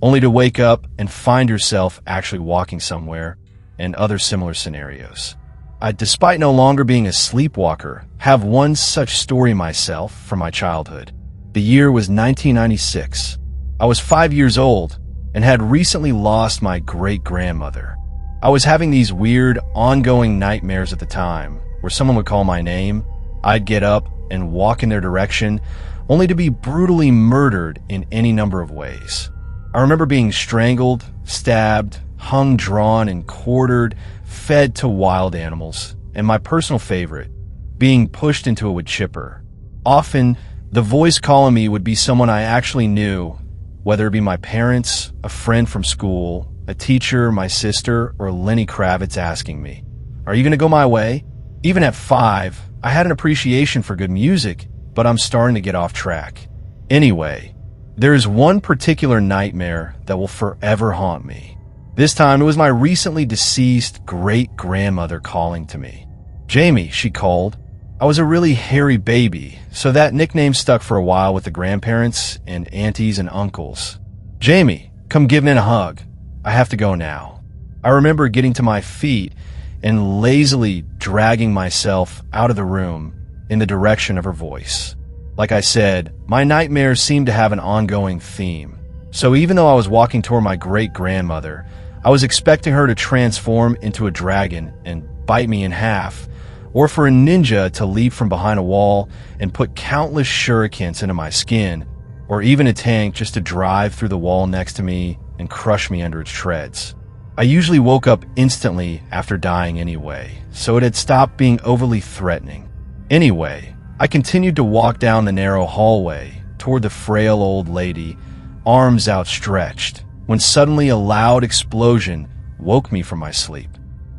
only to wake up and find yourself actually walking somewhere, and other similar scenarios. I, despite no longer being a sleepwalker, have one such story myself from my childhood. The year was 1996. I was 5 years old, and had recently lost my great-grandmother. I was having these weird, ongoing nightmares at the time, where someone would call my name, I'd get up and walk in their direction, only to be brutally murdered in any number of ways. I remember being strangled, stabbed, hung, drawn, and quartered, fed to wild animals, and my personal favorite, being pushed into a wood chipper. Often, the voice calling me would be someone I actually knew, whether it be my parents, a friend from school, a teacher, my sister, or Lenny Kravitz asking me, "Are you going to go my way?" Even at 5, I had an appreciation for good music, but I'm starting to get off track. Anyway, there is one particular nightmare that will forever haunt me. This time, it was my recently deceased great-grandmother calling to me. Jamie, she called. I was a really hairy baby, so that nickname stuck for a while with the grandparents and aunties and uncles. "Jamie, come give me a hug. I have to go now." I remember getting to my feet and lazily dragging myself out of the room in the direction of her voice. Like I said, my nightmares seemed to have an ongoing theme. So even though I was walking toward my great-grandmother, I was expecting her to transform into a dragon and bite me in half, or for a ninja to leap from behind a wall and put countless shurikens into my skin, or even a tank just to drive through the wall next to me and crush me under its treads. I usually woke up instantly after dying anyway, so it had stopped being overly threatening. Anyway, I continued to walk down the narrow hallway toward the frail old lady, arms outstretched, when suddenly a loud explosion woke me from my sleep.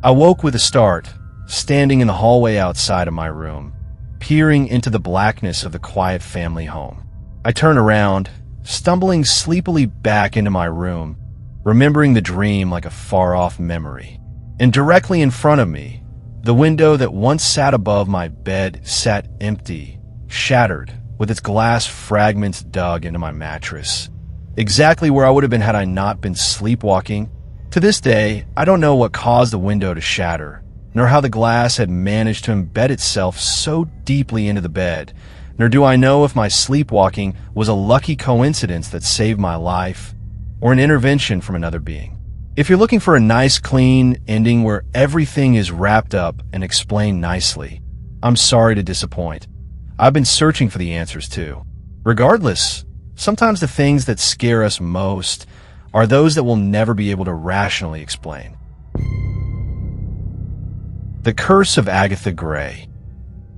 I woke with a start, standing in the hallway outside of my room, peering into the blackness of the quiet family home. I turned around, stumbling sleepily back into my room, remembering the dream like a far-off memory. And directly in front of me, the window that once sat above my bed sat empty, shattered, with its glass fragments dug into my mattress. Exactly where I would have been had I not been sleepwalking. To this day, I don't know what caused the window to shatter, nor how the glass had managed to embed itself so deeply into the bed, nor do I know if my sleepwalking was a lucky coincidence that saved my life, or an intervention from another being. If you're looking for a nice, clean ending where everything is wrapped up and explained nicely, I'm sorry to disappoint. I've been searching for the answers too. Regardless, sometimes the things that scare us most are those that we'll never be able to rationally explain. The Curse of Agatha Gray.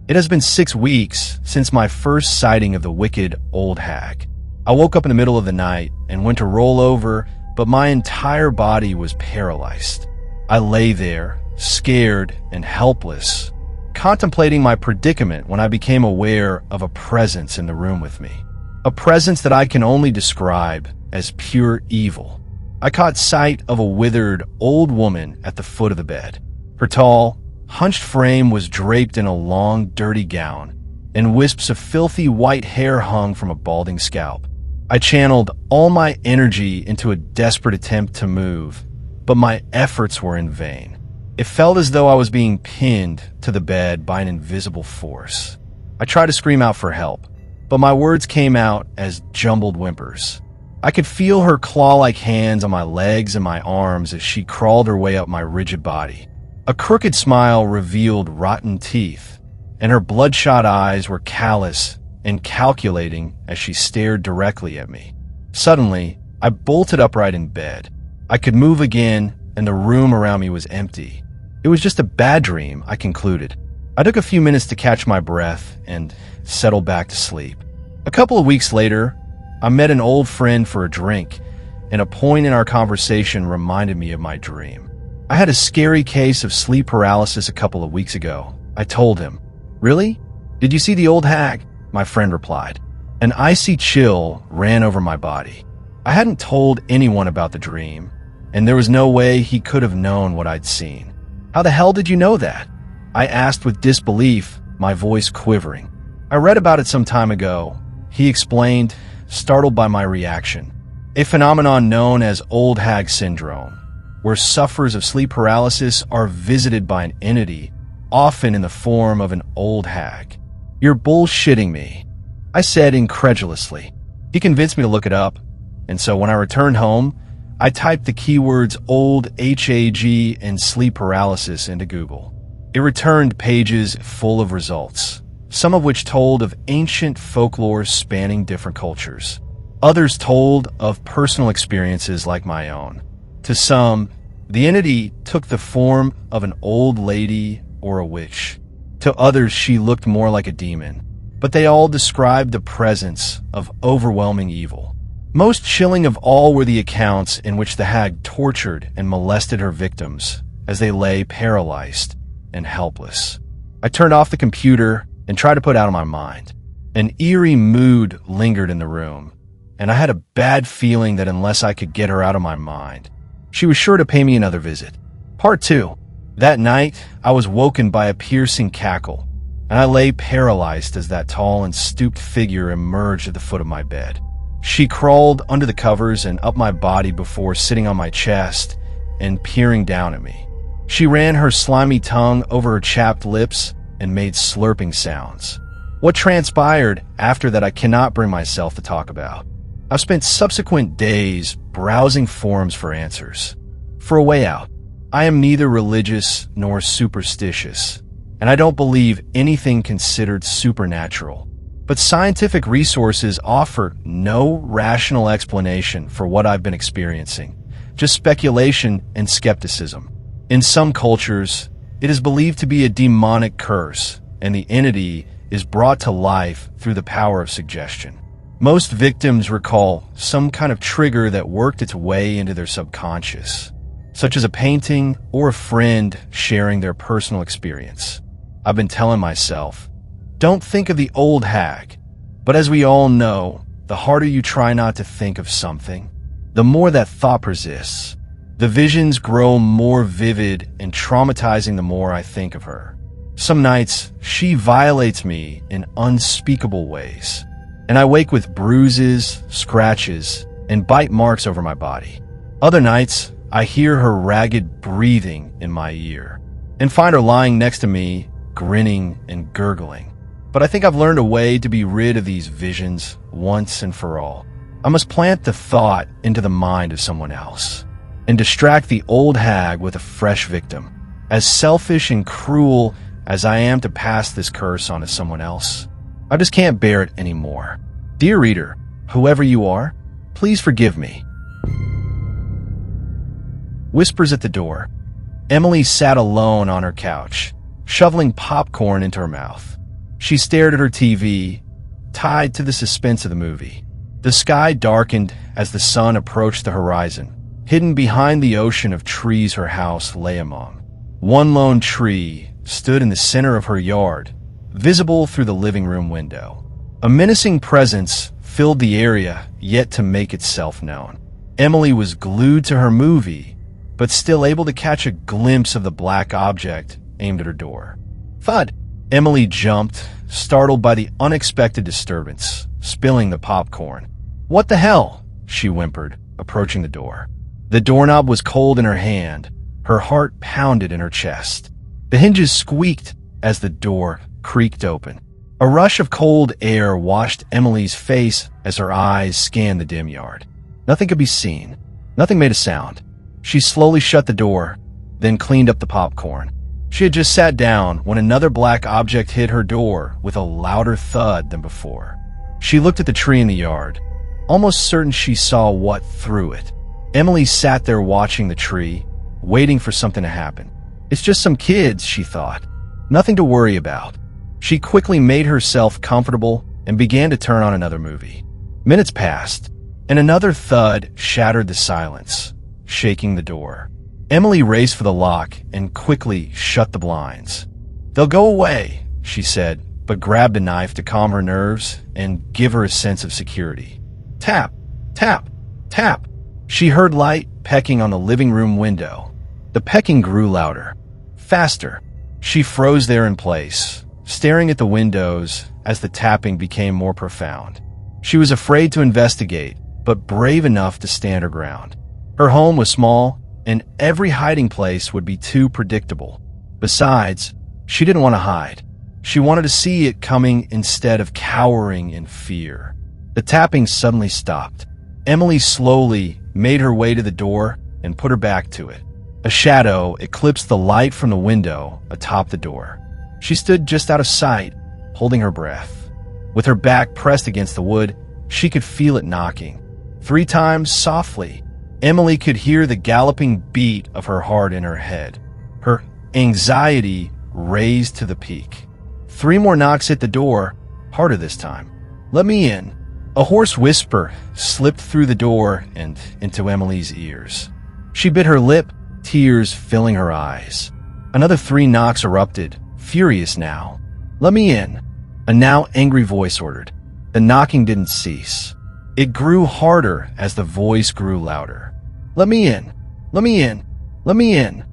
It has been 6 weeks since my first sighting of the wicked old hag. I woke up in the middle of the night and went to roll over, but my entire body was paralyzed. I lay there, scared and helpless, contemplating my predicament when I became aware of a presence in the room with me. A presence that I can only describe as pure evil. I caught sight of a withered old woman at the foot of the bed. Her tall, hunched frame was draped in a long, dirty gown, and wisps of filthy white hair hung from a balding scalp. I channeled all my energy into a desperate attempt to move, but my efforts were in vain. It felt as though I was being pinned to the bed by an invisible force. I tried to scream out for help, but my words came out as jumbled whimpers. I could feel her claw-like hands on my legs and my arms as she crawled her way up my rigid body. A crooked smile revealed rotten teeth, and her bloodshot eyes were callous and calculating as she stared directly at me. Suddenly, I bolted upright in bed. I could move again, and the room around me was empty. It was just a bad dream, I concluded. I took a few minutes to catch my breath and settle back to sleep. A couple of weeks later, I met an old friend for a drink, and a point in our conversation reminded me of my dream. I had a scary case of sleep paralysis a couple of weeks ago. I told him. "Really? Did you see the old hag?" My friend replied. An icy chill ran over my body. I hadn't told anyone about the dream, and there was no way he could have known what I'd seen. "How the hell did you know that?" I asked with disbelief, my voice quivering. "I read about it some time ago," he explained, startled by my reaction. "A phenomenon known as old hag syndrome, where sufferers of sleep paralysis are visited by an entity, often in the form of an old hag." "You're bullshitting me," I said incredulously. He convinced me to look it up, and so when I returned home, I typed the keywords old HAG and sleep paralysis into Google. It returned pages full of results, some of which told of ancient folklore spanning different cultures. Others told of personal experiences like my own. To some, the entity took the form of an old lady or a witch. To others, she looked more like a demon. But they all described the presence of overwhelming evil. Most chilling of all were the accounts in which the hag tortured and molested her victims as they lay paralyzed and helpless. I turned off the computer and tried to put it out of my mind. An eerie mood lingered in the room, and I had a bad feeling that unless I could get her out of my mind, she was sure to pay me another visit. Part 2. That night, I was woken by a piercing cackle, and I lay paralyzed as that tall and stooped figure emerged at the foot of my bed. She crawled under the covers and up my body before sitting on my chest and peering down at me. She ran her slimy tongue over her chapped lips and made slurping sounds. What transpired after that I cannot bring myself to talk about. I've spent subsequent days browsing forums for answers, for a way out. I am neither religious nor superstitious, and I don't believe anything considered supernatural. But scientific resources offer no rational explanation for what I've been experiencing, just speculation and skepticism. In some cultures, it is believed to be a demonic curse, and the entity is brought to life through the power of suggestion. Most victims recall some kind of trigger that worked its way into their subconscious, such as a painting or a friend sharing their personal experience. I've been telling myself, don't think of the old hag, but as we all know, the harder you try not to think of something, the more that thought persists. The visions grow more vivid and traumatizing the more I think of her. Some nights, she violates me in unspeakable ways, and I wake with bruises, scratches, and bite marks over my body. Other nights, I hear her ragged breathing in my ear, and find her lying next to me, grinning and gurgling. But I think I've learned a way to be rid of these visions once and for all. I must plant the thought into the mind of someone else and distract the old hag with a fresh victim. As selfish and cruel as I am to pass this curse on to someone else, I just can't bear it anymore. Dear reader, whoever you are, please forgive me. Whispers at the door. Emily sat alone on her couch, shoveling popcorn into her mouth. She stared at her TV, tied to the suspense of the movie. The sky darkened as the sun approached the horizon, hidden behind the ocean of trees her house lay among. One lone tree stood in the center of her yard, visible through the living room window. A menacing presence filled the area, yet to make itself known. Emily was glued to her movie, but still able to catch a glimpse of the black object aimed at her door. Thud! Emily jumped, startled by the unexpected disturbance, spilling the popcorn. What the hell? She whimpered, approaching the door. The doorknob was cold in her hand. Her heart pounded in her chest. The hinges squeaked as the door creaked open. A rush of cold air washed Emily's face as her eyes scanned the dim yard. Nothing could be seen. Nothing made a sound. She slowly shut the door, then cleaned up the popcorn. She had just sat down when another black object hit her door with a louder thud than before. She looked at the tree in the yard, almost certain she saw what threw it. Emily sat there watching the tree, waiting for something to happen. It's just some kids, she thought. Nothing to worry about. She quickly made herself comfortable and began to turn on another movie. Minutes passed, and another thud shattered the silence, shaking the door. Emily raced for the lock and quickly shut the blinds. They'll go away, she said, but grabbed a knife to calm her nerves and give her a sense of security. Tap, tap, tap. She heard light pecking on the living room window. The pecking grew louder, faster. She froze there in place, staring at the windows as the tapping became more profound. She was afraid to investigate, but brave enough to stand her ground. Her home was small, and every hiding place would be too predictable. Besides, she didn't want to hide. She wanted to see it coming instead of cowering in fear. The tapping suddenly stopped. Emily slowly made her way to the door and put her back to it. A shadow eclipsed the light from the window atop the door. She stood just out of sight, holding her breath. With her back pressed against the wood, she could feel it knocking. 3 times softly, Emily could hear the galloping beat of her heart in her head. Her anxiety raised to the peak. 3 more knocks at the door, harder this time. "Let me in." A hoarse whisper slipped through the door and into Emily's ears. She bit her lip, tears filling her eyes. Another 3 knocks erupted, furious now. "Let me in," a now angry voice ordered. The knocking didn't cease. It grew harder as the voice grew louder. "Let me in. Let me in. Let me in."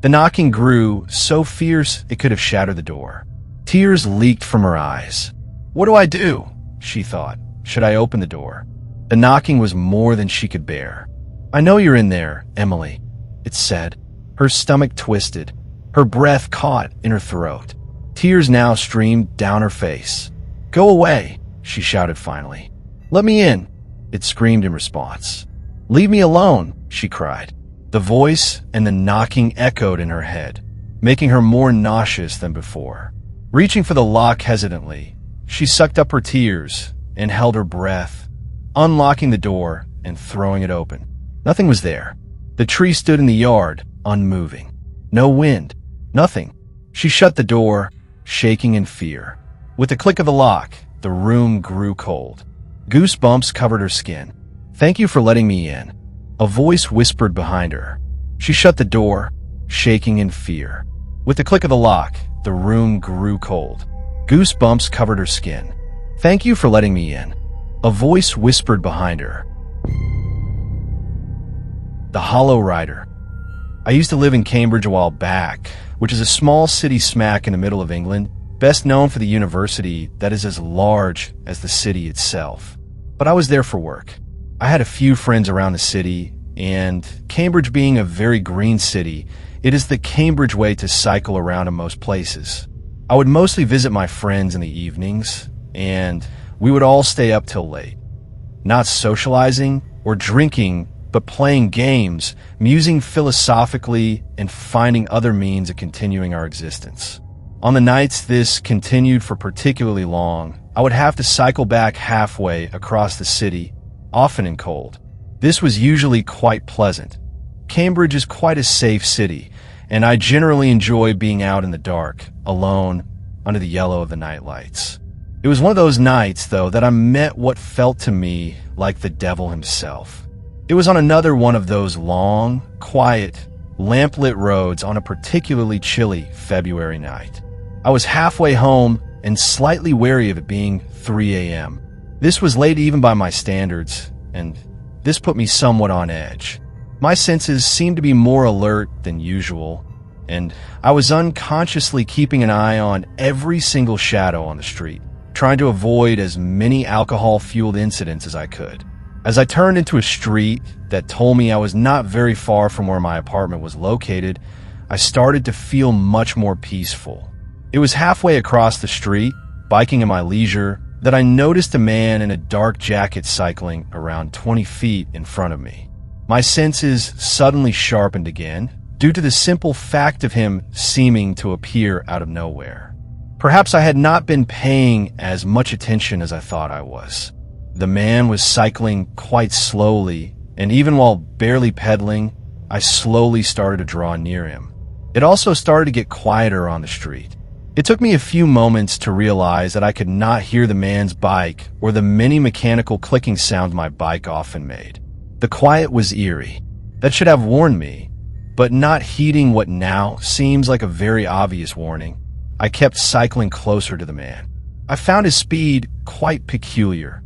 The knocking grew so fierce it could have shattered the door. Tears leaked from her eyes. "What do I do?" she thought. "Should I open the door?" The knocking was more than she could bear. "I know you're in there, Emily," it said. Her stomach twisted. Her breath caught in her throat. Tears now streamed down her face. "Go away," she shouted finally. "Let me in," it screamed in response. "Leave me alone," she cried. The voice and the knocking echoed in her head, making her more nauseous than before. Reaching for the lock hesitantly, she sucked up her tears and held her breath, unlocking the door and throwing it open. Nothing was there. The tree stood in the yard, unmoving. No wind. Nothing. She shut the door, shaking in fear. With the click of the lock, the room grew cold. Goosebumps covered her skin. "Thank you for letting me in," a voice whispered behind her. She shut the door, shaking in fear. With the click of the lock, the room grew cold. Goosebumps covered her skin. "Thank you for letting me in," a voice whispered behind her. The Hollow Rider. I used to live in Cambridge a while back, which is a small city smack in the middle of England, best known for the university that is as large as the city itself. But I was there for work. I had a few friends around the city, and Cambridge being a very green city, it is the Cambridge way to cycle around in most places. I would mostly visit my friends in the evenings, and we would all stay up till late. Not socializing or drinking, but playing games, musing philosophically, and finding other means of continuing our existence. On the nights this continued for particularly long, I would have to cycle back halfway across the city, often in cold. This was usually quite pleasant. Cambridge is quite a safe city, and I generally enjoy being out in the dark, alone, under the yellow of the night lights. It was one of those nights, though, that I met what felt to me like the devil himself. It was on another one of those long, quiet, lamplit roads on a particularly chilly February night. I was halfway home and slightly wary of it being 3 a.m. This was late even by my standards, and this put me somewhat on edge. My senses seemed to be more alert than usual, and I was unconsciously keeping an eye on every single shadow on the street, trying to avoid as many alcohol-fueled incidents as I could. As I turned into a street that told me I was not very far from where my apartment was located, I started to feel much more peaceful. It was halfway across the street, biking at my leisure, that I noticed a man in a dark jacket cycling around 20 feet in front of me. My senses suddenly sharpened again, due to the simple fact of him seeming to appear out of nowhere. Perhaps I had not been paying as much attention as I thought I was. The man was cycling quite slowly, and even while barely pedaling, I slowly started to draw near him. It also started to get quieter on the street. It took me a few moments to realize that I could not hear the man's bike or the many mechanical clicking sounds my bike often made. The quiet was eerie. That should have warned me, but not heeding what now seems like a very obvious warning, I kept cycling closer to the man. I found his speed quite peculiar,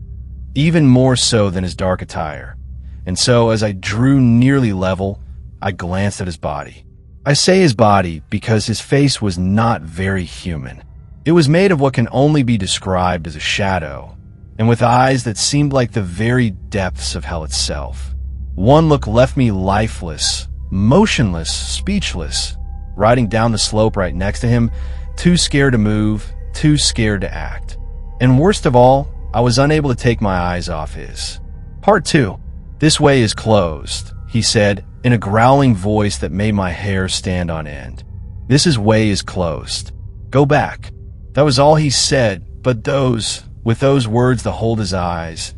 even more so than his dark attire, and so as I drew nearly level, I glanced at his body. I say his body because his face was not very human. It was made of what can only be described as a shadow, and with eyes that seemed like the very depths of hell itself. One look left me lifeless, motionless, speechless, riding down the slope right next to him, too scared to move, too scared to act. And worst of all, I was unable to take my eyes off his. Part 2. "This way is closed," he said in a growling voice that made my hair stand on end. "This way is closed. Go back." That was all he said, but with those words to hold its eyes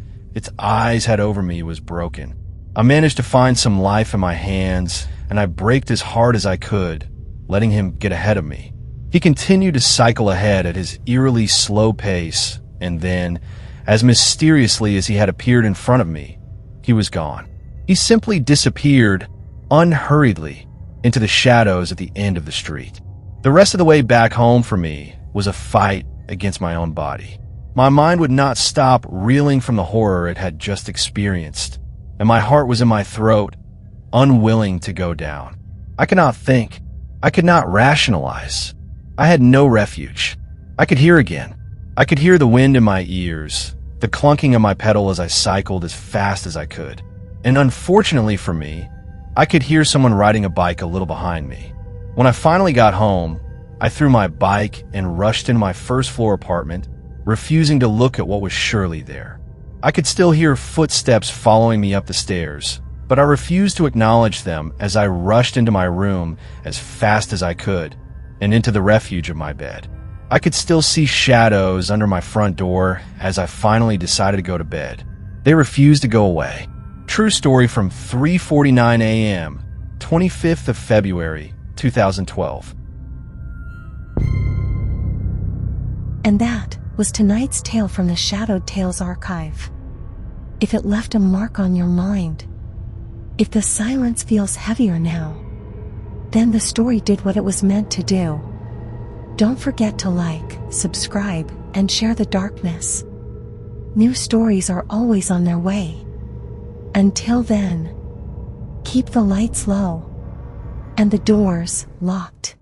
had over me was broken. I managed to find some life in my hands, and I braked as hard as I could, letting him get ahead of me. He continued to cycle ahead at his eerily slow pace, and then, as mysteriously as he had appeared in front of me, he was gone. He simply disappeared, unhurriedly, into the shadows at the end of the street. The rest of the way back home for me was a fight against my own body. My mind would not stop reeling from the horror it had just experienced, and my heart was in my throat, unwilling to go down. I could not think. I could not rationalize. I had no refuge. I could hear again. I could hear the wind in my ears, the clunking of my pedal as I cycled as fast as I could. And unfortunately for me, I could hear someone riding a bike a little behind me. When I finally got home, I threw my bike and rushed into my first-floor apartment, refusing to look at what was surely there. I could still hear footsteps following me up the stairs, but I refused to acknowledge them as I rushed into my room as fast as I could and into the refuge of my bed. I could still see shadows under my front door as I finally decided to go to bed. They refused to go away. True story from 3:49 a.m., 25th of February, 2012. And that was tonight's tale from the Shadowed Tales archive. If it left a mark on your mind, if the silence feels heavier now, then the story did what it was meant to do. Don't forget to like, subscribe, and share the darkness. New stories are always on their way. Until then, keep the lights low and the doors locked.